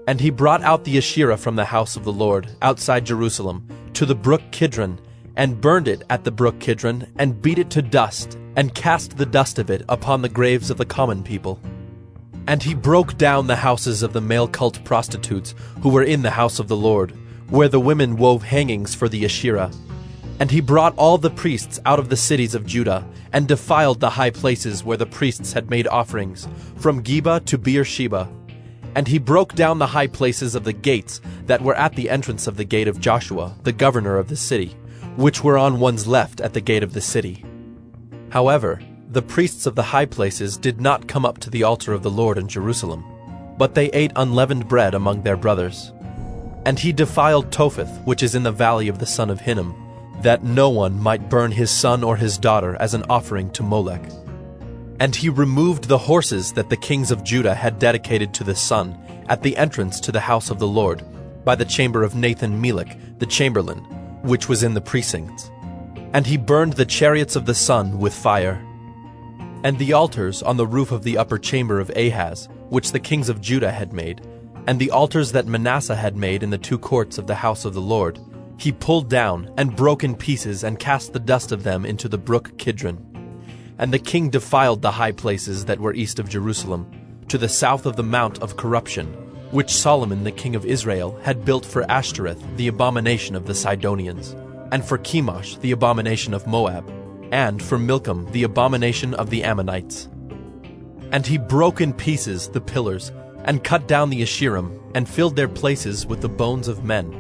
And he brought out the Asherah from the house of the Lord, outside Jerusalem, to the brook Kidron, and burned it at the brook Kidron, and beat it to dust, and cast the dust of it upon the graves of the common people. And he broke down the houses of the male cult prostitutes who were in the house of the Lord, where the women wove hangings for the Asherah. And he brought all the priests out of the cities of Judah, and defiled the high places where the priests had made offerings, from Geba to Beersheba. And he broke down the high places of the gates that were at the entrance of the gate of Joshua, the governor of the city, which were on one's left at the gate of the city. However, the priests of the high places did not come up to the altar of the Lord in Jerusalem, but they ate unleavened bread among their brothers. And he defiled Topheth, which is in the valley of the son of Hinnom, that no one might burn his son or his daughter as an offering to Molech. And he removed the horses that the kings of Judah had dedicated to the sun at the entrance to the house of the Lord, by the chamber of Nathan-Melech, the chamberlain, which was in the precincts. And he burned the chariots of the sun with fire. And the altars on the roof of the upper chamber of Ahaz, which the kings of Judah had made, and the altars that Manasseh had made in the two courts of the house of the Lord, he pulled down and broke in pieces and cast the dust of them into the brook Kidron. And the king defiled the high places that were east of Jerusalem, to the south of the Mount of Corruption, which Solomon the king of Israel had built for Ashtoreth, the abomination of the Sidonians, and for Chemosh, the abomination of Moab, and for Milcom, the abomination of the Ammonites. And he broke in pieces the pillars, and cut down the Asherim, and filled their places with the bones of men.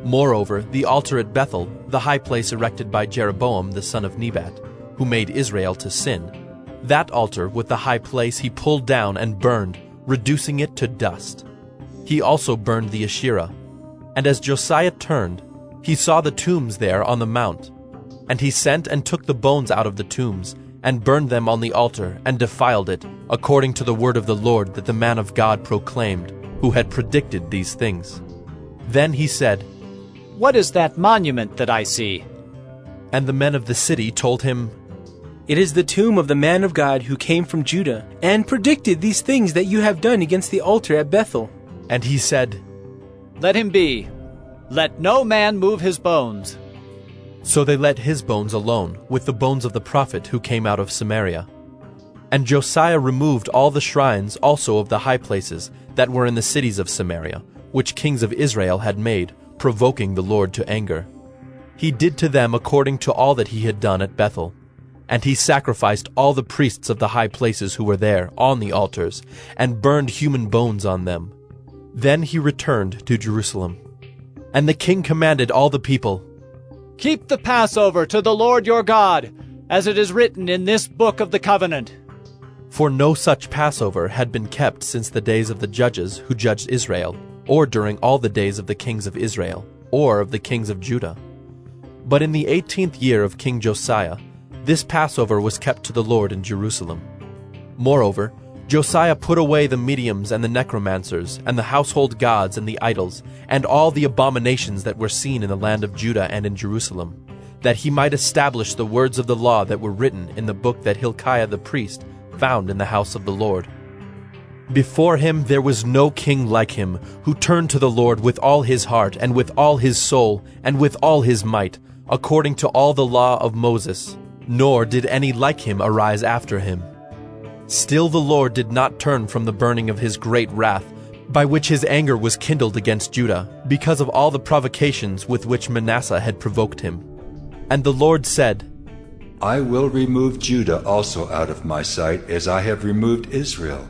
Moreover, the altar at Bethel, the high place erected by Jeroboam the son of Nebat, who made Israel to sin, that altar with the high place he pulled down and burned, reducing it to dust. He also burned the Asherah. And as Josiah turned, he saw the tombs there on the mount. And he sent and took the bones out of the tombs, and burned them on the altar, and defiled it, according to the word of the Lord that the man of God proclaimed, who had predicted these things. Then he said, "What is that monument that I see?" And the men of the city told him, "It is the tomb of the man of God who came from Judah, and predicted these things that you have done against the altar at Bethel." And he said, "Let him be. Let no man move his bones." So they let his bones alone, with the bones of the prophet who came out of Samaria. And Josiah removed all the shrines also of the high places that were in the cities of Samaria, which kings of Israel had made, provoking the Lord to anger. He did to them according to all that he had done at Bethel. And he sacrificed all the priests of the high places who were there on the altars, and burned human bones on them. Then he returned to Jerusalem. And the king commanded all the people, "Keep the Passover to the Lord your God, as it is written in this book of the covenant." For no such Passover had been kept since the days of the judges who judged Israel, or during all the days of the kings of Israel, or of the kings of Judah. But in the 18th year of King Josiah, this Passover was kept to the Lord in Jerusalem. Moreover, Josiah put away the mediums and the necromancers, and the household gods and the idols, and all the abominations that were seen in the land of Judah and in Jerusalem, that he might establish the words of the law that were written in the book that Hilkiah the priest found in the house of the Lord. Before him there was no king like him, who turned to the Lord with all his heart, and with all his soul, and with all his might, according to all the law of Moses, nor did any like him arise after him. Still the Lord did not turn from the burning of his great wrath, by which his anger was kindled against Judah, because of all the provocations with which Manasseh had provoked him. And the Lord said, I will remove Judah also out of my sight, as I have removed Israel.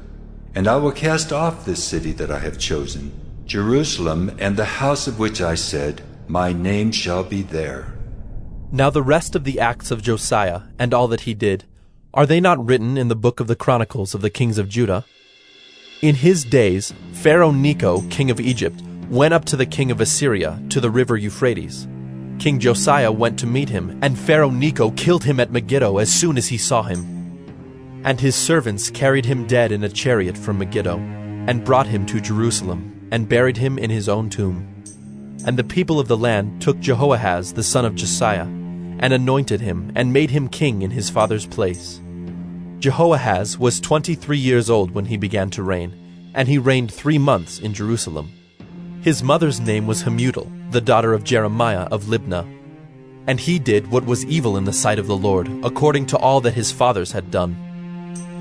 And I will cast off this city that I have chosen, Jerusalem, and the house of which I said, My name shall be there. Now the rest of the acts of Josiah, and all that he did, are they not written in the book of the Chronicles of the kings of Judah? In his days, Pharaoh Necho, king of Egypt, went up to the king of Assyria, to the river Euphrates. King Josiah went to meet him, and Pharaoh Necho killed him at Megiddo as soon as he saw him. And his servants carried him dead in a chariot from Megiddo, and brought him to Jerusalem, and buried him in his own tomb. And the people of the land took Jehoahaz the son of Josiah, and anointed him, and made him king in his father's place. Jehoahaz was 23 years old when he began to reign, and he reigned 3 months in Jerusalem. His mother's name was Hamutal, the daughter of Jeremiah of Libnah. And he did what was evil in the sight of the Lord, according to all that his fathers had done.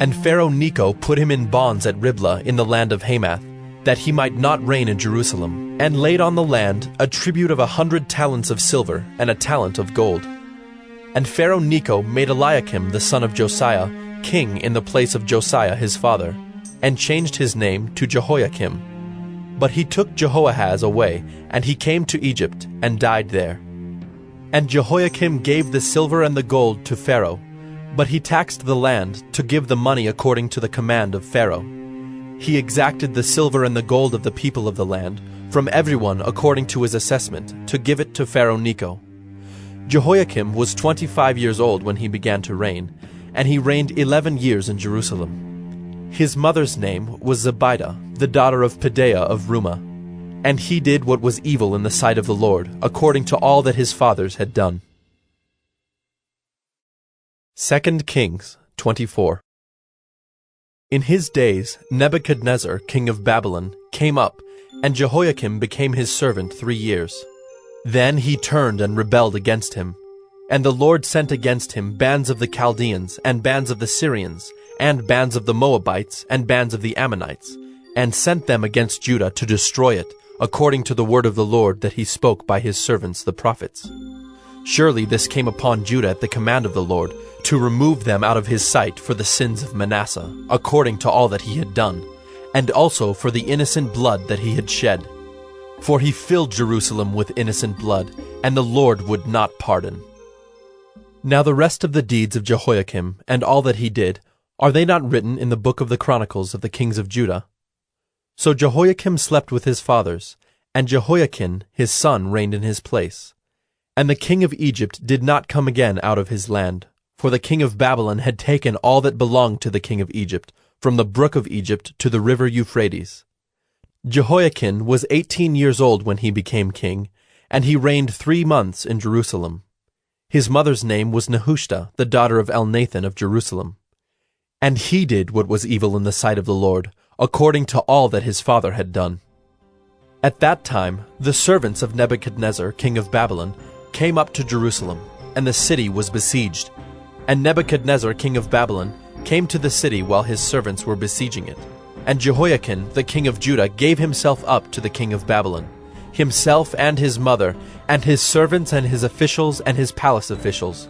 And Pharaoh Necho put him in bonds at Riblah in the land of Hamath, that he might not reign in Jerusalem, and laid on the land a tribute of 100 talents of silver and a talent of gold. And Pharaoh Necho made Eliakim the son of Josiah king in the place of Josiah his father, and changed his name to Jehoiakim. But he took Jehoahaz away, and he came to Egypt, and died there. And Jehoiakim gave the silver and the gold to Pharaoh, but he taxed the land to give the money according to the command of Pharaoh. He exacted the silver and the gold of the people of the land, from everyone according to his assessment, to give it to Pharaoh Necho. Jehoiakim was 25 years old when he began to reign, and he reigned 11 years in Jerusalem. His mother's name was Zebidah, the daughter of Pedaiah of Rumah. And he did what was evil in the sight of the Lord, according to all that his fathers had done. 2 Kings 24. In his days Nebuchadnezzar, king of Babylon, came up, and Jehoiakim became his servant 3 years. Then he turned and rebelled against him. And the Lord sent against him bands of the Chaldeans, and bands of the Syrians, and bands of the Moabites, and bands of the Ammonites, and sent them against Judah to destroy it, according to the word of the Lord that he spoke by his servants the prophets. Surely this came upon Judah at the command of the Lord, to remove them out of his sight for the sins of Manasseh, according to all that he had done, and also for the innocent blood that he had shed. For he filled Jerusalem with innocent blood, and the Lord would not pardon. Now the rest of the deeds of Jehoiakim, and all that he did, are they not written in the book of the Chronicles of the kings of Judah? So Jehoiakim slept with his fathers, and Jehoiakim his son reigned in his place. And the king of Egypt did not come again out of his land, for the king of Babylon had taken all that belonged to the king of Egypt, from the brook of Egypt to the river Euphrates. Jehoiakim was 18 years old when he became king, and he reigned 3 months in Jerusalem. His mother's name was Nehushta, the daughter of Elnathan of Jerusalem. And he did what was evil in the sight of the Lord, according to all that his father had done. At that time the servants of Nebuchadnezzar, king of Babylon, came up to Jerusalem, and the city was besieged. And Nebuchadnezzar, king of Babylon, came to the city while his servants were besieging it. And Jehoiakim, the king of Judah, gave himself up to the king of Babylon, himself and his mother, and his servants and his officials and his palace officials.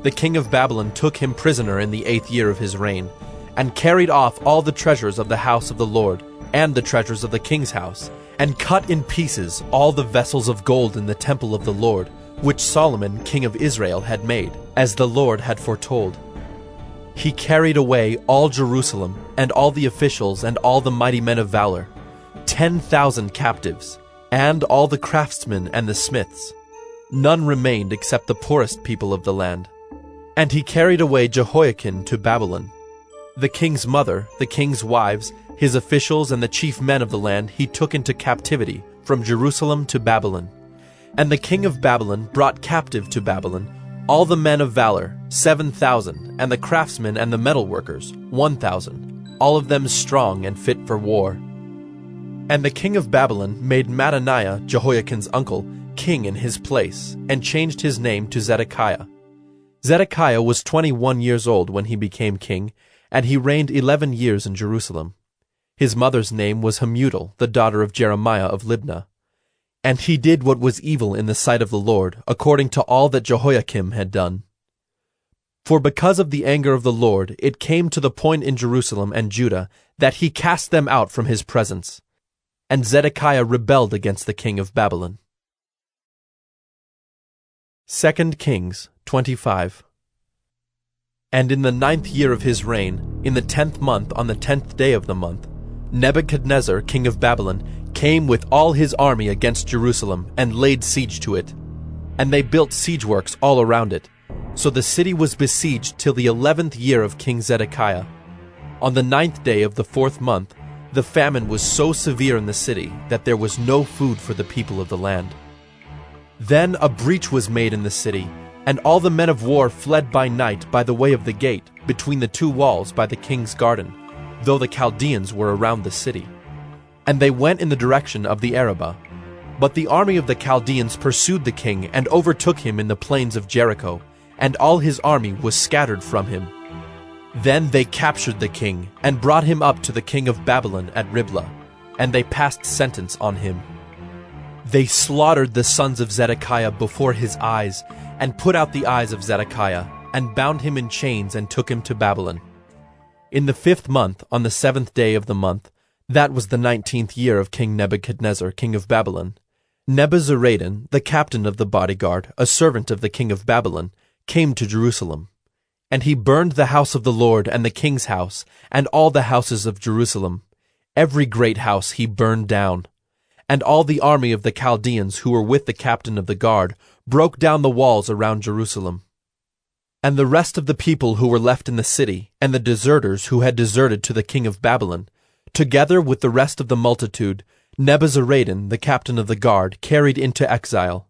The king of Babylon took him prisoner in the 8th year of his reign, and carried off all the treasures of the house of the Lord, and the treasures of the king's house, and cut in pieces all the vessels of gold in the temple of the Lord, which Solomon king of Israel had made, as the Lord had foretold. He carried away all Jerusalem, and all the officials and all the mighty men of valor, 10,000 captives, and all the craftsmen and the smiths. None remained except the poorest people of the land. And he carried away Jehoiakim to Babylon. The king's mother, the king's wives, his officials, and the chief men of the land he took into captivity from Jerusalem to Babylon. And the king of Babylon brought captive to Babylon all the men of valor, 7,000, and the craftsmen and the metalworkers, 1,000, all of them strong and fit for war. And the king of Babylon made Mattaniah, Jehoiakim's uncle, king in his place, and changed his name to Zedekiah. Zedekiah was 21 years old when he became king, and he reigned 11 years in Jerusalem. His mother's name was Hamutal, the daughter of Jeremiah of Libnah. And he did what was evil in the sight of the Lord, according to all that Jehoiakim had done. For because of the anger of the Lord, it came to the point in Jerusalem and Judah that he cast them out from his presence. And Zedekiah rebelled against the king of Babylon. 2 Kings 25. And in the 9th year of his reign, in the 10th month on the 10th day of the month, Nebuchadnezzar, king of Babylon, came with all his army against Jerusalem and laid siege to it. And they built siege works all around it. So the city was besieged till the 11th year of King Zedekiah. On the 9th day of the 4th month, the famine was so severe in the city that there was no food for the people of the land. Then a breach was made in the city, and all the men of war fled by night by the way of the gate, between the two walls by the king's garden, though the Chaldeans were around the city. And they went in the direction of the Arabah. But the army of the Chaldeans pursued the king and overtook him in the plains of Jericho, and all his army was scattered from him. Then they captured the king, and brought him up to the king of Babylon at Riblah, and they passed sentence on him. They slaughtered the sons of Zedekiah before his eyes, and put out the eyes of Zedekiah, and bound him in chains and took him to Babylon. In the 5th month, on the 7th day of the month, that was the 19th year of King Nebuchadnezzar, king of Babylon, Nebuzaradan, the captain of the bodyguard, a servant of the king of Babylon, came to Jerusalem. And he burned the house of the Lord and the king's house, and all the houses of Jerusalem. Every great house he burned down. And all the army of the Chaldeans who were with the captain of the guard broke down the walls around Jerusalem. And the rest of the people who were left in the city, and the deserters who had deserted to the king of Babylon, together with the rest of the multitude, Nebuzaradan, the captain of the guard, carried into exile.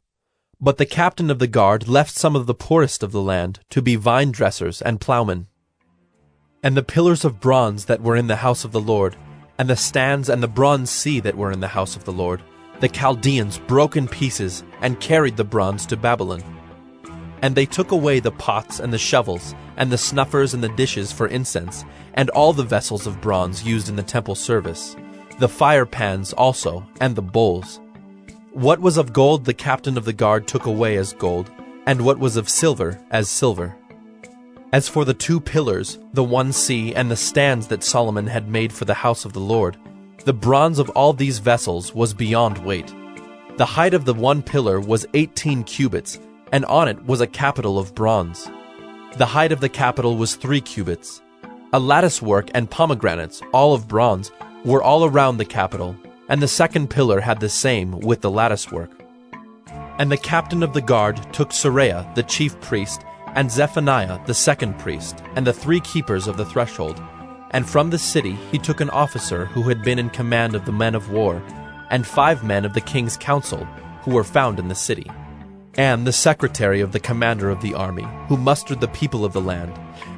But the captain of the guard left some of the poorest of the land to be vine dressers and plowmen. And the pillars of bronze that were in the house of the Lord, and the stands and the bronze sea that were in the house of the Lord, the Chaldeans broke in pieces and carried the bronze to Babylon. And they took away the pots and the shovels, and the snuffers and the dishes for incense, and all the vessels of bronze used in the temple service, the fire pans also, and the bowls. What was of gold the captain of the guard took away as gold, and what was of silver as silver. As for the 2 pillars, the 1 sea, and the stands that Solomon had made for the house of the Lord, the bronze of all these vessels was beyond weight. The height of the 1 pillar was 18 cubits, and on it was a capital of bronze. The height of the capital was 3 cubits. A lattice work and pomegranates, all of bronze, were all around the capital, and the 2nd pillar had the same with the lattice work. And the captain of the guard took Seraiah the chief priest, and Zephaniah the 2nd priest, and the 3 keepers of the threshold. And from the city he took an officer who had been in command of the men of war, and 5 men of the king's council, who were found in the city, and the secretary of the commander of the army, who mustered the people of the land,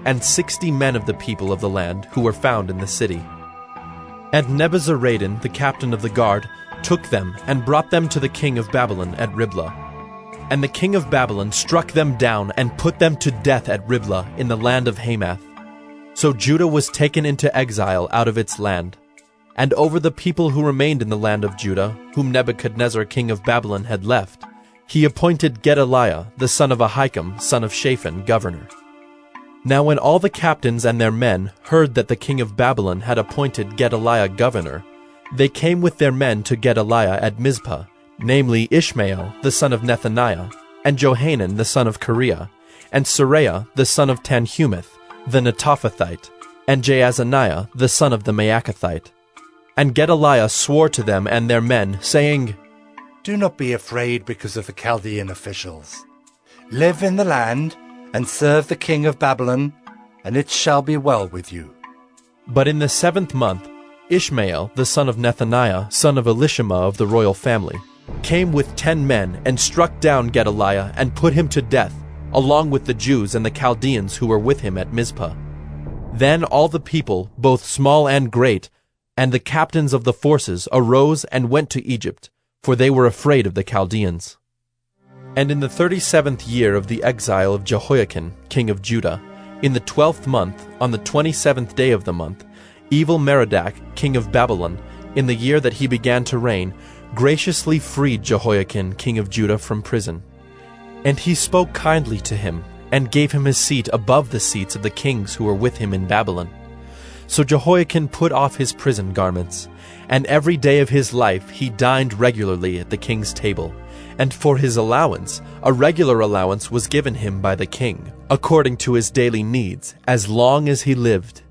and 60 men of the people of the land, who were found in the city. And Nebuzaradan, the captain of the guard, took them and brought them to the king of Babylon at Riblah. And the king of Babylon struck them down and put them to death at Riblah in the land of Hamath. So Judah was taken into exile out of its land. And over the people who remained in the land of Judah, whom Nebuchadnezzar king of Babylon had left, he appointed Gedaliah, the son of Ahikam, son of Shaphan, governor. Now when all the captains and their men heard that the king of Babylon had appointed Gedaliah governor, they came with their men to Gedaliah at Mizpah, namely Ishmael the son of Nethaniah, and Johanan the son of Kareah, and Seraiah the son of Tanhumeth, the Netophathite, and Jaazaniah the son of the Maacathite. And Gedaliah swore to them and their men, saying, Do not be afraid because of the Chaldean officials. Live in the land, and serve the king of Babylon, and it shall be well with you. But in the 7th month, Ishmael, the son of Nethaniah, son of Elishama of the royal family, came with 10 men and struck down Gedaliah and put him to death, along with the Jews and the Chaldeans who were with him at Mizpah. Then all the people, both small and great, and the captains of the forces arose and went to Egypt, for they were afraid of the Chaldeans. And in the 37th year of the exile of Jehoiakim, king of Judah, in the 12th month, on the 27th day of the month, Evil-Merodach, king of Babylon, in the year that he began to reign, graciously freed Jehoiakim, king of Judah, from prison. And he spoke kindly to him, and gave him his seat above the seats of the kings who were with him in Babylon. So Jehoiakim put off his prison garments, and every day of his life he dined regularly at the king's table. And for his allowance, a regular allowance was given him by the king, according to his daily needs, as long as he lived.